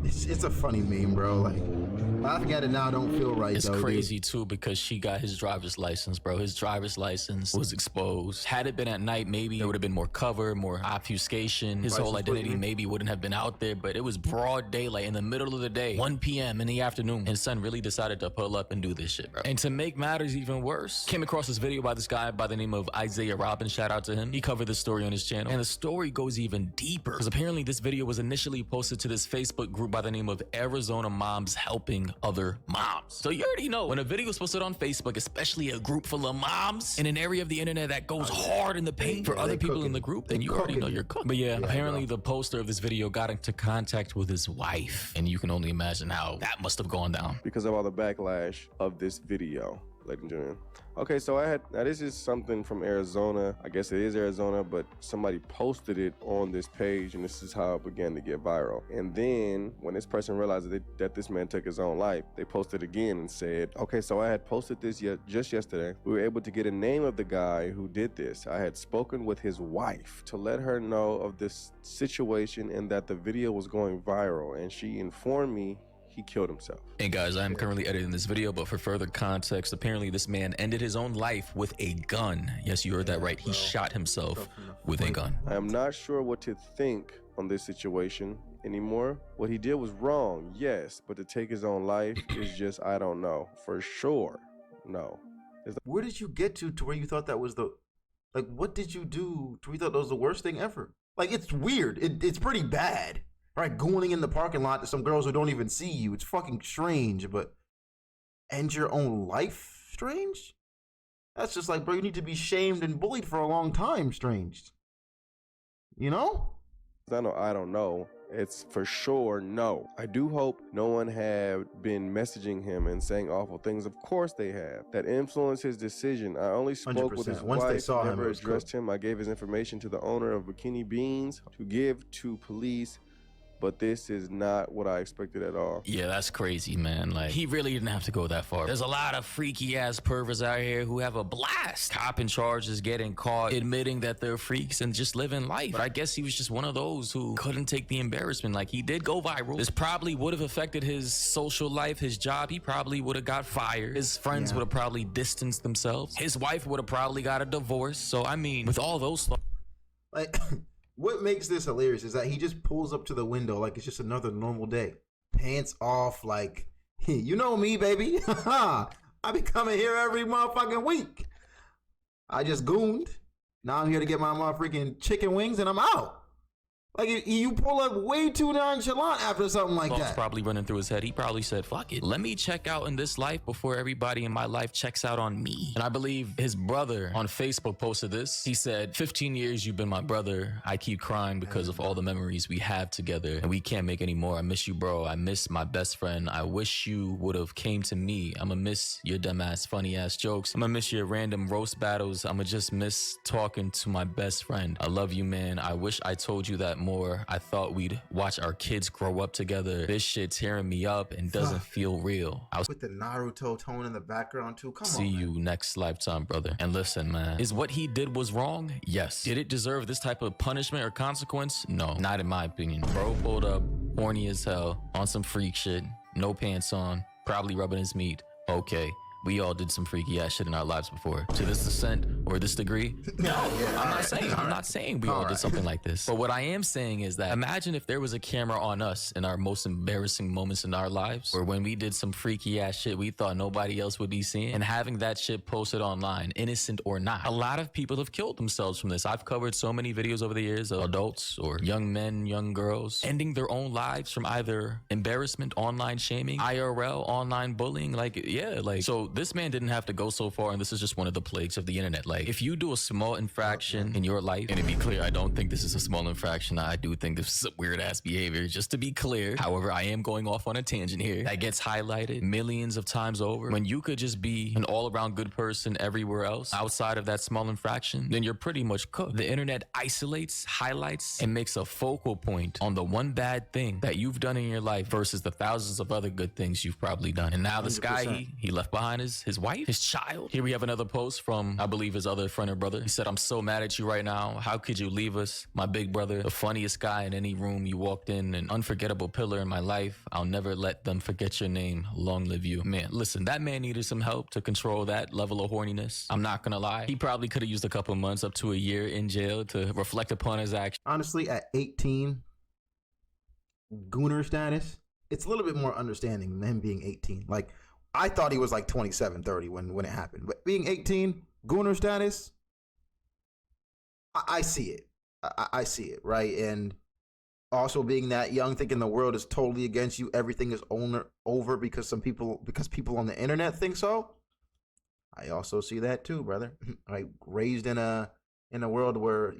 It's a funny meme, bro. Like, laughing at it now don't feel right. It's though, crazy too because she got his driver's license, bro. His driver's license was exposed. Had it been at night, maybe there would have been more cover, more obfuscation. His whole identity maybe wouldn't have been out there, but it was broad daylight in the middle of the day, 1 p.m. in the afternoon, and son really decided to pull up and do this shit, bro. And to make matters even worse, came across this video by this guy by the name of Isaiah Robbins. Shout out to him. He covered this story on his channel, and the story goes even deeper because apparently this video was initially posted to this Facebook group by the name of Arizona Moms Helping Other Moms. So you already know when a video is posted on Facebook, especially a group full of moms in an area of the internet that goes hard in the paint for other people in the group, then you already know you're cooked. But yeah, apparently the poster of this video got into contact with his wife, and you can only imagine how that must have gone down. Because of all the backlash of this video, ladies and gentlemen. Okay, so now this is something from Arizona. I guess it is Arizona, but somebody posted it on this page, and this is how it began to get viral. And then when this person realized that this man took his own life, they posted again and said, okay, so I had posted this just yesterday. We were able to get a name of the guy who did this. I had spoken with his wife to let her know of this situation and that the video was going viral, and she informed me he killed himself. Hey guys, I am currently editing this video, but for further context, apparently this man ended his own life with a gun. Yes, you heard that right. He shot himself with a gun. I am not sure what to think on this situation anymore. What he did was wrong, yes, but to take his own life is just, I don't know. For sure, no. Where did you get to where you thought that was like, what did you do to where you thought that was the worst thing ever? Like, it's weird. It's pretty bad. Right, gooning in the parking lot to some girls who don't even see you. It's fucking strange, but end your own life? Strange? That's just like, bro, you need to be shamed and bullied for a long time, strange. You know? I don't know. It's for sure no. I do hope no one have been messaging him and saying awful things. Of course they have. That influenced his decision. I only spoke with his Once wife, they saw never him, addressed him. I gave his information to the owner of Bikini Beans to give to police. But this is not what I expected at all. Yeah, that's crazy, man. Like, he really didn't have to go that far. There's a lot of freaky ass perverts out here who have a blast copping charges, getting caught, admitting that they're freaks and just living life. But I guess he was just one of those who couldn't take the embarrassment. Like, he did go viral. This probably would have affected his social life, his job. He probably would have got fired. His friends would have probably distanced themselves. His wife would have probably got a divorce. So, I mean, with all those like, what makes this hilarious is that he just pulls up to the window like it's just another normal day. Pants off, like, you know me, baby. I be coming here every motherfucking week. I just gooned. Now I'm here to get my motherfucking chicken wings and I'm out. Like, you pull up way too nonchalant after something like that. Probably running through his head. He probably said, fuck it. Let me check out in this life before everybody in my life checks out on me. And I believe his brother on Facebook posted this. He said, 15 years you've been my brother. I keep crying because of all the memories we have together and we can't make any more. I miss you, bro. I miss my best friend. I wish you would have came to me. I'ma miss your dumbass, funny ass jokes. I'ma miss your random roast battles. I'ma just miss talking to my best friend. I love you, man. I wish I told you that more. I thought we'd watch our kids grow up together. This shit tearing me up and doesn't feel real. I was with the Naruto tone in the background too. Come on. See you next lifetime, brother. And listen, man, is what he did was wrong? Yes. Did it deserve this type of punishment or consequence? No, not in my opinion. Bro pulled up, horny as hell, on some freak shit, no pants on, probably rubbing his meat. Okay. We all did some freaky ass shit in our lives before. To this extent or this degree? No, I'm not saying we all did something like this. But what I am saying is that imagine if there was a camera on us in our most embarrassing moments in our lives, or when we did some freaky ass shit we thought nobody else would be seeing, and having that shit posted online, innocent or not. A lot of people have killed themselves from this. I've covered so many videos over the years of adults or young men, young girls, ending their own lives from either embarrassment, online shaming, IRL, online bullying. Like, yeah, like, so this man didn't have to go so far, and this is just one of the plagues of the internet. Like, if you do a small infraction in your life, and to be clear, I don't think this is a small infraction. I do think this is a weird ass behavior, just to be clear. However, I am going off on a tangent here. That gets highlighted millions of times over. When you could just be an all-around good person everywhere else outside of that small infraction, then you're pretty much cooked. The internet isolates, highlights, and makes a focal point on the one bad thing that you've done in your life versus the thousands of other good things you've probably done. And now this guy, he left behind his wife, his child. Here we have another post from, I believe, his other friend or brother. He said, I'm so mad at you right now. How could you leave us? My big brother, the funniest guy in any room you walked in, an unforgettable pillar in my life. I'll never let them forget your name. Long live you. Man, listen, that man needed some help to control that level of horniness. I'm not gonna lie. He probably could have used a couple months up to a year in jail to reflect upon his actions. Honestly, at 18, gooner status, it's a little bit more understanding than him being 18. Like, I thought he was like 27, 30 when it happened. But being 18, gooner status, I see it. I see it, right? And also being that young, thinking the world is totally against you, everything is over because people on the internet think so. I also see that too, brother. Like, raised in a world where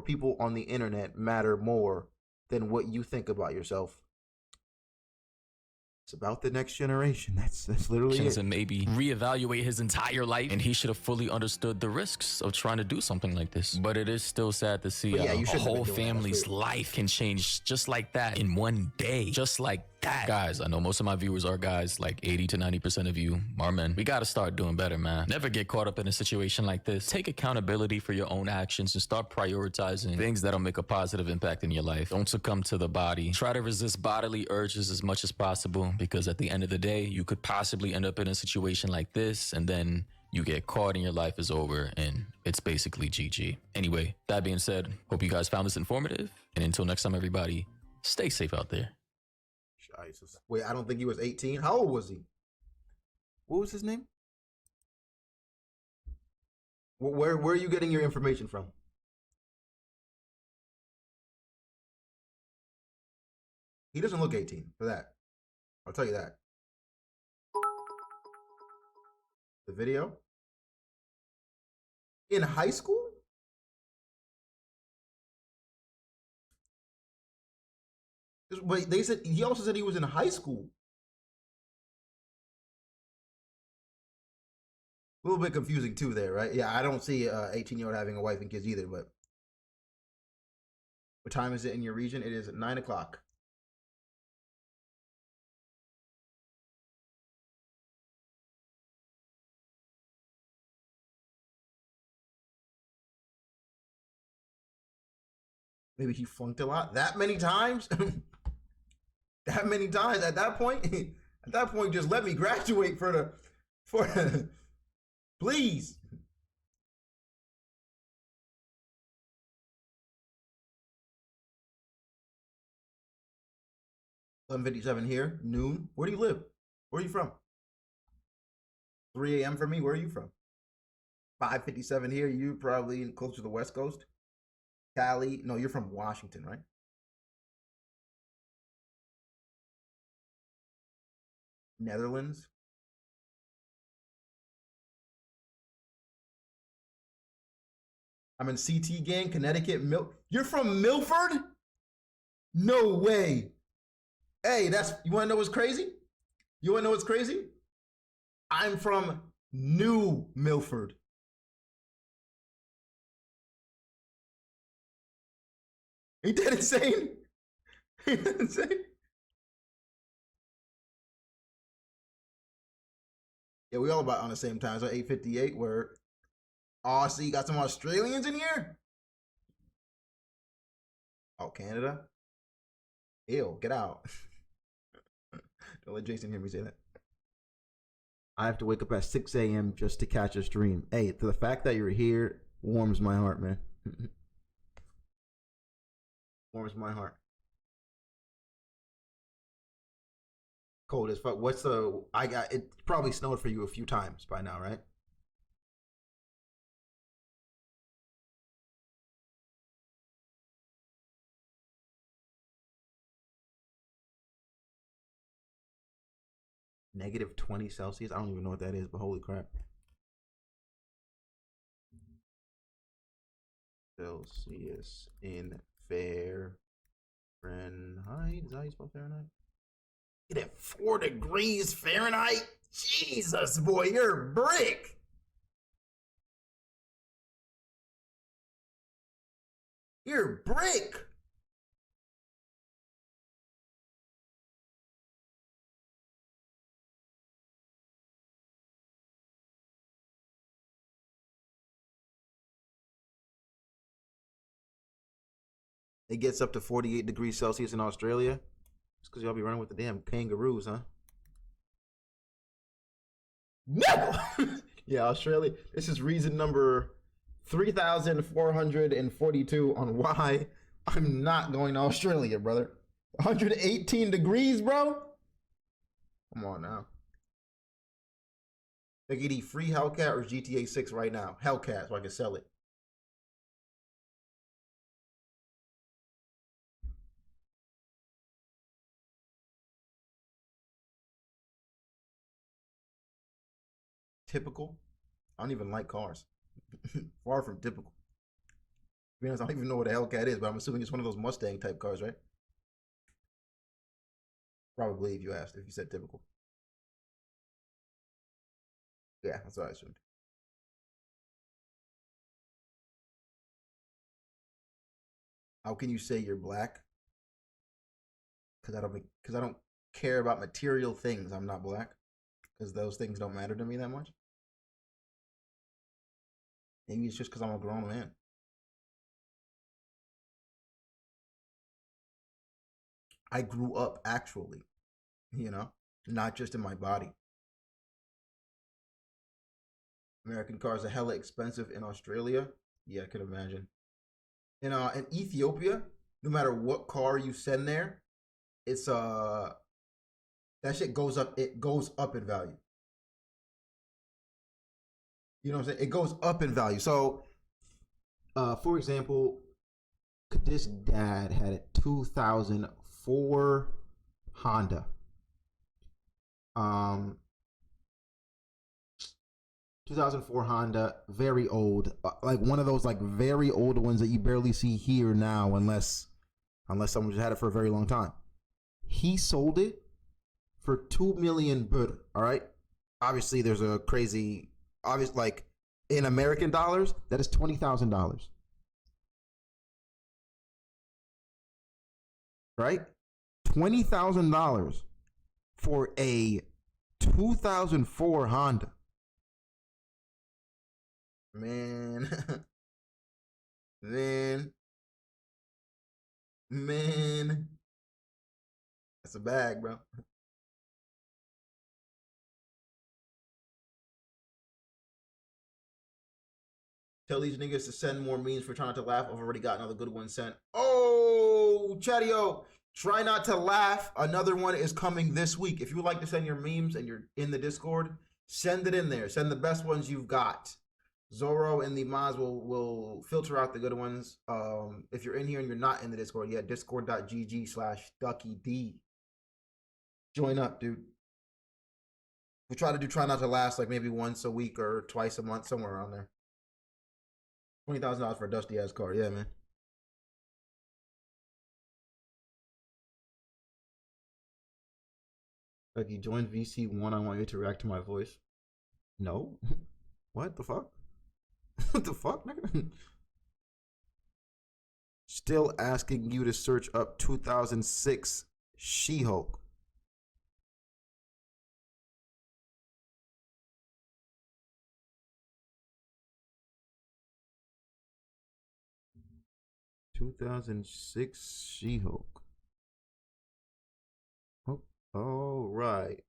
people on the internet matter more than what you think about yourself. It's about the next generation. That's literally it. And maybe reevaluate his entire life, and he should have fully understood the risks of trying to do something like this. But it is still sad to see Yeah, a you shouldn't have whole been doing that. family's life can change just like that in one day. Just like that. Guys, I know most of my viewers are guys, like 80 to 90% of you are men. We gotta start doing better, man. Never get caught up in a situation like this. Take accountability for your own actions and start prioritizing things that'll make a positive impact in your life. Don't succumb to the body. Try to resist bodily urges as much as possible, because at the end of the day, you could possibly end up in a situation like this, and then you get caught and your life is over and it's basically GG. Anyway, that being said, hope you guys found this informative. And until next time, everybody, stay safe out there. Jesus. Wait, I don't think he was 18. How old was he? What was his name? Where are you getting your information from? He doesn't look 18 for that. I'll tell you that. The video? In high school? Wait, they said he also said he was in high school. A little bit confusing too there, right? Yeah, I don't see a 18-year-old having a wife and kids either, but what time is it in your region? It is 9 o'clock. Maybe he flunked a lot. That many times? That many times at that point? At that point, just let me graduate for please. 11:57 here, noon. Where do you live? Where are you from? 3 a.m. for me. Where are you from? 5:57 here. You probably close to the West Coast. Cali. No, you're from Washington, right? Netherlands. I'm in CT gang, Connecticut. You're from Milford? No way. Hey, you want to know what's crazy? You want to know what's crazy? I'm from New Milford. Ain't that insane? Ain't that insane? Yeah, we all about on the same time. So 8:58. Where? Oh, see, you got some Australians in here. Oh, Canada. Ew, get out. Don't let Jason hear me say that. I have to wake up at 6 a.m. just to catch a stream. Hey, the fact that you're here warms my heart, man. Warms my heart. Cold as fuck. What's the? It probably snowed for you a few times by now, right? Negative 20 Celsius. I don't even know what that is, but holy crap. Celsius in Fahrenheit. Is that how you spell Fahrenheit? Get at 4 degrees Fahrenheit? Jesus, boy, you're a brick. You're a brick. It gets up to 48 degrees Celsius in Australia. It's because y'all be running with the damn kangaroos, huh? No! Yeah, Australia. This is reason number 3,442 on why I'm not going to Australia, brother. 118 degrees, bro? Come on now. Diggity, free Hellcat or GTA 6 right now? Hellcat, so I can sell it. Typical. I don't even like cars. Far from typical. To be honest, I don't even know what a Hellcat is, but I'm assuming it's one of those Mustang type cars, right? Probably if you asked, if you said typical. Yeah, that's what I assumed. How can you say you're black? Because I don't care about material things. I'm not black. Because those things don't matter to me that much. Maybe it's just because I'm a grown man. I grew up actually, you know, not just in my body. American cars are hella expensive in Australia. Yeah, I could imagine. In Ethiopia, no matter what car you send there, it's that shit goes up. It goes up in value. You know what I'm saying? It goes up in value. So, for example, this dad had a 2004 Honda. 2004 Honda, very old, like one of those like very old ones that you barely see here now, unless someone just had it for a very long time. He sold it for 2 million birr. All right, obviously there's a crazy, like in American dollars, that is $20,000. Right, $20,000 for a 2004 Honda. Man, man, that's a bag, bro. Tell these niggas to send more memes for trying not to laugh. I've already got another good one sent. Oh, Chatio, try not to laugh. Another one is coming this week. If you would like to send your memes and you're in the Discord, send it in there. Send the best ones you've got. Zoro and the mods will filter out the good ones. If you're in here and you're not in the Discord yet, discord.gg/DuckyD. Join up, dude. We try not to last like maybe once a week or twice a month, somewhere around there. $20,000 for a dusty ass car, yeah, man. Like you joined VC1, I want you to react to my voice. No, what the fuck? What the fuck, nigga? Still asking you to search up 2006 She-Hulk. (2006) She-Hulk. Oh, all right.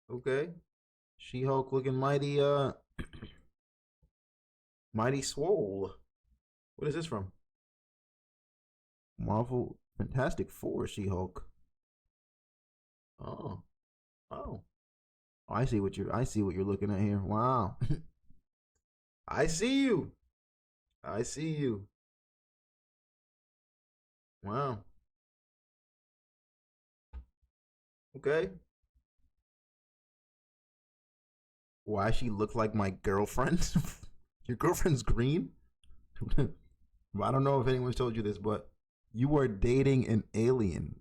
Okay. She-Hulk looking mighty mighty swole. What is this from? Marvel Fantastic Four She-Hulk. Oh. I see what you're looking at here. Wow. I see you. Wow. Okay. Why she look like my girlfriend? Your girlfriend's green? I don't know if anyone's told you this, but you are dating an alien.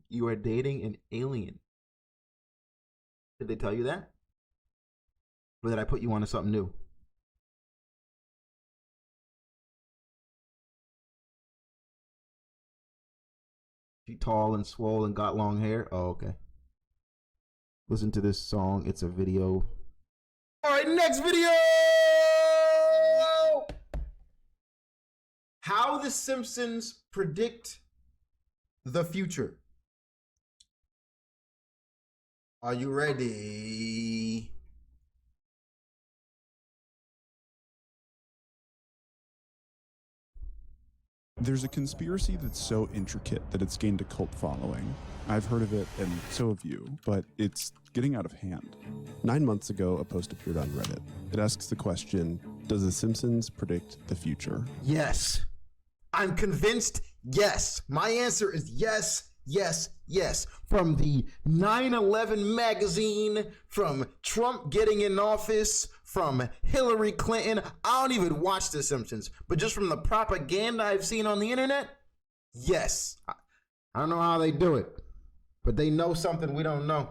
You are dating an alien. Did they tell you that? Or did I put you onto something new? She tall and swole and got long hair. Oh, okay. Listen to this song. It's a video. All right, next video. How the Simpsons predict the future. Are you ready? There's a conspiracy that's so intricate that it's gained a cult following. I've heard of it, and so have you, but it's getting out of hand. 9 months ago, a post appeared on Reddit. It asks the question, does The Simpsons predict the future? Yes. I'm convinced, yes. My answer is yes, Yes, yes. From the 9/11 magazine, from Trump getting in office, from Hillary Clinton. I don't even watch The Simpsons, but just from the propaganda I've seen on the internet, yes. I don't know how they do it, but they know something we don't know.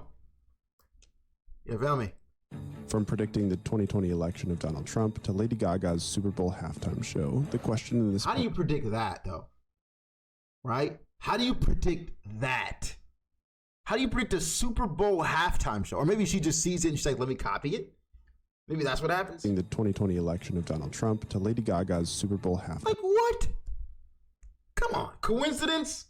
You feel me? From predicting the 2020 election of Donald Trump to Lady Gaga's Super Bowl halftime show, the question in this... How do you predict that, though? Right? How do you predict that? How do you predict a Super Bowl halftime show? Or maybe she just sees it and she's like, let me copy it? Maybe that's what happens? The 2020 election of Donald Trump to Lady Gaga's Super Bowl halftime... Like, what? Come on. Coincidence?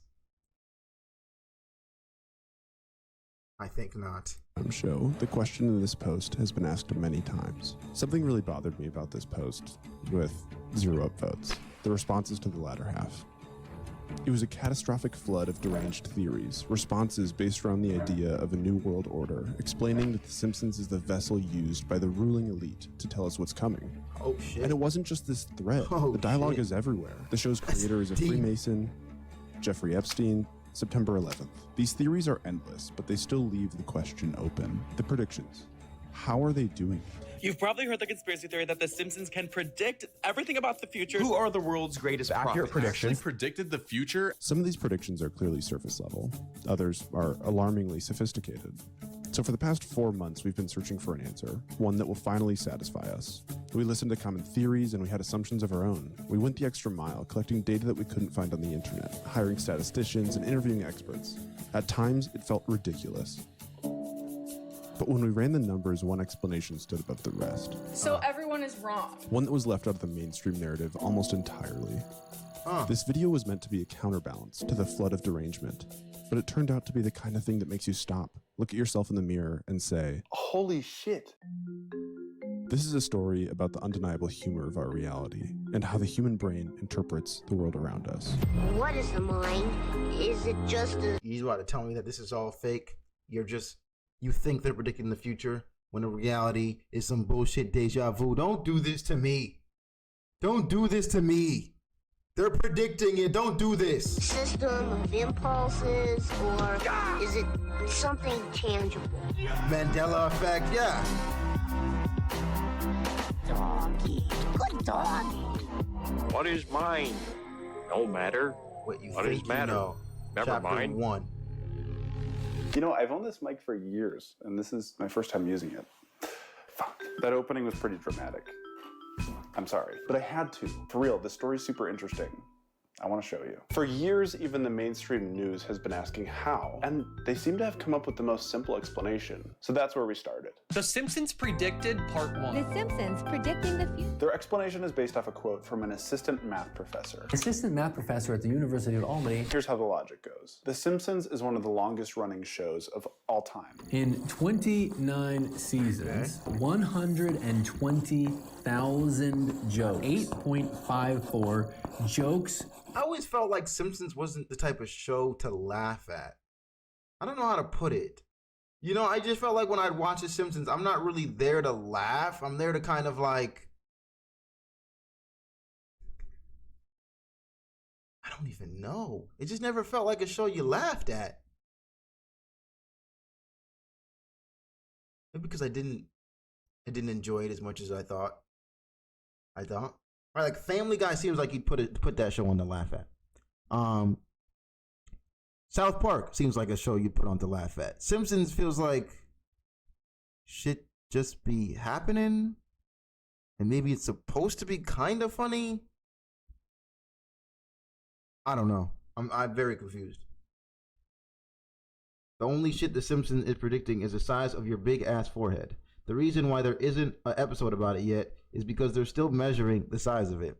I think not. Show, the question in this post has been asked many times. Something really bothered me about this post, with 0 upvotes. The responses to the latter half. It was a catastrophic flood of deranged theories, responses based around the idea of a new world order, explaining that The Simpsons is the vessel used by the ruling elite to tell us what's coming. Oh shit. And it wasn't just this thread. The dialogue is everywhere. The show's creator is a Freemason, Jeffrey Epstein, September 11th. These theories are endless, but they still leave the question open. The predictions. How are they doing it? You've probably heard the conspiracy theory that The Simpsons can predict everything about the future. Who are the world's greatest accurate predictions? Predicted the future? Some of these predictions are clearly surface level. Others are alarmingly sophisticated. So for the past 4 months, we've been searching for an answer, one that will finally satisfy us. We listened to common theories and we had assumptions of our own. We went the extra mile, collecting data that we couldn't find on the internet, hiring statisticians and interviewing experts. At times, it felt ridiculous. But when we ran the numbers, one explanation stood above the rest. So everyone is wrong. One that was left out of the mainstream narrative almost entirely. This video was meant to be a counterbalance to the flood of derangement, but it turned out to be the kind of thing that makes you stop, look at yourself in the mirror, and say, holy shit. This is a story about the undeniable humor of our reality and how the human brain interprets the world around us. What is the mind? Is it just a... You about to tell me that this is all fake? You think they're predicting the future when the reality is some bullshit deja vu. Don't do this to me. Don't do this to me. They're predicting it. Don't do this. System of impulses, or is it something tangible? Mandela effect, yeah. Doggy. Good doggy. What is mind? No matter. What is matter? You know. Never Chapter mind. 1. You know, I've owned this mic for years, and this is my first time using it. Fuck. That opening was pretty dramatic. I'm sorry, but I had to. For real, this story's super interesting. I want to show you. For years, even the mainstream news has been asking how, and they seem to have come up with the most simple explanation. So that's where we started. The Simpsons predicted part 1. The Simpsons predicting the future. Their explanation is based off a quote from an assistant math professor. Assistant math professor at the University of Albany. Here's how the logic goes. The Simpsons is one of the longest running shows of all time. In 29 seasons, 120,000 jokes. 8.54 jokes. I always felt like Simpsons wasn't the type of show to laugh at. I don't know how to put it. You know, I just felt like when I'd watch The Simpsons, I'm not really there to laugh. I'm there to kind of like... I don't even know. It just never felt like a show you laughed at. Maybe because I didn't enjoy it as much as I thought. Right, like Family Guy seems like he'd put that show on to laugh at. South Park seems like a show you'd put on to laugh at. Simpsons feels like shit just be happening, and maybe it's supposed to be kind of funny. I don't know. I'm very confused. The only shit The Simpsons is predicting is the size of your big ass forehead. The reason why there isn't an episode about it yet is because they're still measuring the size of it.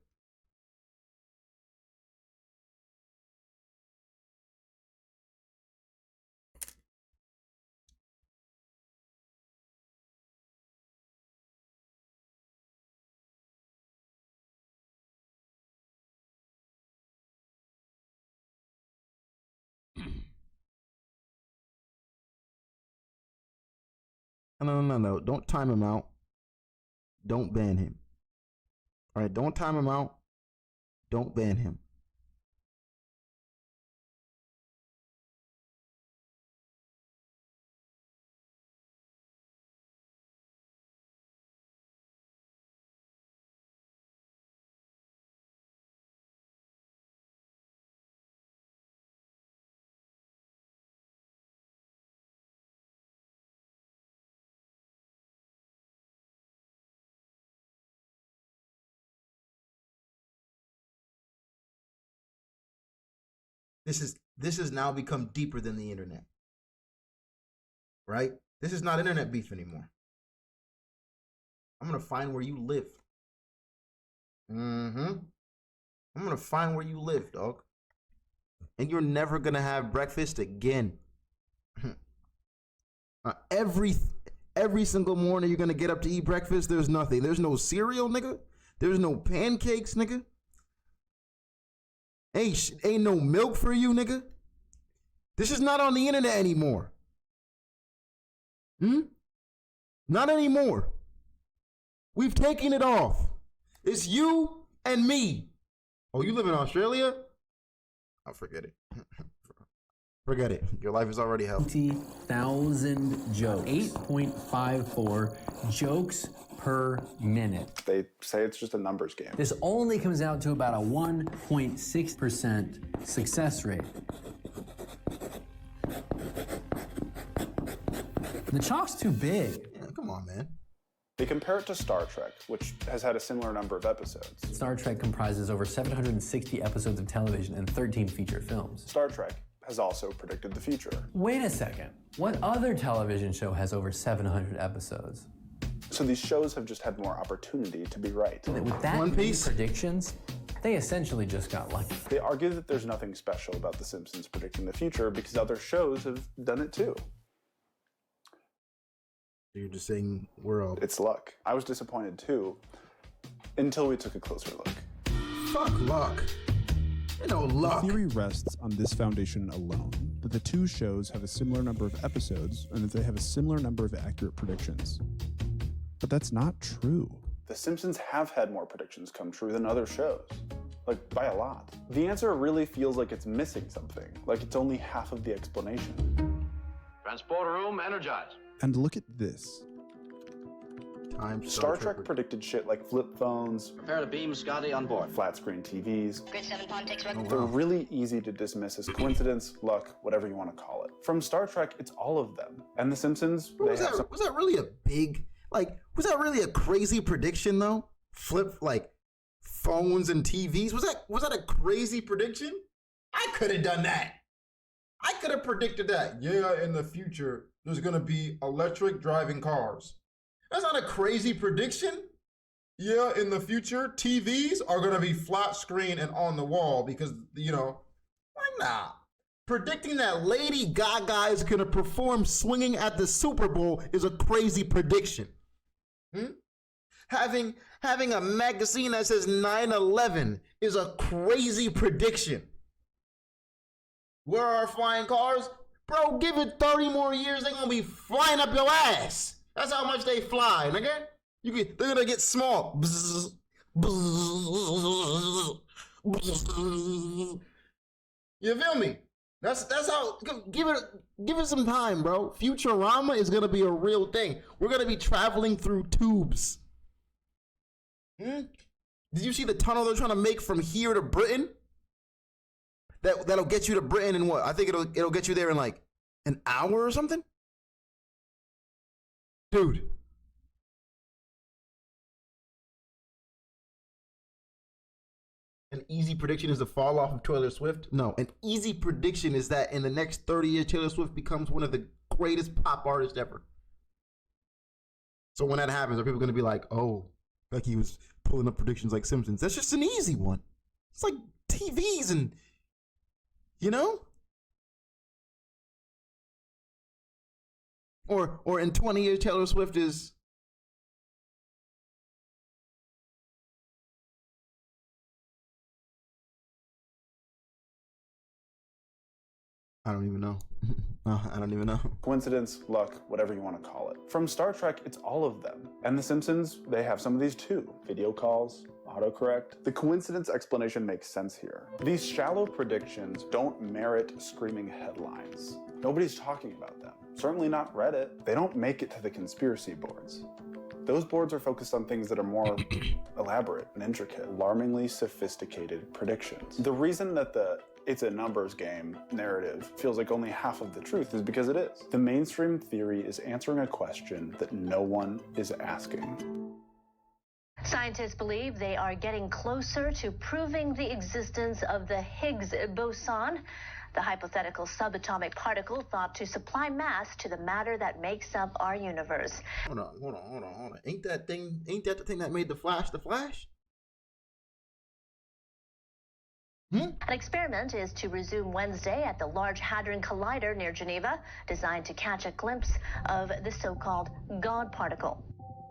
No. Don't time him out. Don't ban him. All right, don't time him out. Don't ban him. This has now become deeper than the internet. Right? This is not internet beef anymore. I'm gonna find where you live. I'm gonna find where you live, dog. And you're never gonna have breakfast again. Every single morning you're gonna get up to eat breakfast. There's nothing. There's no cereal, nigga. There's no pancakes, nigga. Ain't no milk for you, nigga. This is not on the internet anymore. Not anymore. We've taken it off. It's you and me. Oh, you live in Australia? Oh, forget it. Forget it. Your life is already hell. 20,000 jokes. 8.54 jokes per minute. They say it's just a numbers game. This only comes out to about a 1.6% success rate. The chalk's too big. Yeah, come on, man. They compare it to Star Trek, which has had a similar number of episodes. Star Trek comprises over 760 episodes of television and 13 feature films. Star Trek has also predicted the future. Wait a second. What other television show has over 700 episodes? So these shows have just had more opportunity to be right. With that many predictions, they essentially just got lucky. They argue that there's nothing special about The Simpsons predicting the future because other shows have done it too. You're just saying we're all... It's luck. I was disappointed too, until we took a closer look. Fuck luck. You know, luck. The theory rests on this foundation alone, that the two shows have a similar number of episodes and that they have a similar number of accurate predictions. But that's not true. The Simpsons have had more predictions come true than other shows. Like, by a lot. The answer really feels like it's missing something, like it's only half of the explanation. Transporter room energized. And look at this. Star Trek predicted shit like flip phones. Prepare to beam Scotty on board. Flat screen TVs. Grid 7 pawn takes record. They're really easy to dismiss as coincidence, luck, whatever you want to call it. From Star Trek, it's all of them. And The Simpsons, was that really a big, like, was that really a crazy prediction though? Flip, like, phones and TVs? Was that a crazy prediction? I could have done that. I could have predicted that. Yeah, in the future, there's gonna be electric driving cars. That's not a crazy prediction. Yeah, in the future, TVs are gonna be flat screen and on the wall because, you know, why not? Predicting that Lady Gaga is gonna perform swinging at the Super Bowl is a crazy prediction. Having a magazine that says 9/11 is a crazy prediction. Where are flying cars? Bro, give it 30 more years, they're gonna be flying up your ass. That's how much they fly, nigga. They're gonna get small. Bzz, bzz, bzz. You feel me? That's how. Give it some time, bro. Futurama is gonna be a real thing. We're gonna be traveling through tubes. Did you see the tunnel they're trying to make from here to Britain? That'll get you to Britain in what? I think it'll get you there in like an hour or something. Dude. An easy prediction is the fall off of Taylor Swift? No, an easy prediction is that in the next 30 years, Taylor Swift becomes one of the greatest pop artists ever. So when that happens, are people going to be like, oh, like he was pulling up predictions like Simpsons? That's just an easy one. It's like TVs and, you know? Or in 20 years, Taylor Swift is... I don't even know. I don't even know. Coincidence, luck, whatever you want to call it. From Star Trek, it's all of them. And The Simpsons, they have some of these too. Video calls, autocorrect. The coincidence explanation makes sense here. These shallow predictions don't merit screaming headlines. Nobody's talking about them. Certainly not Reddit. They don't make it to the conspiracy boards. Those boards are focused on things that are more elaborate and intricate, alarmingly sophisticated predictions. The reason that it's a numbers game narrative feels like only half of the truth is because it is. The mainstream theory is answering a question that no one is asking. Scientists believe they are getting closer to proving the existence of the Higgs boson, the hypothetical subatomic particle thought to supply mass to the matter that makes up our universe. Hold on. Ain't that the thing that made the Flash the Flash? An experiment is to resume Wednesday at the Large Hadron Collider near Geneva, designed to catch a glimpse of the so-called God particle.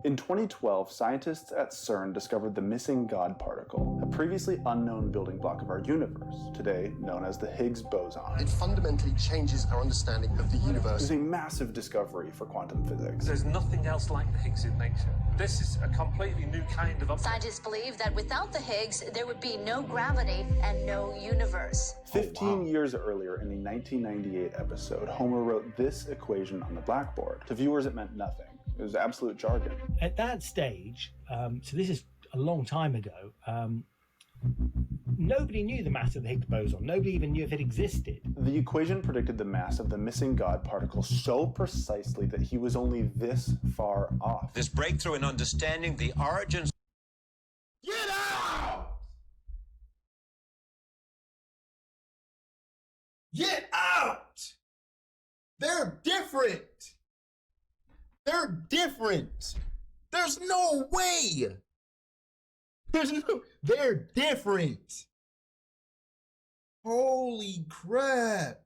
In 2012, scientists at CERN discovered the missing God particle, a previously unknown building block of our universe, today known as the Higgs boson. It fundamentally changes our understanding of the universe. It was a massive discovery for quantum physics. There's nothing else like the Higgs in nature. This is a completely new kind of... Scientists believe that without the Higgs, there would be no gravity and no universe. 15 years earlier, in the 1998 episode, Homer wrote this equation on the blackboard. To viewers, it meant nothing. It was absolute jargon. At that stage, so this is a long time ago, nobody knew the mass of the Higgs boson. Nobody even knew if it existed. The equation predicted the mass of the missing God particle so precisely that he was only this far off. This breakthrough in understanding the origins... Get out! Get out! They're different! They're different. There's no way. They're different. Holy crap.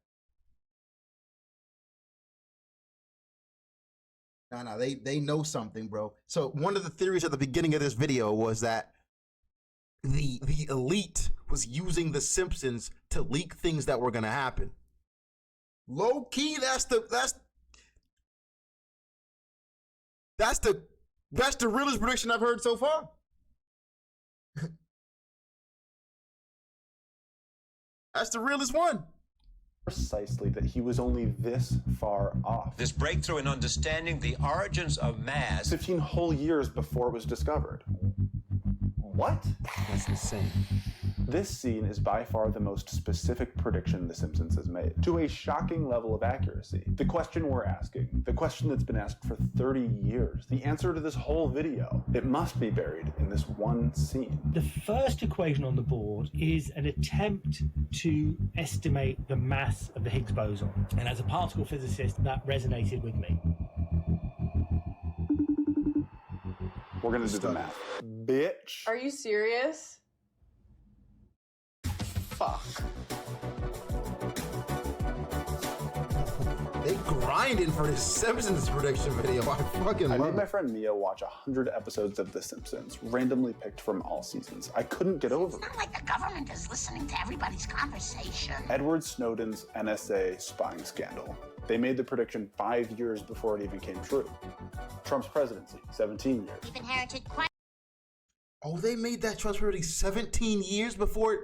No, they know something, bro. So one of the theories at the beginning of this video was that the elite was using the Simpsons to leak things that were gonna happen. Low key, that's the realest prediction I've heard so far. That's the realest one. Precisely that he was only this far off. This breakthrough in understanding the origins of mass... 15 whole years before it was discovered. What? That's insane. This scene is by far the most specific prediction The Simpsons has made, to a shocking level of accuracy. The question we're asking, the question that's been asked for 30 years, the answer to this whole video, it must be buried in this one scene. The first equation on the board is an attempt to estimate the mass of the Higgs boson. And as a particle physicist, that resonated with me. We're gonna do the math. Bitch. Are you serious? Fuck. They grinding for this Simpsons prediction video. I fucking love it. I made my friend Mia watch 100 episodes of The Simpsons, randomly picked from all seasons. I couldn't get over it. It's not like the government is listening to everybody's conversation. Edward Snowden's NSA spying scandal. They made the prediction 5 years before it even came true. Trump's presidency, 17 years. We've inherited quite... Oh, they made that Trump's presidency 17 years before it?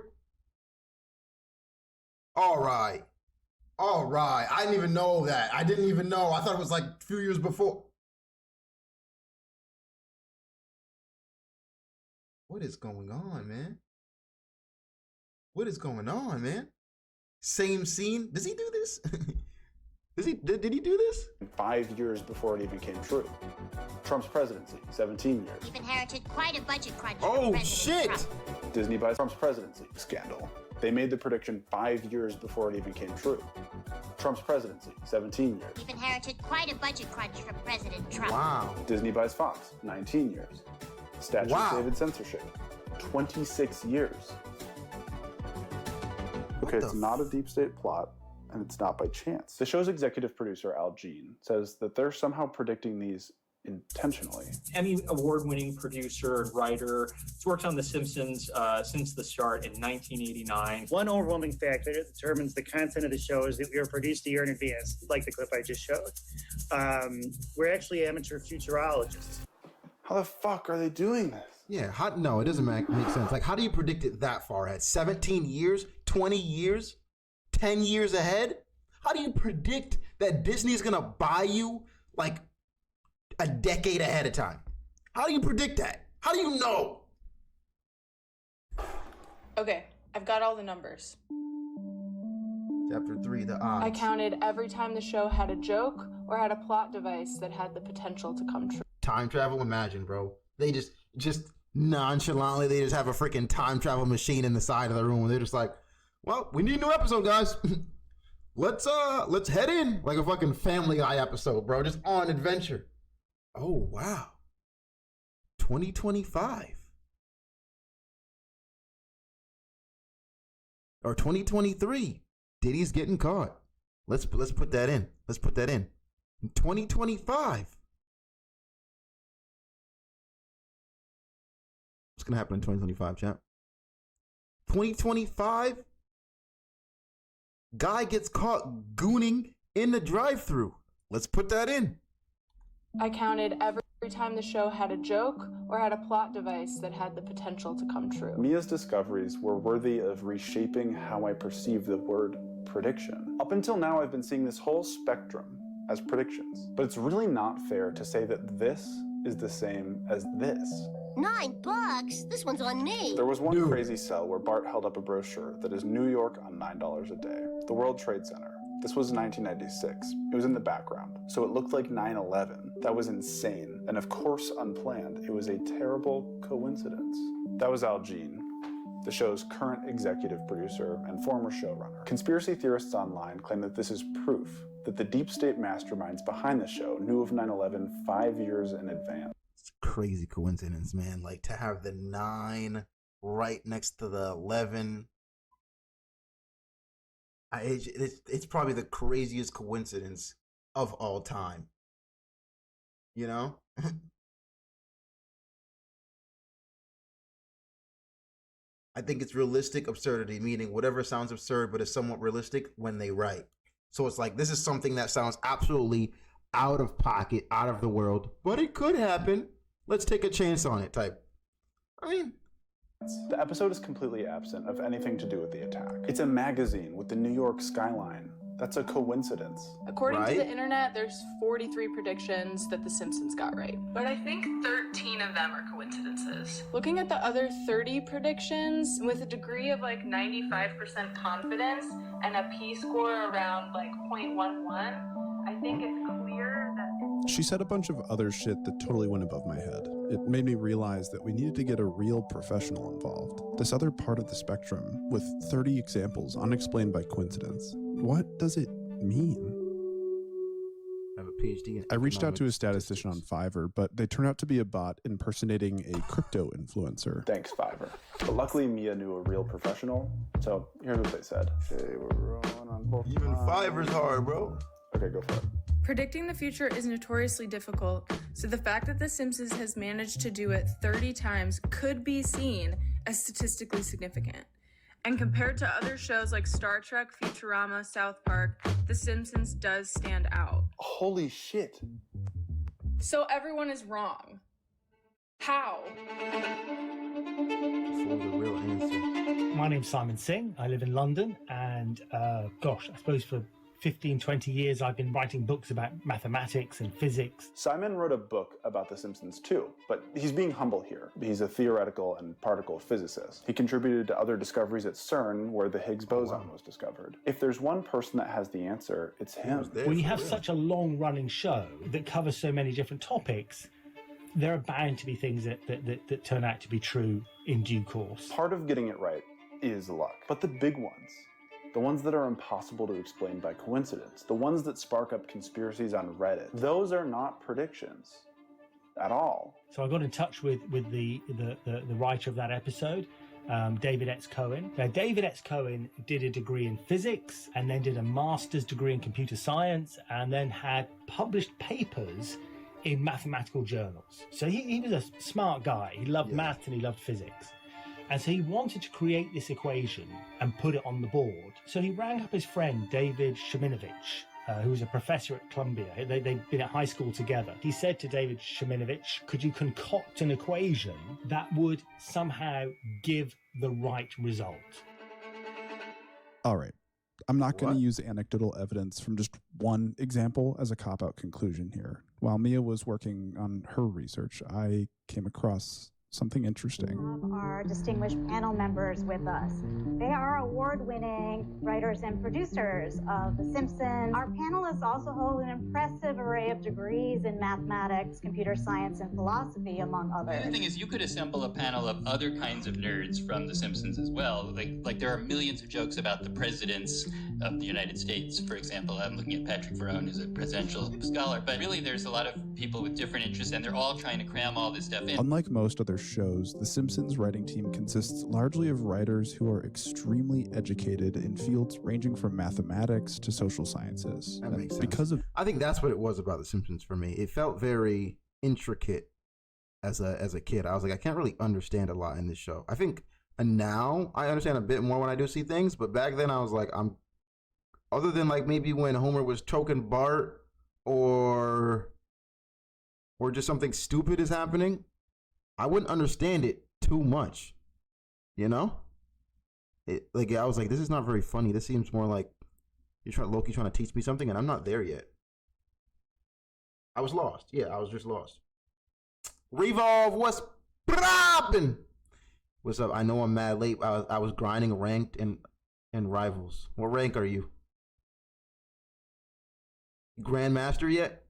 All right. I didn't even know that. I didn't even know. I thought it was like a few years before. What is going on, man? What is going on, man? Same scene. Does he do this? Did he do this? 5 years before it even came true. Trump's presidency, 17 years. We've inherited quite a budget crunch. Oh, shit! Trump. Disney buys Trump's presidency scandal. They made the prediction 5 years before it even came true. Trump's presidency, 17 years. We've inherited quite a budget crunch from President Trump. Wow. Disney buys Fox, 19 years. Statute of David censorship, 26 years. Okay, it's not a deep state plot, and it's not by chance. The show's executive producer, Al Jean, says that they're somehow predicting these intentionally. Emmy award-winning producer and writer. He's worked on The Simpsons since the start in 1989. One overwhelming factor that determines the content of the show is that we are produced a year in advance, like the clip I just showed. We're actually amateur futurologists. How the fuck are they doing this? Yeah, no, it doesn't make sense. Like, how do you predict it that far ahead? 17 years? 20 years? 10 years ahead? How do you predict that Disney's gonna buy you, like, a decade ahead of time? How do you predict that? How do you know? Okay, I've got all the numbers. Chapter 3, the odds. I counted every time the show had a joke or had a plot device that had the potential to come true. Time travel, imagine, bro. They just nonchalantly, they just have a freaking time travel machine in the side of the room, and they're just like, well, we need a new episode, guys. Let's head in, like a fucking Family Guy episode, bro, just on adventure. Oh, wow. 2025. Or 2023. Diddy's getting caught. Let's put that in. Let's put that in. 2025. What's gonna happen in 2025, champ? 2025. Guy gets caught gooning in the drive-thru. Let's put that in. I counted every time the show had a joke or had a plot device that had the potential to come true. Mia's discoveries were worthy of reshaping how I perceive the word prediction. Up until now, I've been seeing this whole spectrum as predictions, but it's really not fair to say that this is the same as this. $9? This one's on me. There was one crazy cell where Bart held up a brochure that is New York on $9 a day. The World Trade Center. This was 1996. It was in the background, so it looked like 9/11. That was insane, and of course unplanned. It was a terrible coincidence. That was Al Jean, the show's current executive producer and former showrunner. Conspiracy theorists online claim that this is proof that the deep state masterminds behind the show knew of 9/11 5 years in advance. It's a crazy coincidence, man. Like, to have the 9 right next to the 11. It's probably the craziest coincidence of all time. You know? I think it's realistic absurdity, meaning whatever sounds absurd but is somewhat realistic when they write. So it's like, this is something that sounds absolutely out of pocket, out of the world, but it could happen. Let's take a chance on it type. I mean, the episode is completely absent of anything to do with the attack. It's a magazine with the New York skyline. That's a coincidence. According to the internet, there's 43 predictions that The Simpsons got right. But I think 13 of them are coincidences. Looking at the other 30 predictions, with a degree of like 95% confidence and a P-score around like 0.11, I think it's clear that... She said a bunch of other shit that totally went above my head. It made me realize that we needed to get a real professional involved. This other part of the spectrum, with 30 examples unexplained by coincidence. What does it mean? I have a PhD in I reached out to a statistician on Fiverr, but they turned out to be a bot impersonating a crypto influencer. Thanks, Fiverr. But luckily, Mia knew a real professional, so here's what they said. They were rolling on both. Even Fiverr's hard, bro. Okay, go for it. Predicting the future is notoriously difficult, so the fact that The Simpsons has managed to do it 30 times could be seen as statistically significant. And compared to other shows like Star Trek, Futurama, South Park, The Simpsons does stand out. Holy shit. So everyone is wrong. How? For the real answer. My name's Simon Singh. I live in London, and I suppose for 15, 20 years, I've been writing books about mathematics and physics. Simon wrote a book about The Simpsons too, but he's being humble here. He's a theoretical and particle physicist. He contributed to other discoveries at CERN, where the Higgs boson was discovered. If there's one person that has the answer, it's him. When you have such a long-running show that covers so many different topics, there are bound to be things that turn out to be true in due course. Part of getting it right is luck, but the big ones, the ones that are impossible to explain by coincidence, the ones that spark up conspiracies on Reddit, those are not predictions at all. So I got in touch with the writer of that episode, David X. Cohen. Now, David X. Cohen did a degree in physics and then did a master's degree in computer science and then had published papers in mathematical journals. So he was a smart guy. He loved math and he loved physics. And so he wanted to create this equation and put it on the board. So he rang up his friend, David Sheminovich, who was a professor at Columbia. They'd been at high school together. He said to David Sheminovich, could you concoct an equation that would somehow give the right result? All right. I'm not going to use anecdotal evidence from just one example as a cop-out conclusion here. While Mia was working on her research, I came across something interesting. Our distinguished panel members with us. They are award-winning writers and producers of The Simpsons. Our panelists also hold an impressive array of degrees in mathematics, computer science, and philosophy, among others. The other thing is you could assemble a panel of other kinds of nerds from The Simpsons as well. Like there are millions of jokes about the presidents of the United States. For example, I'm looking at Patrick Verone, who's a presidential scholar, but really there's a lot of people with different interests, and they're all trying to cram all this stuff in. Unlike most other shows, The Simpsons writing team consists largely of writers who are extremely educated in fields ranging from mathematics to social sciences. That makes sense. Because of I think that's what it was about The Simpsons for me. It felt very intricate as a kid. I was like, I can't really understand a lot in this show. I think now I understand a bit more when I do see things, but back then I was like, other than like maybe when Homer was choking Bart or just something stupid is happening, I wouldn't understand it too much, you know? I was like, this is not very funny. This seems more like Loki trying to teach me something, and I'm not there yet. I was lost. Yeah, I was just lost. Revolve, what's poppin'? What's up? I know I'm mad late. I was grinding ranked in Rivals. What rank are you? Grandmaster yet?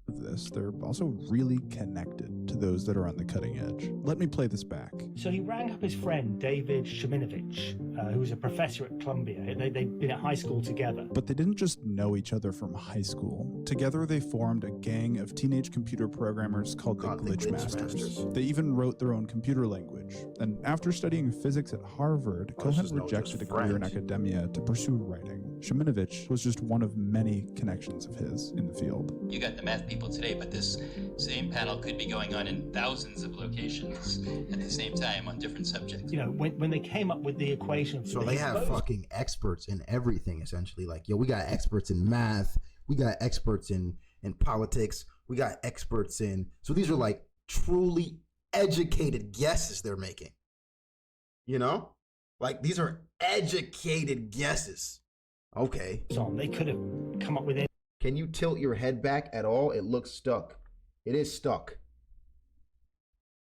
this, they're also really connected to those that are on the cutting edge. Let me play this back. So he rang up his friend, David Sheminovich, who was a professor at Columbia. They'd been at high school together. But they didn't just know each other from high school. Together they formed a gang of teenage computer programmers called the Glitch Masters. They even wrote their own computer language. And after studying physics at Harvard, Cohen rejected a career in academia to pursue writing. Sheminovich was just one of many connections of his in the field. You got the math people today, but this same panel could be going on in thousands of locations at the same time on different subjects. You know, when they came up with the equation, so they have fucking experts in everything, essentially. Like, yo, we got experts in math, we got experts in politics, we got experts in. So these are like truly educated guesses they're making. You know, like these are educated guesses. Okay. So they could have come up with it. Can you tilt your head back at all? It looks stuck. It is stuck.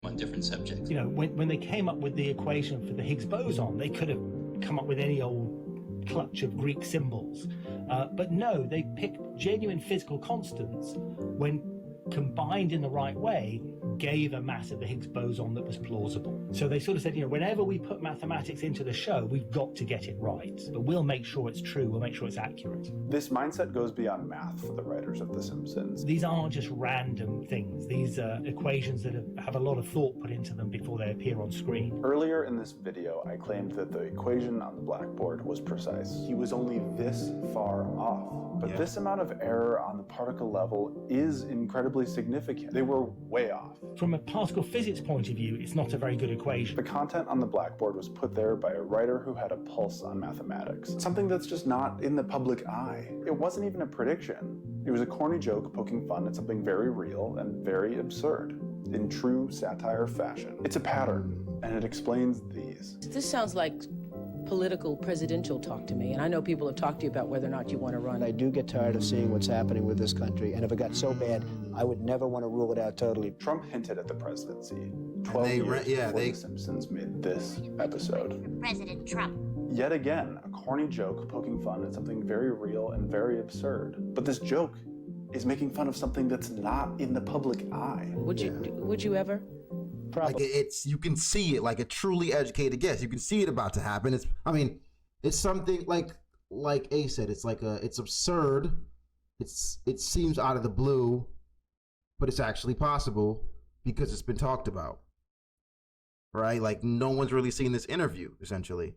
On different subjects. You know, when they came up with the equation for the Higgs boson, they could have come up with any old clutch of Greek symbols. But no, they picked genuine physical constants when combined in the right way, gave a mass of the Higgs boson that was plausible. So they sort of said, you know, whenever we put mathematics into the show, we've got to get it right. But we'll make sure it's true, we'll make sure it's accurate. This mindset goes beyond math for the writers of The Simpsons. These aren't just random things. These are equations that have a lot of thought put into them before they appear on screen. Earlier in this video, I claimed that the equation on the blackboard was precise. He was only this far off. But this amount of error on the particle level is incredibly significant. They were way off. From a particle physics point of view, it's not a very good equation. The content on the blackboard was put there by a writer who had a pulse on mathematics. Something that's just not in the public eye. It wasn't even a prediction. It was a corny joke poking fun at something very real and very absurd, in true satire fashion. It's a pattern, and it explains these. This sounds like political presidential talk to me, and I know people have talked to you about whether or not you want to run. I do get tired of seeing what's happening with this country, and if it got so bad, I would never want to rule it out totally. Trump hinted at the presidency 12 years before The Simpsons made this episode. President Trump. Yet again, a corny joke poking fun at something very real and very absurd. But this joke is making fun of something that's not in the public eye. Would you ever? Probably. Like you can see it, like a truly educated guess. You can see it about to happen. It's something like A said. It's absurd. It seems out of the blue, but it's actually possible because it's been talked about, right? Like no one's really seen this interview, essentially.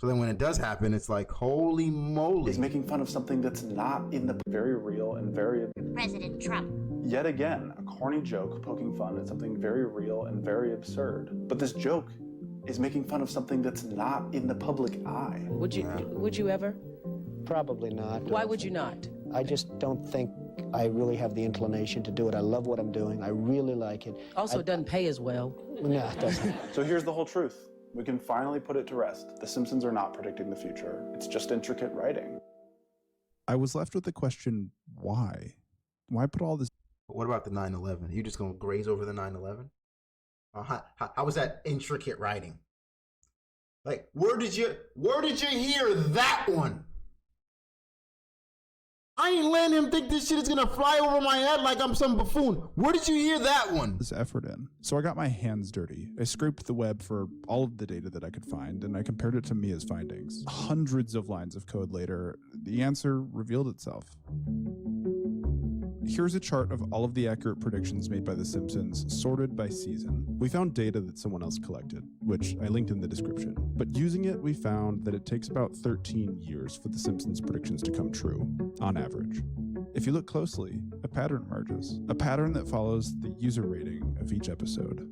So then when it does happen, it's like, holy moly. He's making fun of something that's not in the very real and very... President Trump. Yet again, a corny joke poking fun at something very real and very absurd. But this joke is making fun of something that's not in the public eye. Would you ever? Probably not. Why would you not? I just don't think I really have the inclination to do it. I love what I'm doing. I really like it. Also, it doesn't pay as well. No, it doesn't. So here's the whole truth. We can finally put it to rest. The Simpsons are not predicting the future. It's just intricate writing. I was left with the question, why? Why put all this? What about the 9/11? You just gonna graze over the 9/11? How was that intricate writing? Like, where did you hear that one? I ain't letting him think this shit is gonna fly over my head like I'm some buffoon. Where did you hear that one? This effort in. So I got my hands dirty. I scraped the web for all of the data that I could find, and I compared it to Mia's findings. Hundreds of lines of code later, the answer revealed itself. Here's a chart of all of the accurate predictions made by The Simpsons, sorted by season. We found data that someone else collected, which I linked in the description. But using it, we found that it takes about 13 years for The Simpsons predictions to come true, on average. If you look closely, a pattern emerges. A pattern that follows the user rating of each episode.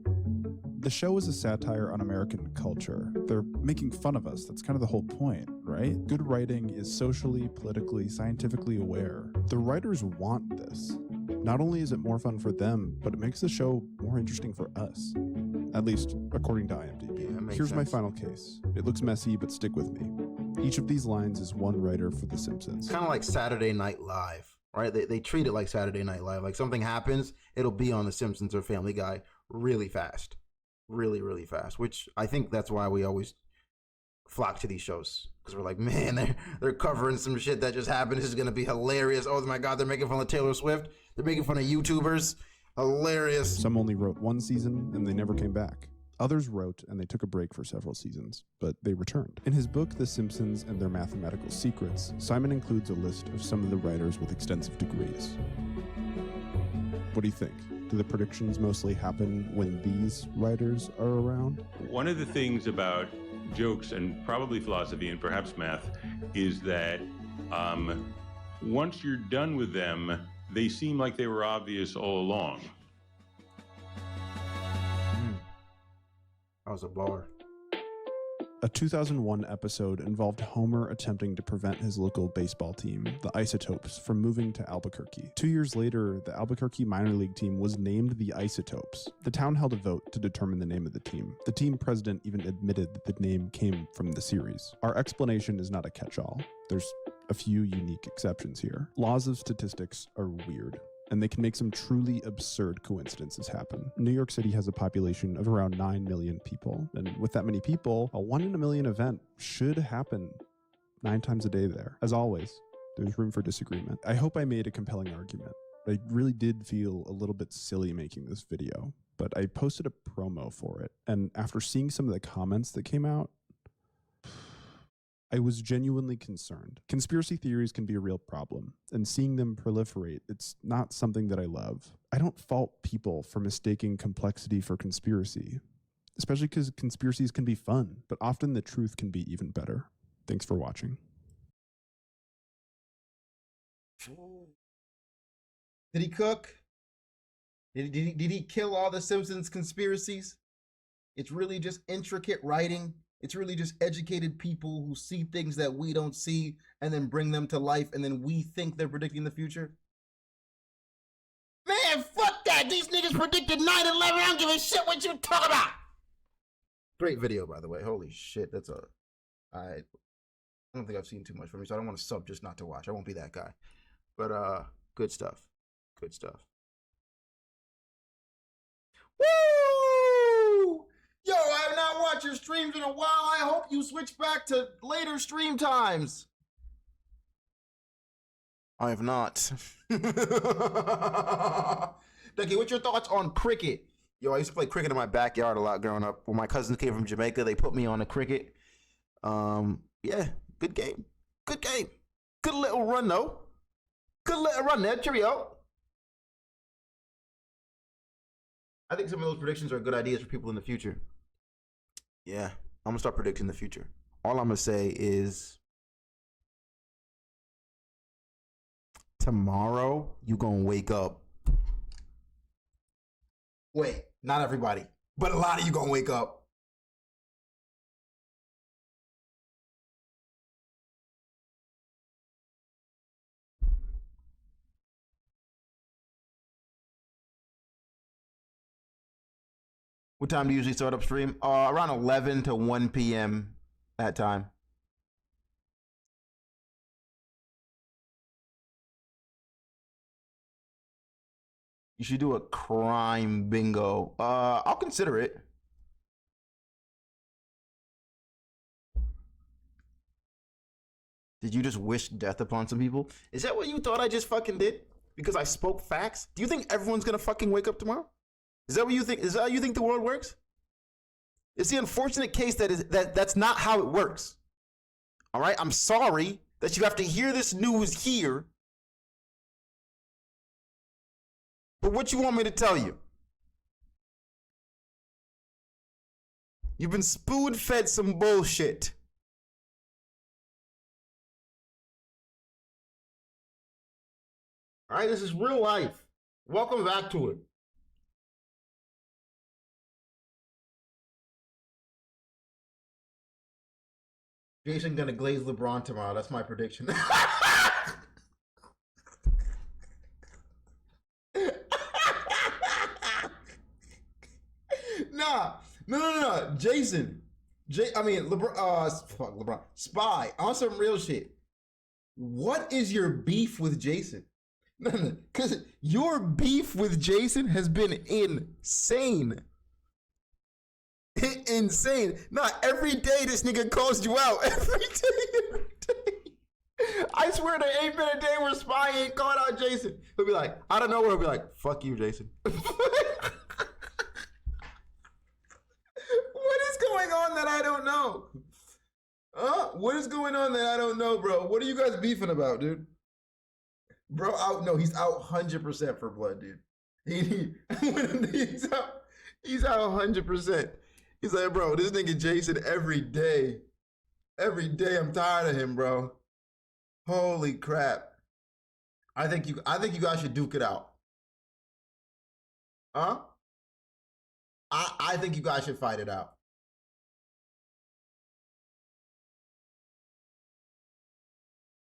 The show is a satire on American culture. They're making fun of us. That's kind of the whole point, right? Good writing is socially, politically, scientifically aware. The writers want this. Not only is it more fun for them, but it makes the show more interesting for us. At least, according to IMDb. Here's my final case. It looks messy, but stick with me. Each of these lines is one writer for The Simpsons. Kind of like Saturday Night Live, right? They treat it like Saturday Night Live. Like something happens, it'll be on The Simpsons or Family Guy really fast. Really, really fast, which I think that's why we always flock to these shows, because we're like, man, they're covering some shit that just happened. This is gonna be hilarious. Oh my god, they're making fun of Taylor Swift. They're making fun of YouTubers. Hilarious. Some only wrote one season and they never came back. Others wrote and they took a break for several seasons, but they returned. In his book, The Simpsons and Their Mathematical Secrets, Simon includes a list of some of the writers with extensive degrees. What do you think? Do the predictions mostly happen when these writers are around? One of the things about jokes and probably philosophy and perhaps math is that once you're done with them, they seem like they were obvious all along. That was a bar. A 2001 episode involved Homer attempting to prevent his local baseball team, the Isotopes, from moving to Albuquerque. 2 years later, the Albuquerque minor league team was named the Isotopes. The town held a vote to determine the name of the team. The team president even admitted that the name came from the series. Our explanation is not a catch-all. There's a few unique exceptions here. Laws of statistics are weird, and they can make some truly absurd coincidences happen. New York City has a population of around 9 million people, and with that many people, a 1 in a million event should happen 9 times a day there. As always, there's room for disagreement. I hope I made a compelling argument. I really did feel a little bit silly making this video, but I posted a promo for it, and after seeing some of the comments that came out, I was genuinely concerned. Conspiracy theories can be a real problem, and seeing them proliferate, it's not something that I love. I don't fault people for mistaking complexity for conspiracy, especially because conspiracies can be fun, but often the truth can be even better. Thanks for watching. Did he cook? Did he kill all the Simpsons conspiracies? It's really just intricate writing. It's really just educated people who see things that we don't see and then bring them to life, and then we think they're predicting the future. Man, fuck that! These niggas predicted 9/11. I don't give a shit what you talk about. Great video, by the way. Holy shit, that's I don't think I've seen too much from you, so I don't want to sub just not to watch. I won't be that guy. But good stuff. Good stuff. Woo! Yo, I have not watched your streams in a while. I hope you switch back to later stream times. I have not. Ducky, what's your thoughts on cricket? Yo, I used to play cricket in my backyard a lot growing up. When my cousins came from Jamaica, they put me on the cricket. Yeah, good game. Good game. Good little run, though. Good little run there. Cheerio. I think some of those predictions are good ideas for people in the future. Yeah, I'm going to start predicting the future. All I'm going to say is tomorrow you going to wake up. Wait, not everybody, but a lot of you going to wake up. What time do you usually start up stream? Around 11 to 1 p.m. that time. You should do a crime bingo. I'll consider it. Did you just wish death upon some people? Is that what you thought I just fucking did? Because I spoke facts? Do you think everyone's gonna fucking wake up tomorrow? Is that what you think? Is that how you think the world works? It's the unfortunate case that's not how it works. All right? I'm sorry that you have to hear this news here. But what you want me to tell you? You've been spoon-fed some bullshit. All right, this is real life. Welcome back to it. Jason gonna glaze LeBron tomorrow. That's my prediction. No. Jason. LeBron. Spy. On some real shit. What is your beef with Jason? No. Because your beef with Jason has been insane. Insane. Every day this nigga calls you out. Every day. I swear there ain't been a day where Spy ain't called out Jason. He'll be like, I don't know where he'll be like, fuck you, Jason. What is going on that I don't know? What is going on that I don't know, bro? What are you guys beefing about, dude? Bro, he's out 100% for blood, dude. He's out 100%. He's like, bro, this nigga Jason every day. Every day I'm tired of him, bro. Holy crap. I think you guys should duke it out. Huh? I think you guys should fight it out.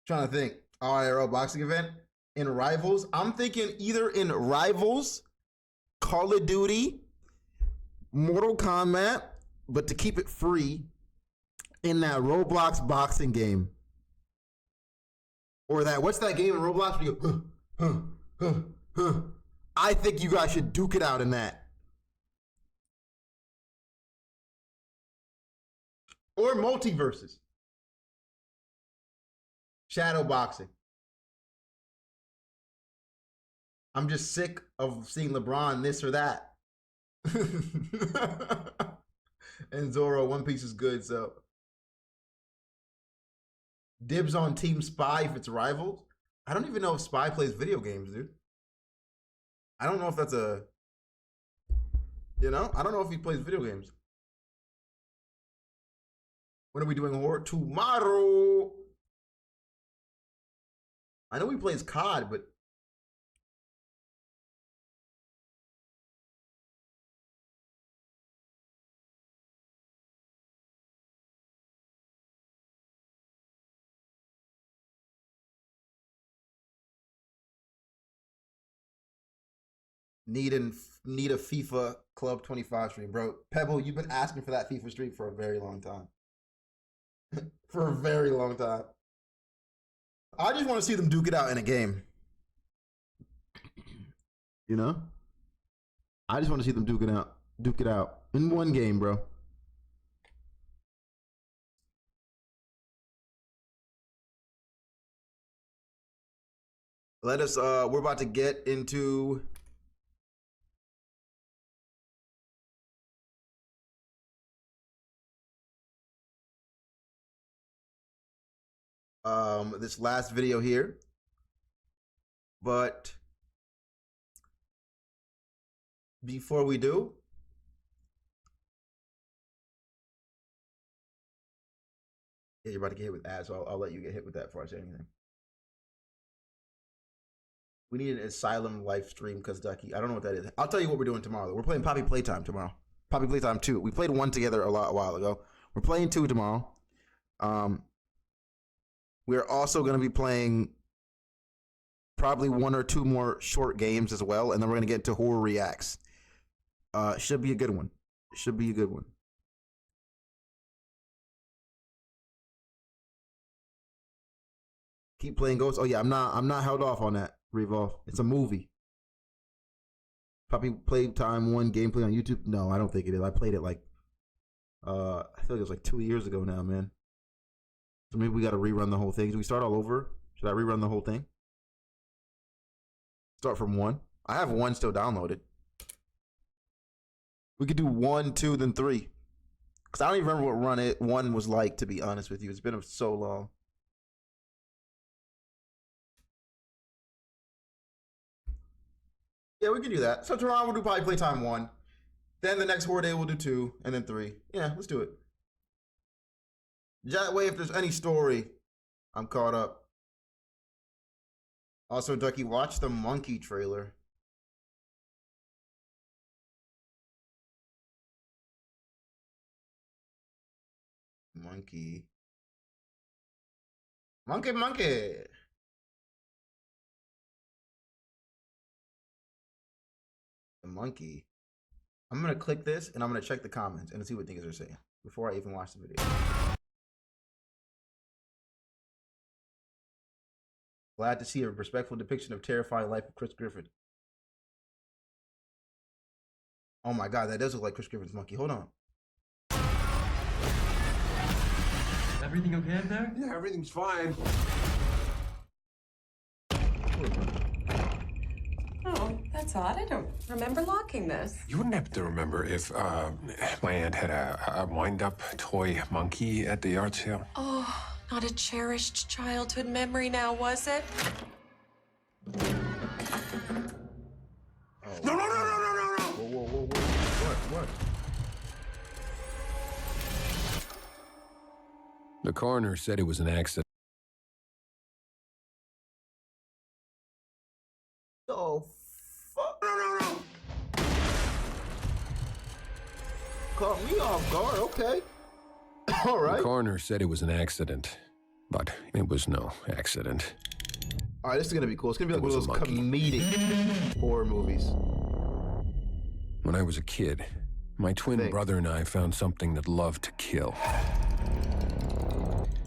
Trying to think. RIRL boxing event in Rivals. I'm thinking either in Rivals, Call of Duty, Mortal Kombat, but to keep it free, in that Roblox boxing game. Or that, what's that game in Roblox where you go, I think you guys should duke it out in that. Or multiverses. Shadow boxing. I'm just sick of seeing LeBron this or that. And Zoro, One Piece is good, so. Dibs on Team Spy if it's Rivals. I don't even know if Spy plays video games, dude. I don't know if that's a, I don't know if he plays video games. When are we doing horror? Tomorrow. I know he plays COD, but need a FIFA Club 25 stream, bro. Pebble, you've been asking for that FIFA stream for a very long time. For a very long time. I just want to see them duke it out in a game. I just want to see them duke it out in one game, bro. We're about to get into this last video here, but before we do, you're about to get hit with ads, so I'll let you get hit with that before I say anything. We need an Asylum live stream because Ducky, I don't know what that is. I'll tell you what we're doing tomorrow. We're playing Poppy Playtime tomorrow. Poppy Playtime 2. We played 1 together a while ago. We're playing 2 tomorrow. We're also going to be playing probably 1 or 2 more short games as well, and then we're going to get into horror reacts. Should be a good one. Should be a good one. Keep playing Ghosts. Oh yeah, I'm not held off on that, Revolve. It's a movie. Puppy Playtime 1 gameplay on YouTube? No, I don't think it is. I played it like, I feel like it was like 2 years ago now, man. So maybe we got to rerun the whole thing. Should we start all over? Should I rerun the whole thing? Start from 1. I have 1 still downloaded. We could do 1, 2, then 3. Because I don't even remember what 1 was like, to be honest with you. It's been so long. Yeah, we can do that. So tomorrow we'll do probably Playtime 1. Then the next 4 day we'll do 2, and then 3. Yeah, let's do it. That way, if there's any story, I'm caught up. Also, Ducky, watch the monkey trailer. Monkey. Monkey. The monkey. I'm going to click this, and I'm going to check the comments and see what things are saying before I even watch the video. Glad to see a respectful depiction of terrifying life of Chris Griffin. Oh my God, that does look like Chris Griffin's monkey. Hold on. Everything okay up there? Yeah, everything's fine. Oh, that's odd. I don't remember locking this. You wouldn't happen to remember if my aunt had a wind-up toy monkey at the yard sale? Oh, not a cherished childhood memory now, was it? No! Whoa. What? The coroner said it was an accident. Oh, fuck. No. Caught me off guard, okay. All right. The coroner said it was an accident, but it was no accident. All right, this is going to be cool. It's going to be like one of those comedic horror movies. When I was a kid, my twin brother and I found something that loved to kill.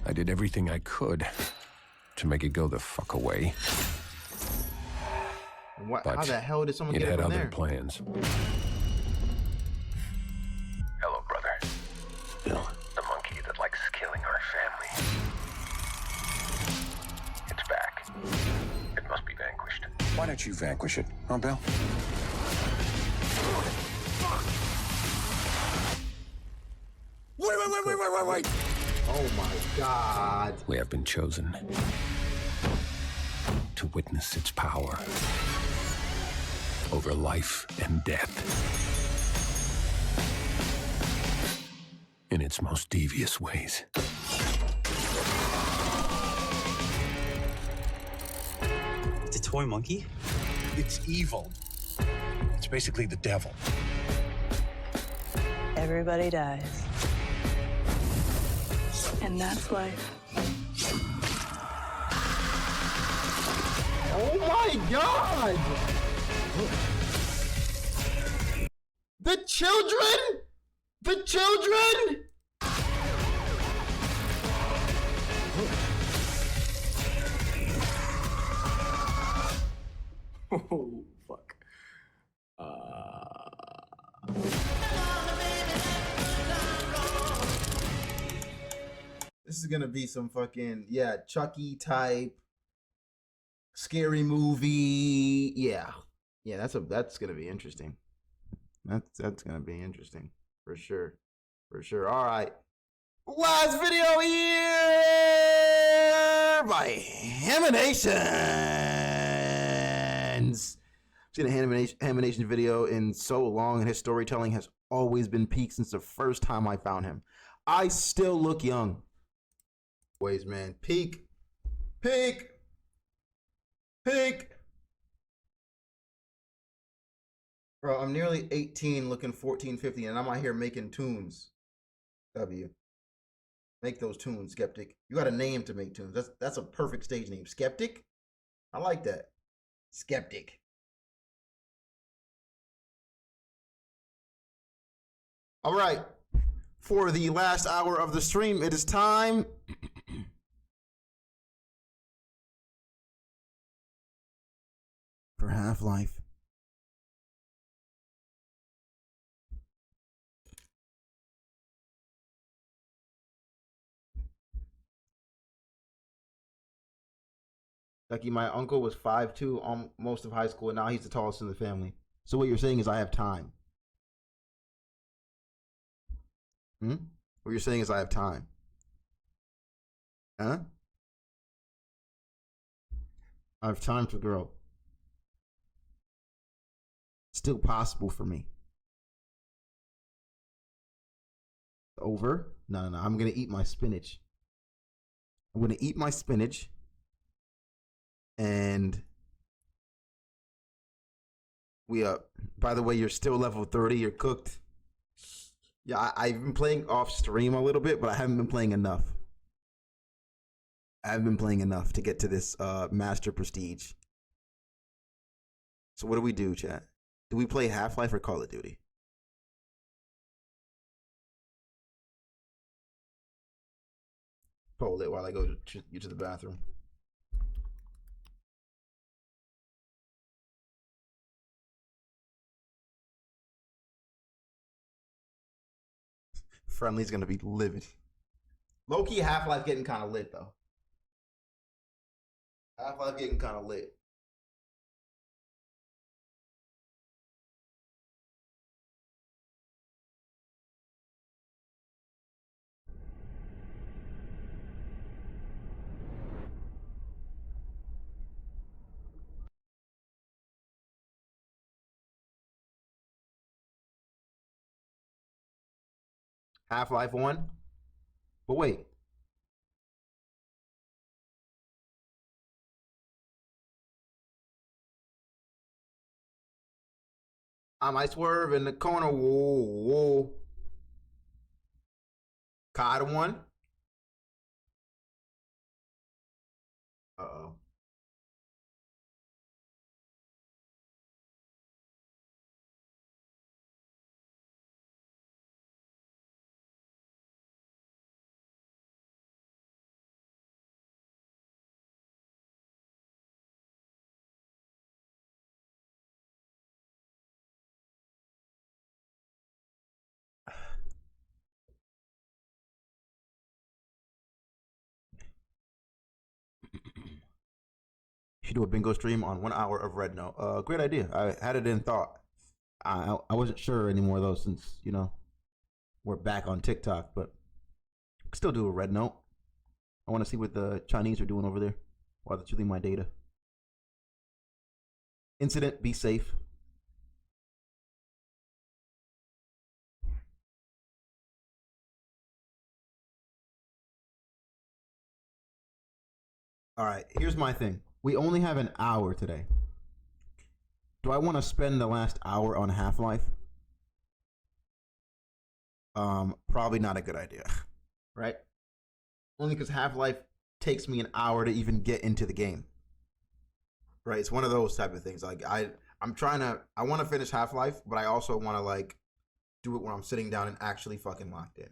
I did everything I could to make it go the fuck away. How the hell did someone get it had from other there? plans. Hello, brother. Bill. The monkey that likes killing our family. It's back. It must be vanquished. Why don't you vanquish it, huh, Bill? Wait. Oh my God. We have been chosen to witness its power over life and death in its most devious ways. The toy monkey? It's evil. It's basically the devil. Everybody dies. And that's life. Oh my God! The children! The children! Oh, fuck. This is gonna be some fucking, Chucky type scary movie. Yeah, that's gonna be interesting. That's gonna be interesting for sure. All right, last video here by Haminations. I've seen a Hamination video in so long, and his storytelling has always been peak since the first time I found him. I still look young. Ways, man. Peak. Bro, I'm nearly 18 looking 14, 15, and I'm out here making tunes. W. Make those tunes, Skeptic. You got a name to make tunes. That's a perfect stage name. Skeptic? I like that. Skeptic. All right. For the last hour of the stream, it is time for Half-Life Ducky, my uncle was 5'2" on most of high school, and now he's the tallest in the family. So what you're saying is I have time. What you're saying is I have time. Huh? I have time to grow. Still possible for me. Over? No. I'm gonna eat my spinach. I'm gonna eat my spinach. And we by the way, you're still level 30, you're cooked. Yeah, I've been playing off stream a little bit, but I haven't been playing enough. I haven't been playing enough to get to this master prestige. So what do we do, chat? Do we play Half-Life or Call of Duty? Hold it while I go to the bathroom. Friendly's gonna be livid. Low-key Half-Life getting kind of lit though. Half-Life getting kind of lit. Half-Life 1. But wait. I might swerve in the corner. Whoa. COD 1. Uh-oh. Should do a bingo stream on 1 hour of Red Note. Great idea. I had it in thought. I wasn't sure anymore though, since we're back on TikTok, but still do a Red Note. I want to see what the Chinese are doing over there while they're stealing my data. Incident, be safe. All right, here's my thing. We only have an hour today. Do I want to spend the last hour on Half-Life? Probably not a good idea, right? Only because Half-Life takes me an hour to even get into the game. Right? It's one of those type of things. Like I want to finish Half-Life, but I also want to do it where I'm sitting down and actually fucking locked in.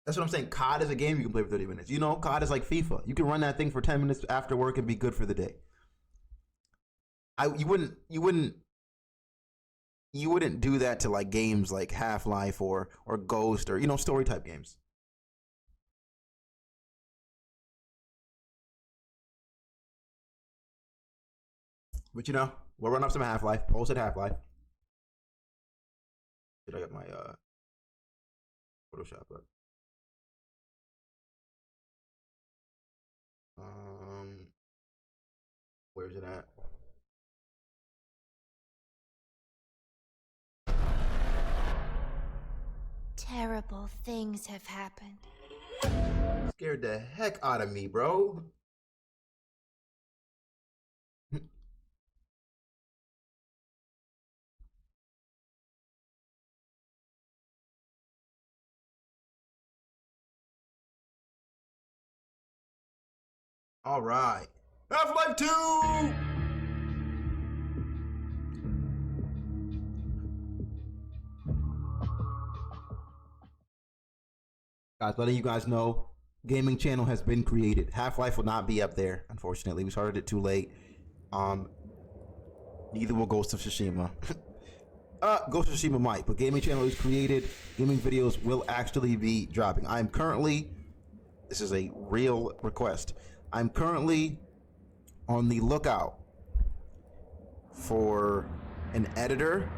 That's what I'm saying. COD is a game you can play for 30 minutes. COD is like FIFA. You can run that thing for 10 minutes after work and be good for the day. You wouldn't do that to games like Half-Life or Ghost or story type games. But we'll run up some Half-Life. Posted Half-Life. Did I get my Photoshop up? Where's it at? Terrible things have happened. Scared the heck out of me, bro. All right. Half-Life 2! Guys, letting you guys know, gaming channel has been created. Half-Life will not be up there, unfortunately. We started it too late. Neither will Ghost of Tsushima. Ghost of Tsushima might, but gaming channel is created. Gaming videos will actually be dropping. I am currently This is a real request. I'm currently on the lookout for an editor.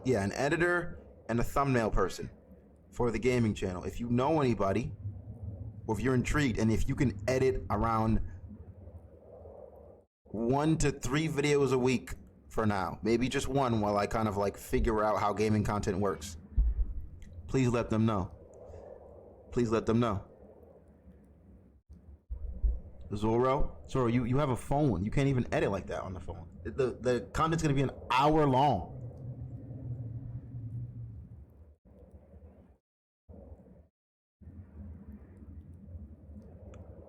Yeah, an editor and a thumbnail person for the gaming channel. If you know anybody, or if you're intrigued, and if you can edit around 1 to 3 videos a week for now, maybe just one while I kind of like figure out how gaming content works, please let them know. Please let them know. Zoro, you have a phone. You can't even edit like that on the phone. The content's gonna be an hour long.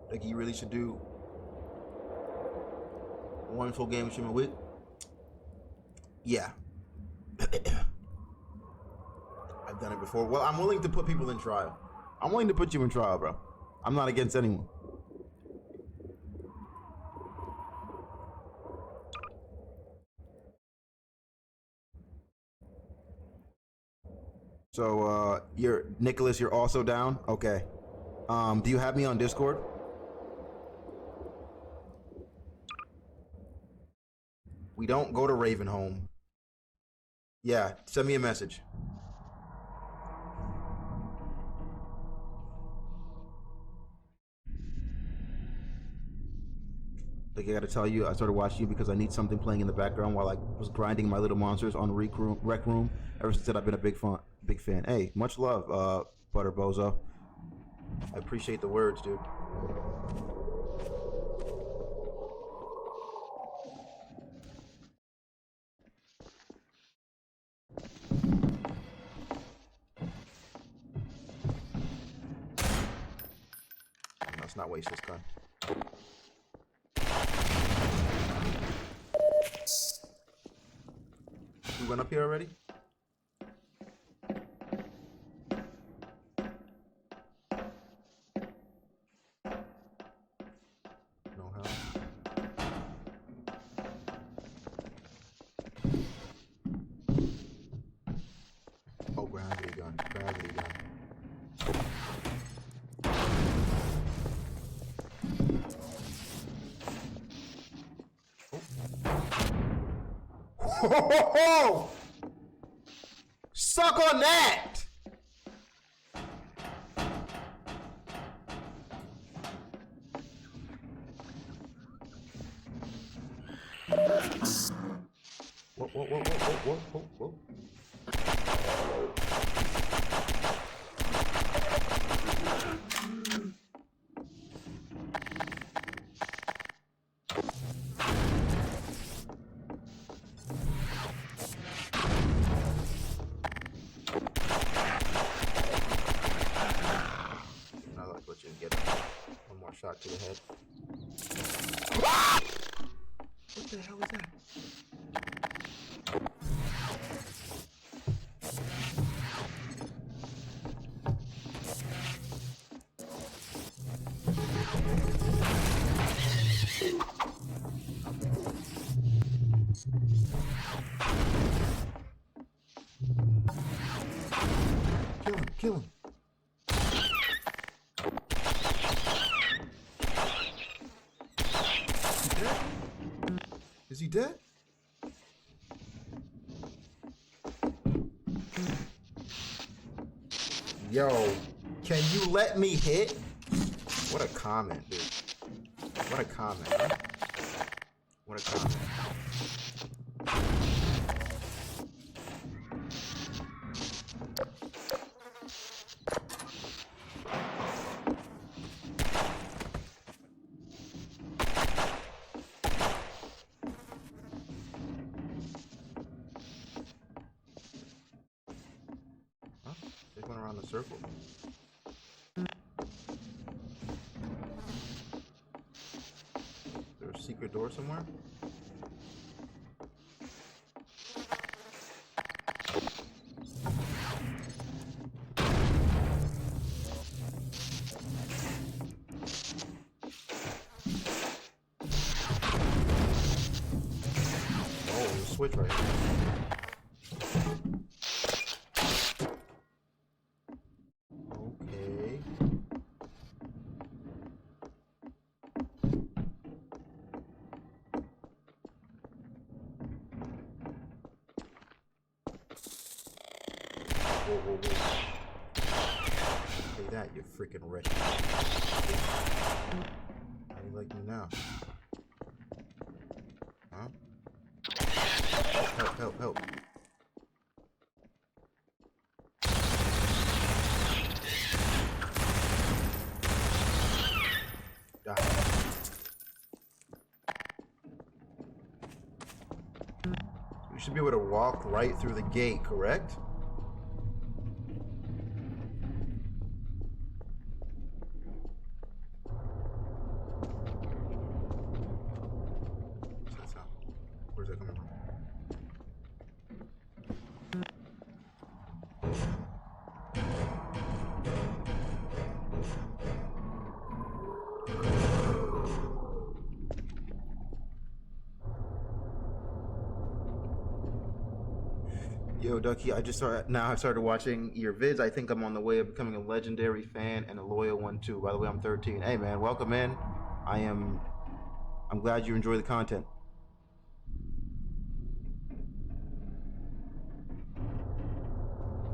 Like, you really should do 1 full game stream a week. Yeah. I've done it before. Well, I'm willing to put people in trial. I'm willing to put you in trial, bro. I'm not against anyone. So, Nicholas, you're also down? Okay. Do you have me on Discord? We don't go to Ravenholm. Yeah, send me a message. Like, I gotta tell you, I started watching you because I need something playing in the background while I was grinding my little monsters on Rec Room. Ever since then, I've been a big fan. Hey, much love, Butter Bozo. I appreciate the words, dude. Let's not waste this gun. We went up here already? No hell. Oh, gravity gun. Gravity gun. Oh. Suck on that! Whoa. Shot to the head. What the hell was that? Kill him. Is he dead? Yo, can you let me hit? What a comment, dude. What a comment, huh? What a comment. Around the circle. Is there a secret door somewhere? Oh, there's a switch right here. whoa. Say that, you freaking rich. How do you like me now? Huh? Help. Got it. You should be able to walk right through the gate, correct? Where's that coming from? Yo, Ducky, I started watching your vids. I think I'm on the way of becoming a legendary fan and a loyal one too. By the way, I'm 13. Hey man, welcome in. I'm glad you enjoy the content.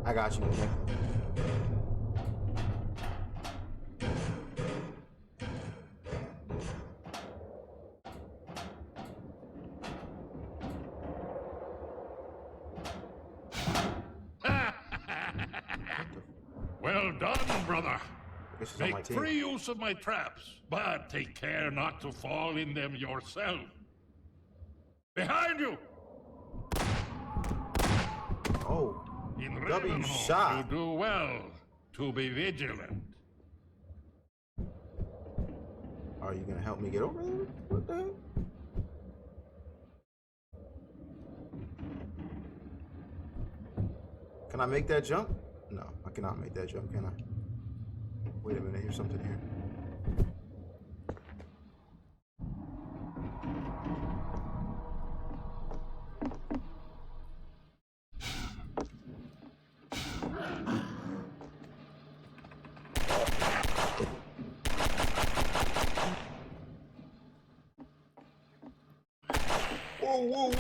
I got you, Nick. Well done, brother. This is on my Make team. free use of my traps, but take care not to fall in them yourself. Behind you! Oh, In W Ravenholm, shot. you do well to be vigilant. Are you gonna help me get over there? What the hell? Can I make that jump? No, I cannot make that jump, can I? Wait a minute, here's something here. Whoa.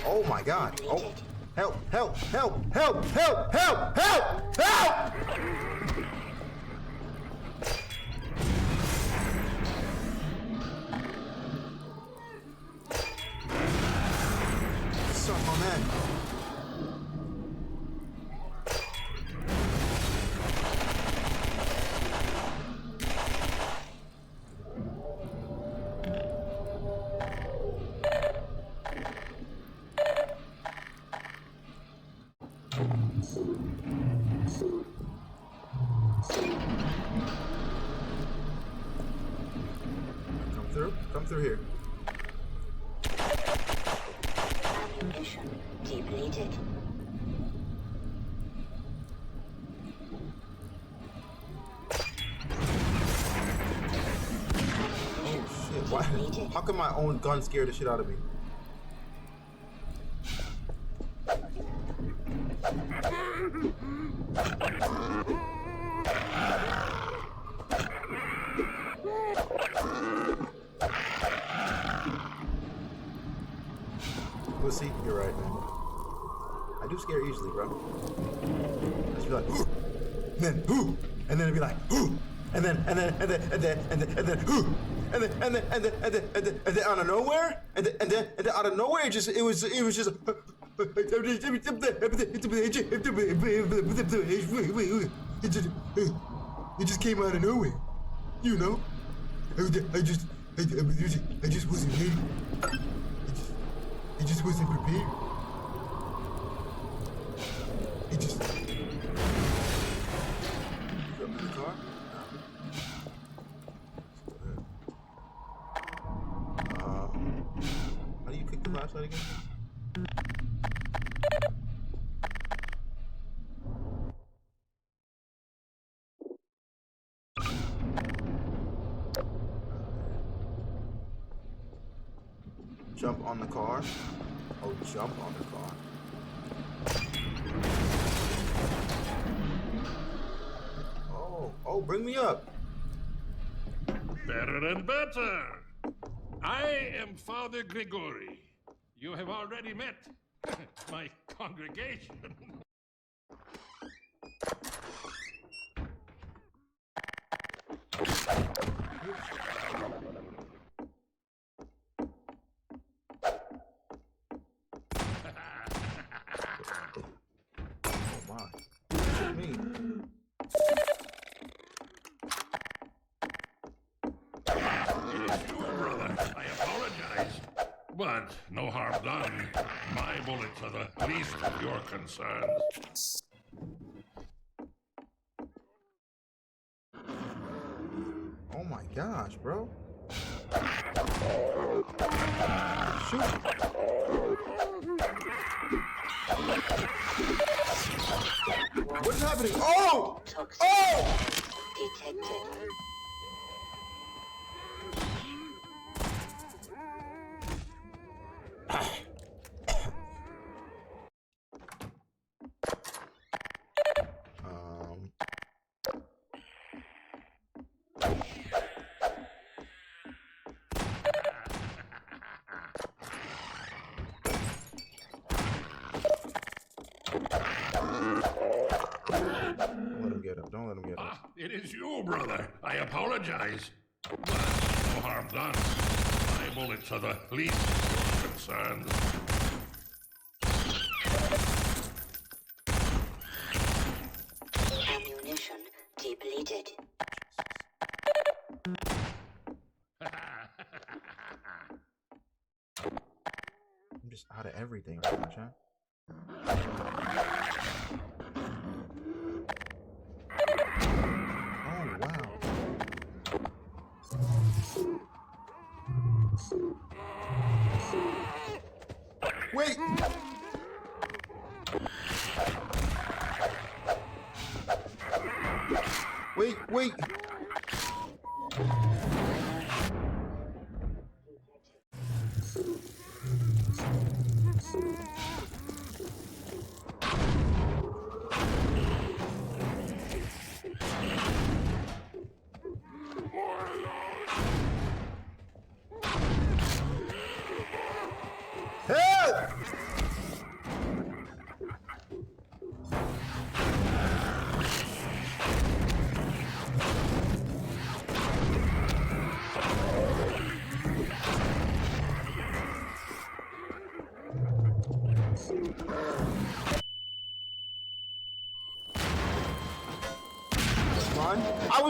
Oh my God. Oh, help. Son of a man. Come through here. Application depleted. Oh shit, why? How come my own gun scared the shit out of me? Pussy, you're right, man. I do scare easily, bro. I just be like, ooh, and then ooh, and then it'd be like, ooh, and then ooh, and then out of nowhere, and then out of nowhere, it was just. It just came out of nowhere, you know. I just wasn't ready. It just wasn't prepared. It just. You got me in the car? How do you pick the flashlight again? Jump on the car. Oh, jump on the car. Oh, bring me up. Better and better. I am Father Grigori. You have already met my congregation. Oh my. What you mean? Brother, I apologize. But no harm done. My bullets are the least of your concerns. Oh my gosh, bro. Shoot. What's happening? Oh! Oh! Detected. Don't let him get up. It is you, brother. I apologize. But no harm done. My bullets are the least of your concerns. Ammunition depleted. I'm just out of everything right now, Chan. Oh, wow. Wait! Wait! Help!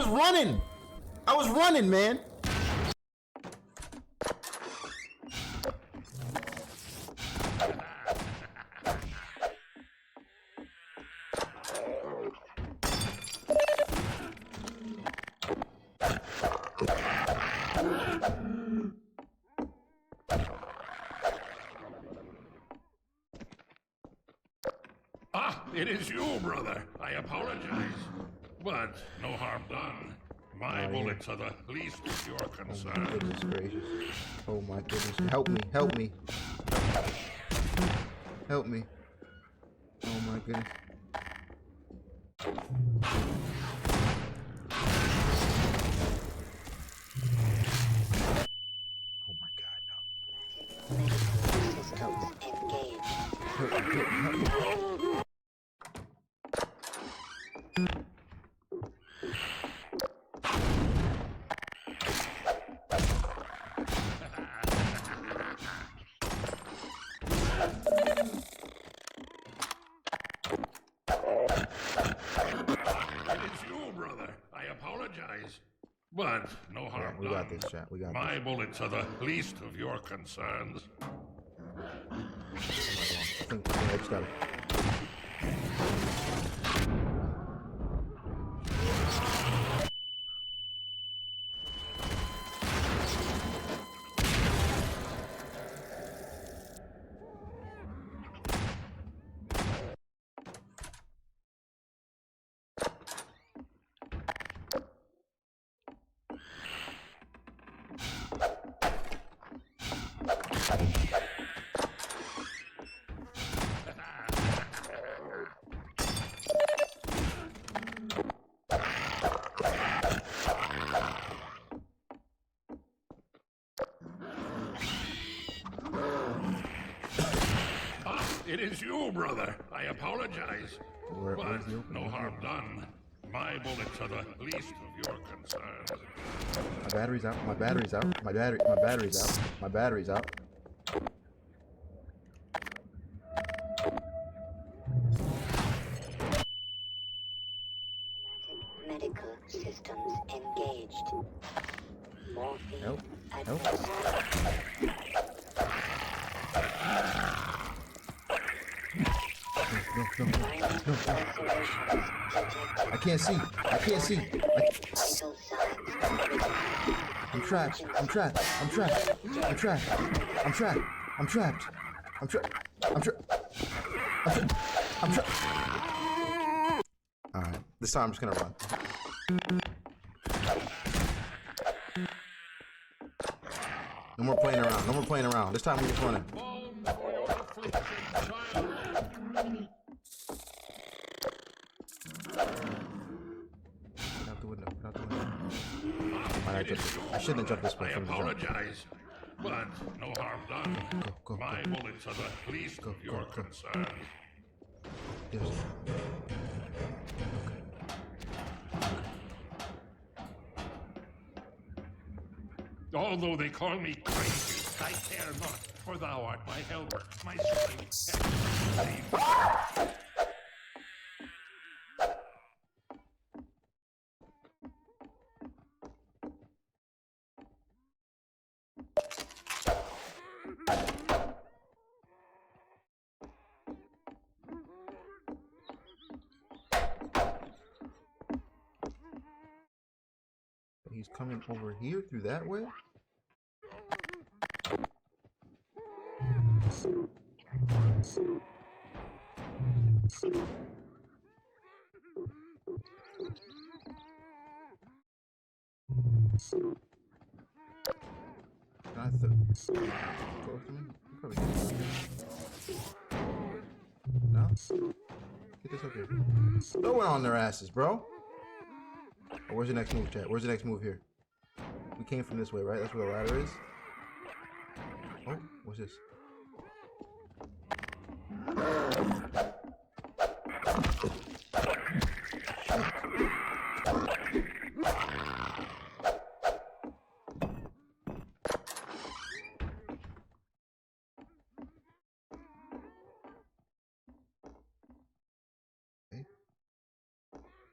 Run. I was running, man. It is you, brother. I apologize. But no harm done. My bullets are the least of your concerns. Oh my goodness gracious. Oh my goodness. Help me. Help me. Help me. Oh my goodness. Oh my God, no. Help me. Help me. But no harm we done. got this, chat. We got My this. bullets are the least of your concerns. I think I just gotta... it is you, brother. I apologize. But no harm done. My bullets are the least of your concerns. My battery's out. My battery's out. My battery's out. My battery's out. Medical systems engaged. Morphine Help. No. I can't see. I'm trapped. Alright, this time I'm just gonna run. No more playing around. This time we're just running. Out the window. I shouldn't have jumped this way. I apologize, but no harm done. My bullets are the least of your concerns. Although they call me crazy, I care not, for thou art my helper, my strength, and my He's coming over here through that way? No? Get this up here. Throw it on their asses, bro. Oh, where's the next move, chat? Where's the next move here? We came from this way, right? That's where the ladder is. Oh, what's this?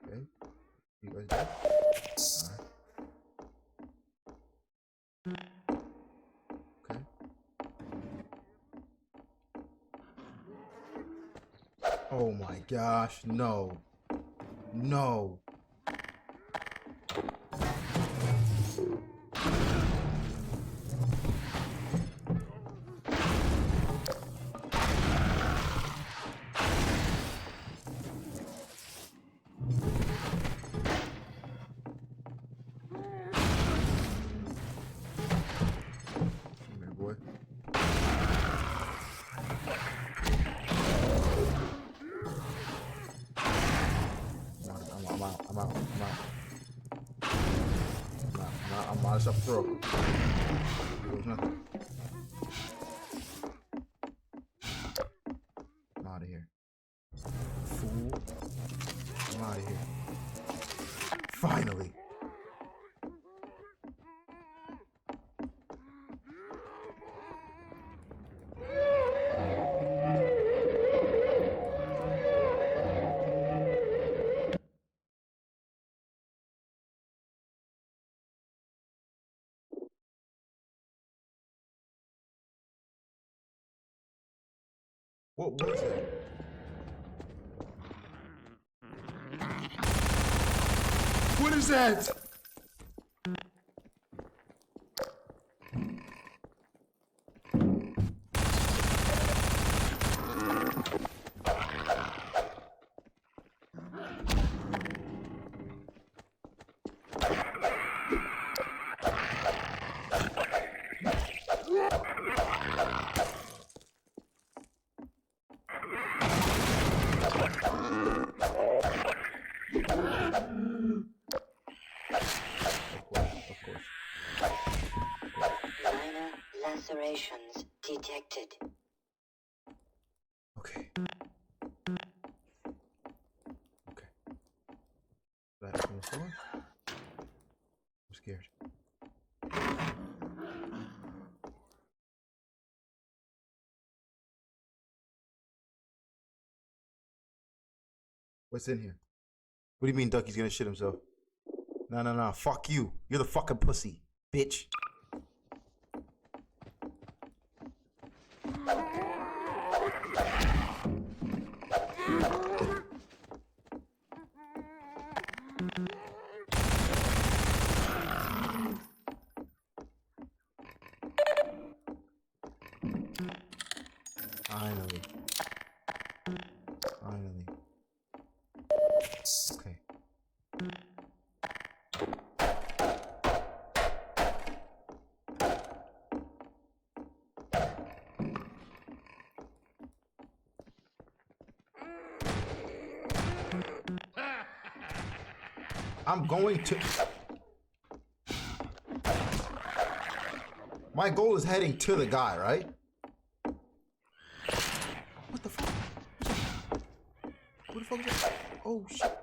Okay. You guys dead? Okay. Oh my gosh, no. No. I'm out of stuff to throw. There's nothing. I'm out of here. Fool. I'm out of here. Finally. What was that? What is that? Minor lacerations detected. Okay. Okay. Did I open this door? I'm scared. What's in here? What do you mean Ducky's gonna shit himself? No. Fuck you. You're the fucking pussy, bitch. Finally. Okay. I'm going to... My goal is heading to the guy, right? What the fuck? What the fuck is that? Oh, shit.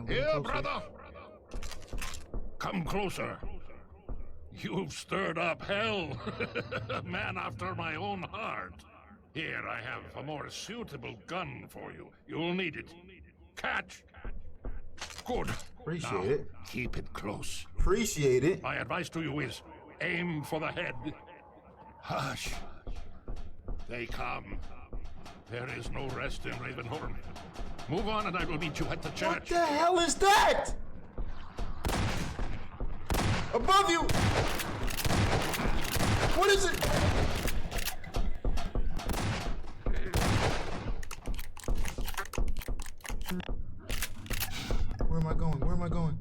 Here, brother! Come closer. You've stirred up hell. A man after my own heart. Here, I have a more suitable gun for you. You'll need it. Catch! Good. Appreciate Now, it. Keep it close. Appreciate it. My advice to you is, aim for the head. Hush. They come. There is no rest in Ravenhorn. Move on and I will meet you at the church. What the hell is that? Above you! What is it? Where am I going? Where am I going?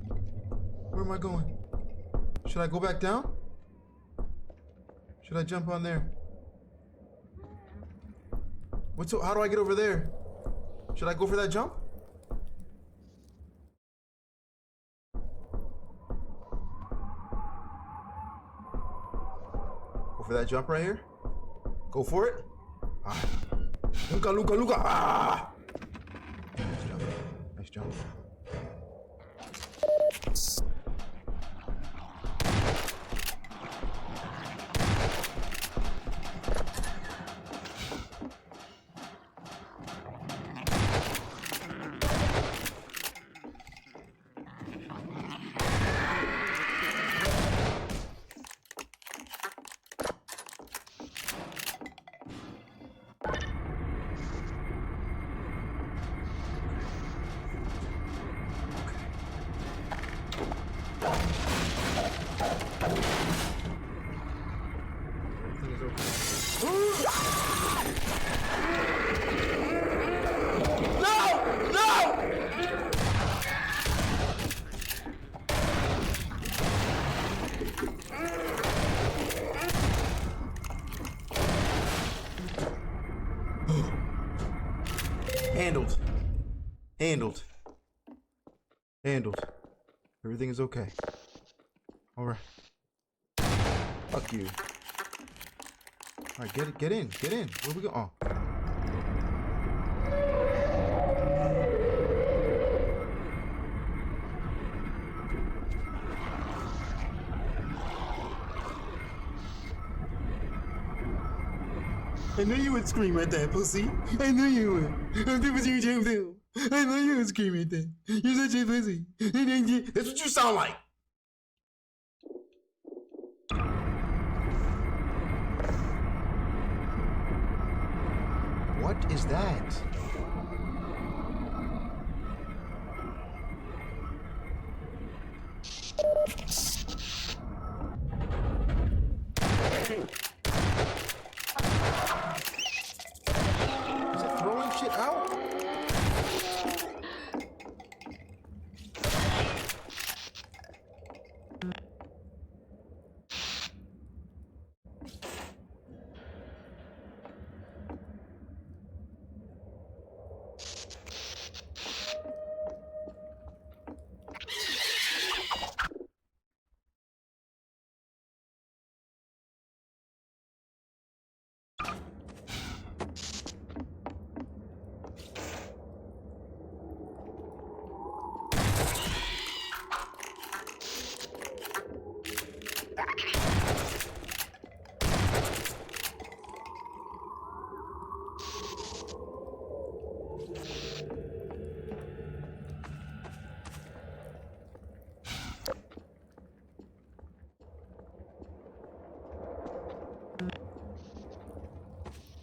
Where am I going? Should I go back down? Should I jump on there? How do I get over there? Should I go for that jump? Go for that jump right here? Go for it? Ah. Luca! Ah! Nice jump. Handled. Everything is okay. Alright. Fuck you. Alright, get in. Where we go? Oh. I knew you would scream at that, pussy. I knew you would. I know you would scream at that. You're such a pussy. That's what you sound like. What is that? Is it throwing shit out?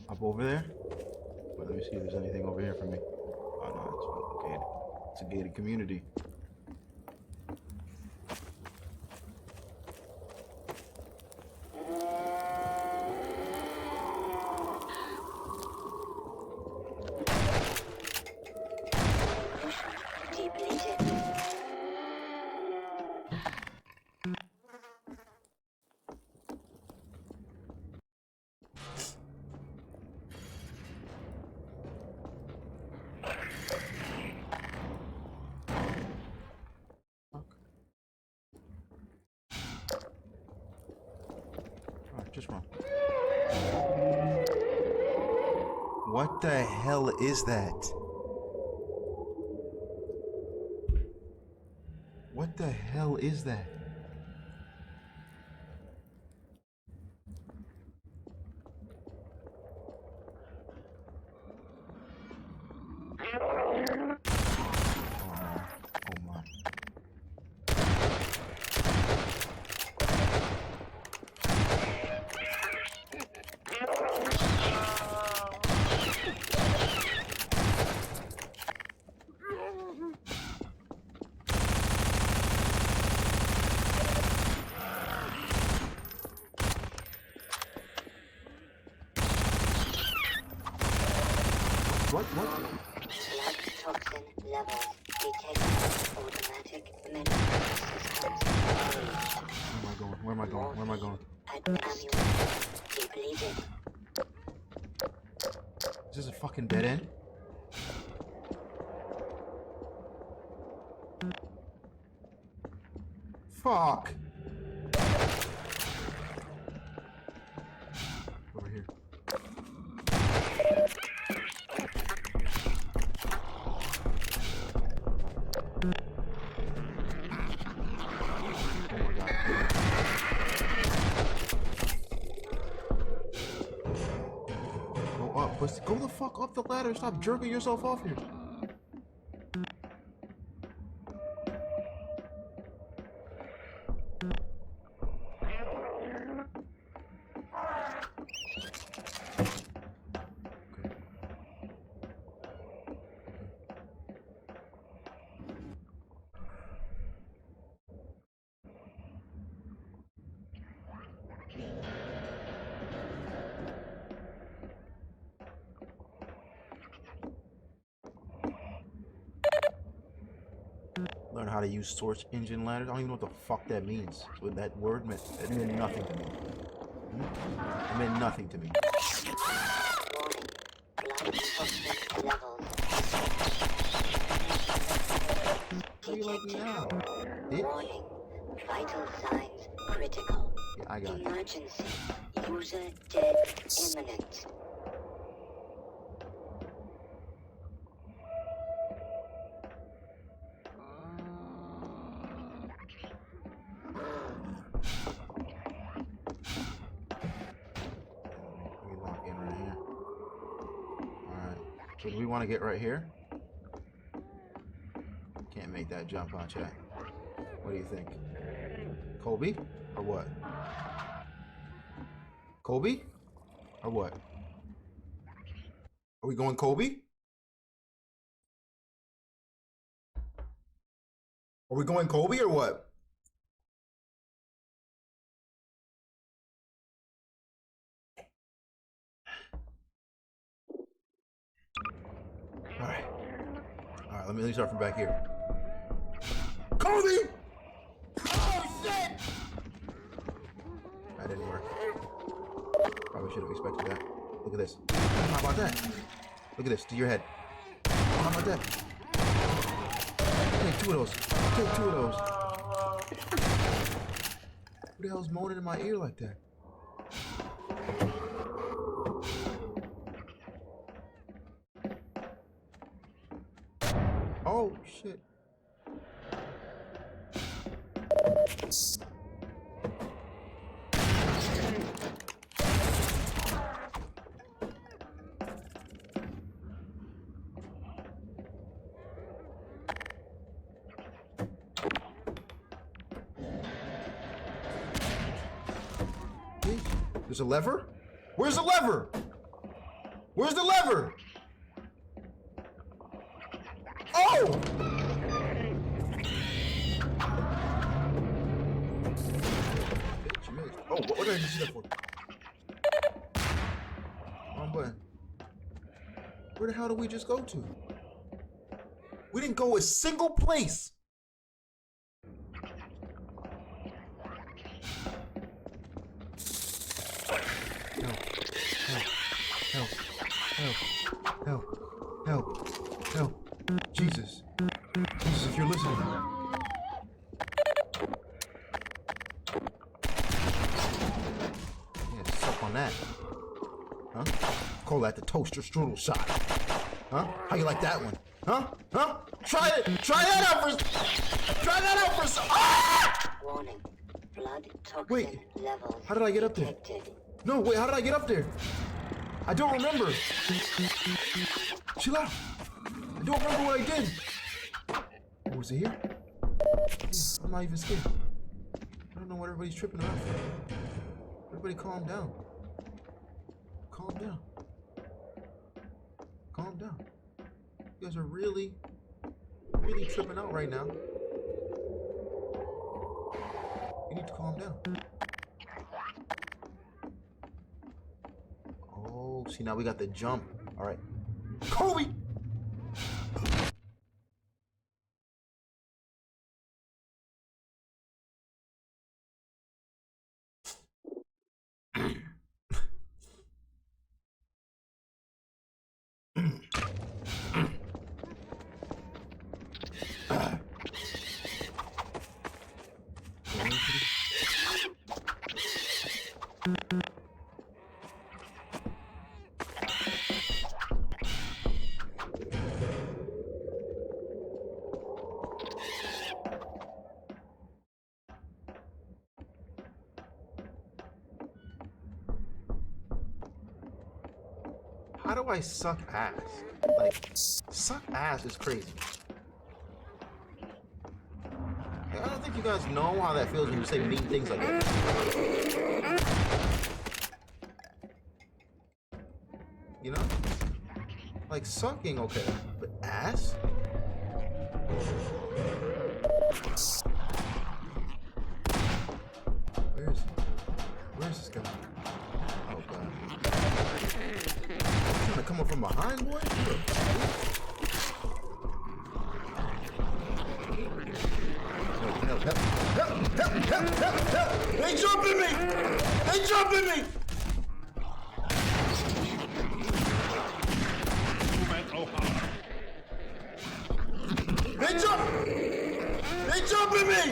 Up over there? Well, let me see if there's anything over here for me. Oh no, it's gated. It's a gated community. Just run. What the hell is that? What the hell is that? What? Blood toxin levels detected. Automatic medical systems engaged. Where am I going? Where am I going? Ammunition depleted. Is this a fucking dead end? Fuck! Over here. Go up, pussy. Go the fuck up the ladder. Stop jerking yourself off here. Learn how to use search engine ladders. I don't even know what the fuck that means. What that word meant. It meant nothing to me. It meant nothing to me. How you like me now? Warning. Vital signs critical. Yeah, I got it. Emergency. User dead imminent. So do we want to get right here? Can't make that jump, huh, chat? What do you think? Colby? Or what? Colby? Or what? Are we going Colby? Are we going Colby or what? Alright, let me start from back here. Colby! Oh shit! That didn't work. Probably should have expected that. Look at this. How about that? Look at this, to your head. How about that? Take two of those. Take two of those. Who the hell's moaning in my ear like that? Oh shit. There's a lever? Where's the lever? Where's the lever? Oh! Oh, what did I just do that for? Wrong button. Where the hell did we just go to? We didn't go a single place. Help. Jesus. Jesus, if you're listening. Yeah, suck on that. Huh? Call that the toaster strudel shot. Huh? How you like that one? Huh? Huh? Try it! Try that out for... Try that out for... Ah! Warning. Blood toxin wait, levels how did I get up there? No, wait, how did I get up there? I don't remember. Chill out. I don't remember what I did. Oh, was it here? Yeah, I'm not even scared. I don't know what everybody's tripping around for. Everybody calm down. Calm down. Calm down. You guys are really tripping out right now. You need to calm down. Oh, see, now we got the jump. All right. Kobe! How do I suck ass? Like, suck ass is crazy. Like, I don't think you guys know how that feels when you say mean things like that. You know? Like, sucking, okay, but ass? Where's this guy? Oh, God. Trying to come up from behind, boy? Help! They jumping me! They jumping me! They jumping me!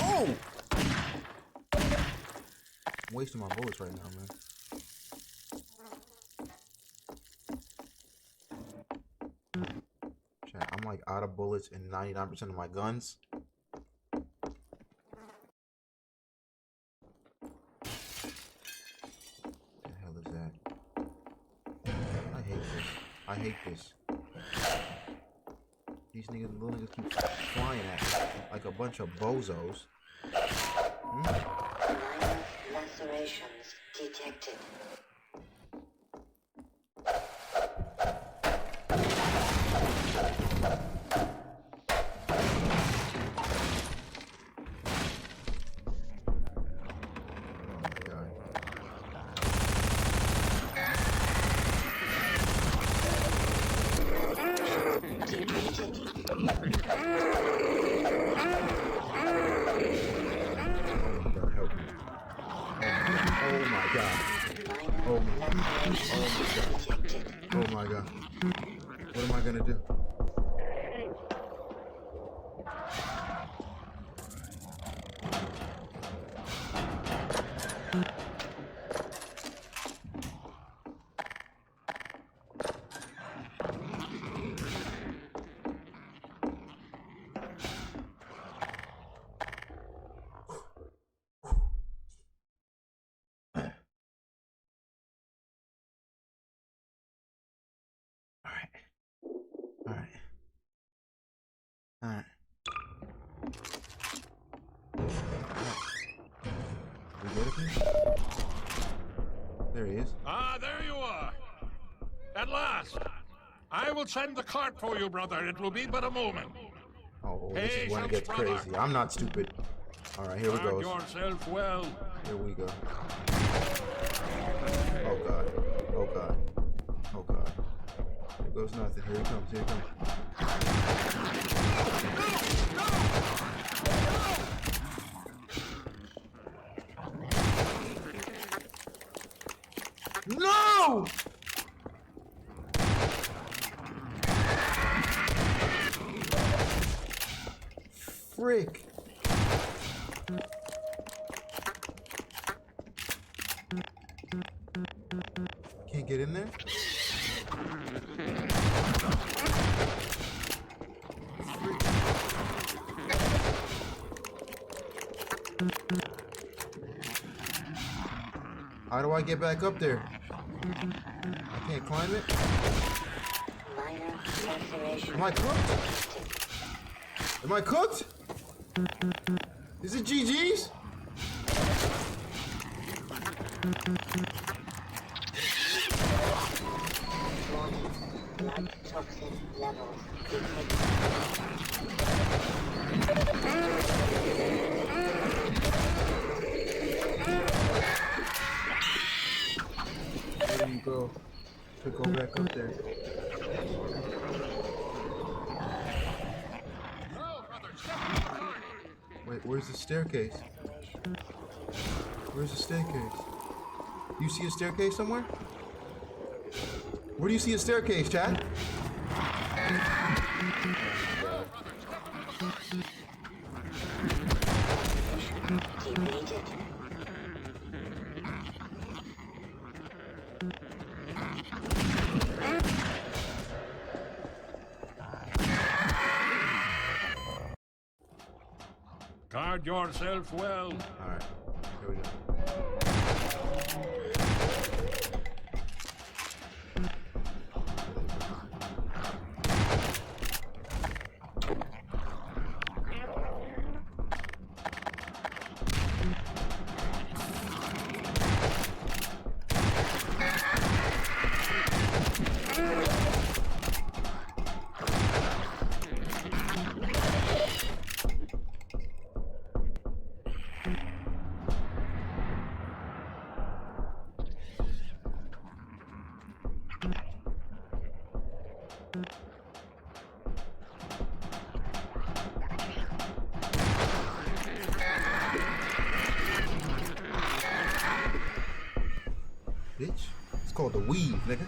Oh! I'm wasting my bullets right now, man. Chat, I'm like out of bullets in 99% of my guns. What the hell is that? I hate this. I hate this. These niggas, little niggas keep flying at me like a bunch of bozos. Minor lacerations detected. my god. Oh my god. Oh my god. What am I gonna do? Alright. We good up here? There he is. Ah, there you are. At last. I will send the cart for you, brother. It will be but a moment. Oh, this is when it gets crazy. I'm not stupid. Alright, here we go. Guard yourself well. Here we go. Oh god. Oh god. Oh god. Here goes nothing. Here he comes. Here he comes. No! Frick. Can't get in there? How do I get back up there? I can't climb it? Am I cooked? Am I cooked? Is it GG's? Toxin levels There you go. To go back up there. Wait, where's the staircase? Where's the staircase? You see a staircase somewhere? Where do you see a staircase, Chad? Guard yourself well. All right, here we go. Bitch, it's called the weave, nigga.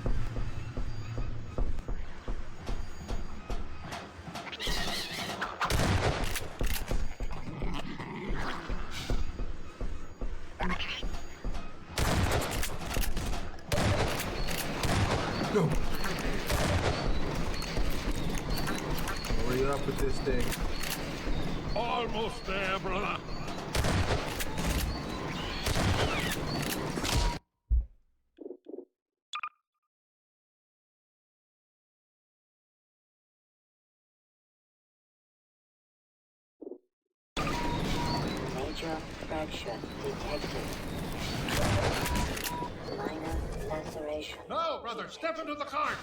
Go. Hurry up with this thing. Almost there, brother. Major fracture detected. Minor laceration. No, brother, step into the cart.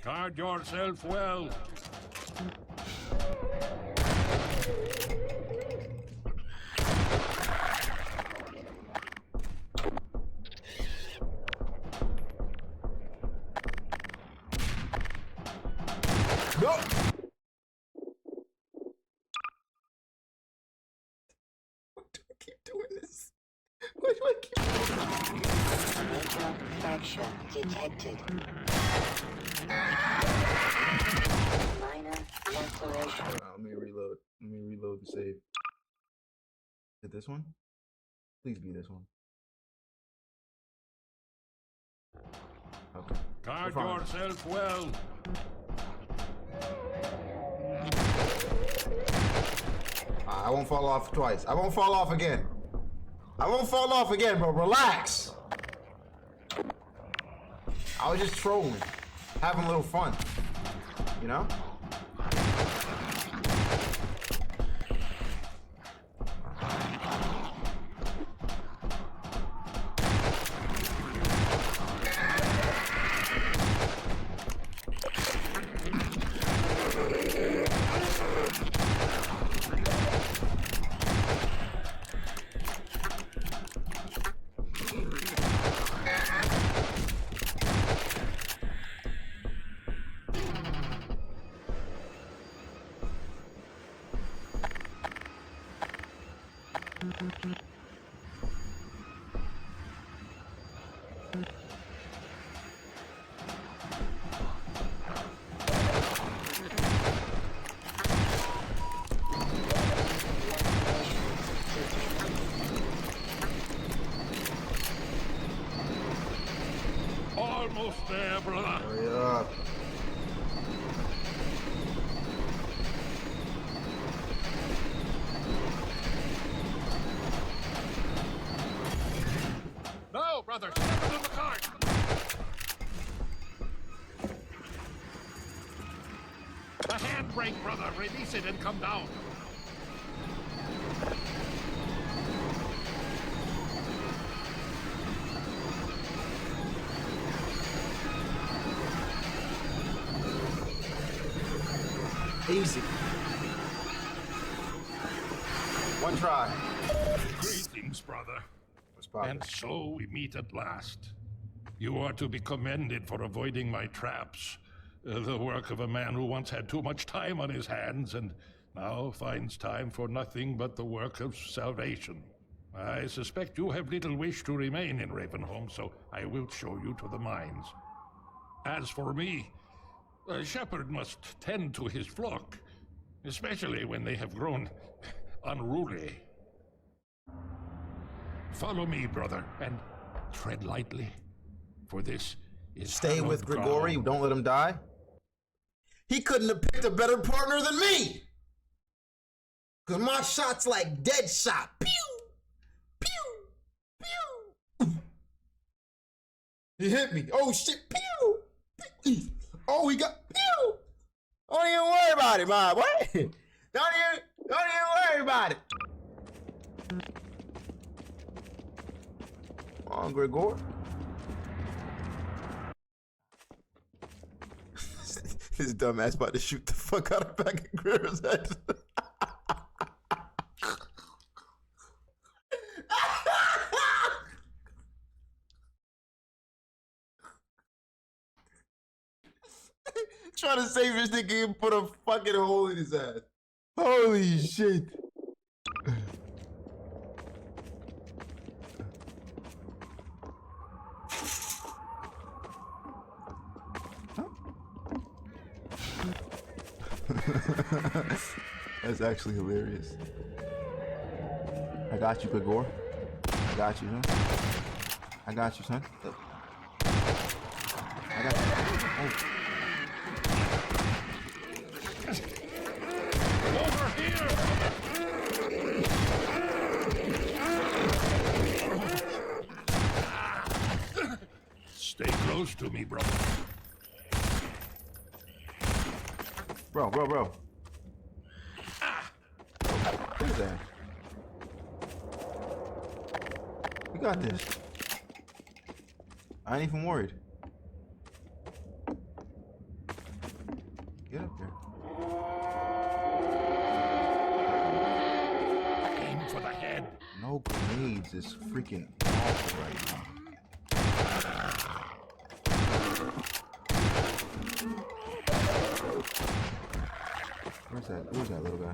Guard yourself well. Go! Keep doing this. Why do I keep doing this? Fracture detected. Minor laceration. Let me reload. Let me reload the save. Is it this one? Please be this one. Okay. Guard yourself well. I won't fall off twice. I won't fall off again. I won't fall off again, bro. Relax. I was just trolling, having a little fun, you know? Almost there, brother. Hurry up. No, brother, step into the cart. The handbrake, brother. Release it and come down. Easy. One try. Greetings, brother. And so we meet at last. You are to be commended for avoiding my traps. The work of a man who once had too much time on his hands and now finds time for nothing but the work of salvation. I suspect you have little wish to remain in Ravenholm, so I will show you to the mines. As for me, a shepherd must tend to his flock, especially when they have grown unruly. Follow me, brother, and tread lightly, for this is Stay with hallowed Grigori. ground. Don't let him die. He couldn't have picked a better partner than me. Cause my shot's like dead shot. Pew! Pew! Pew! He hit me. Oh shit! Pew! Oh, he got pew! Don't even worry about it, my boy. Don't even worry about it. Come on, Grigor. This dumbass about to shoot the fuck out of back of Grigor's head. Trying to save his nigga and put a fucking hole in his ass. Holy shit. That's actually hilarious. I got you, Grigor. I got you, son. I got you, son. I got you. Oh. Over here! Stay close to me, brother. Bro. What is that? We got this. I ain't even worried. Get up there. Aim for the head. No grenades is freaking awful right now. Where's that? Where's that little guy?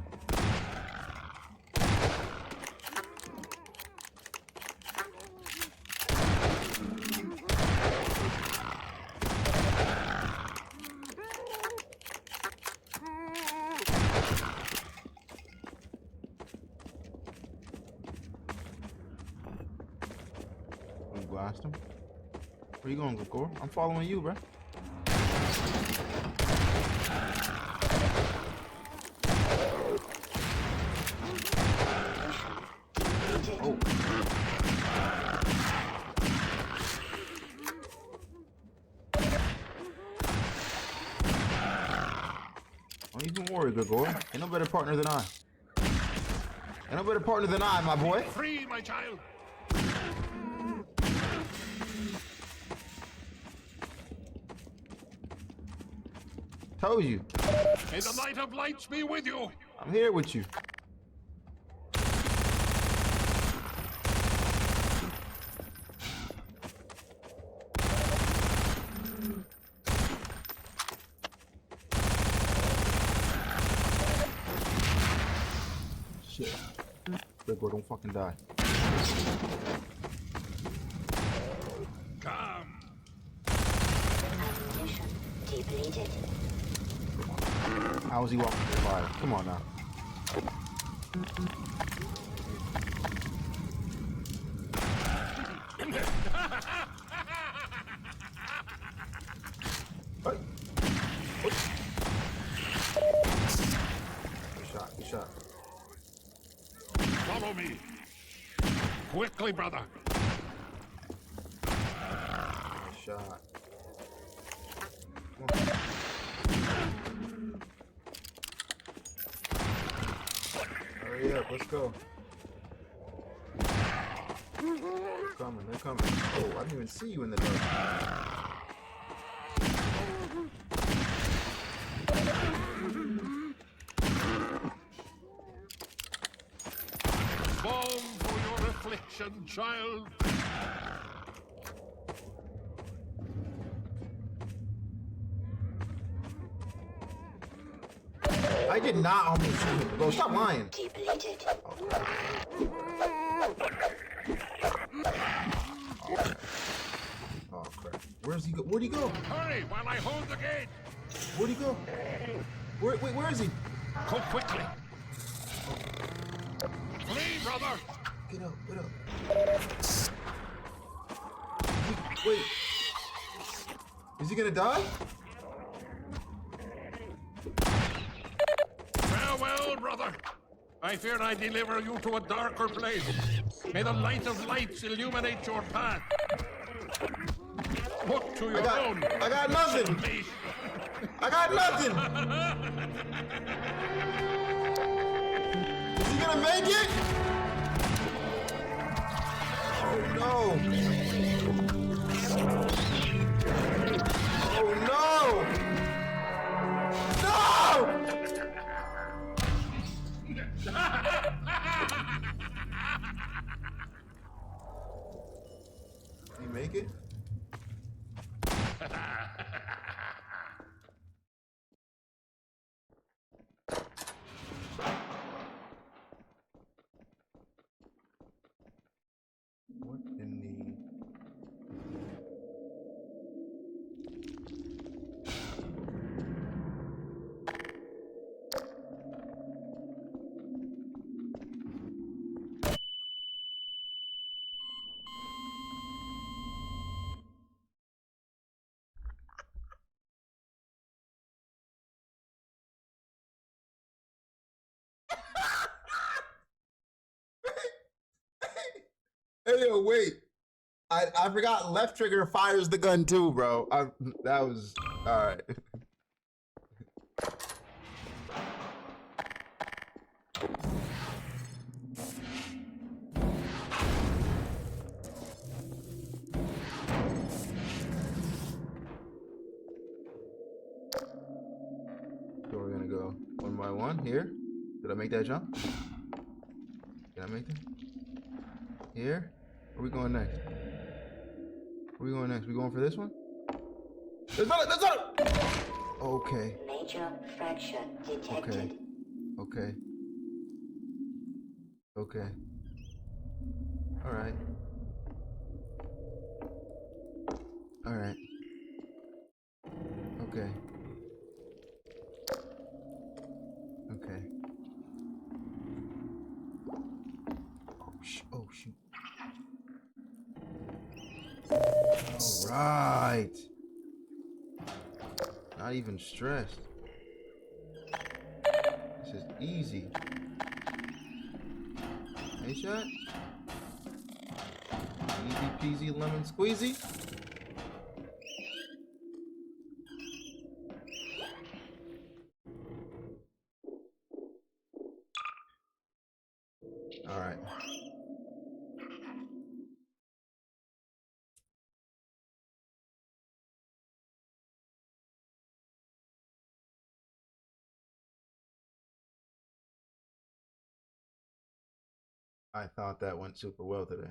You blast him. Where you going, Gakor? I'm following you, bro. Oh. Don't even worry, Gakor. Ain't no better partner than I. Ain't no better partner than I, my boy. Free, my child. Told you. May the light of lights be with you. I'm here with you. Shit. Big boy, don't fucking die. Come. Depleted. How is he walking through fire? Come on now. Good shot. Follow me. Quickly, brother. Good shot. Hurry up, let's go. They're coming. Oh, I didn't even see you in the dark. Balm for your affliction, child. I did not almost shoot him. Bro, stop lying. Depleted. Oh crap. Where's he go? Where'd he go? Hurry while I hold the gate. Where'd he go? Wait, where is he? Go quickly. Flee, brother. Get up. Wait. Is he gonna die? Farewell, brother. I fear I deliver you to a darker place. May the light of lights illuminate your path. Look to your own. I got nothing. I got nothing. Is he gonna make it? Oh no. Oh no. No! Did he make it? What in the... Hey, yo, wait. I forgot left trigger fires the gun too, bro. That was all right. So we're gonna go one by one here. Did I make that jump? Did I make that? Here? Where we going next? Where we going next? We going for this one? There's not. Okay. Major fracture detected. Okay. Okay. Okay. All right. All right. Okay. Okay. Oh shoot. All right. Not even stressed. This is easy. Hey, shot. Easy peasy lemon squeezy. All right. I thought that went super well today.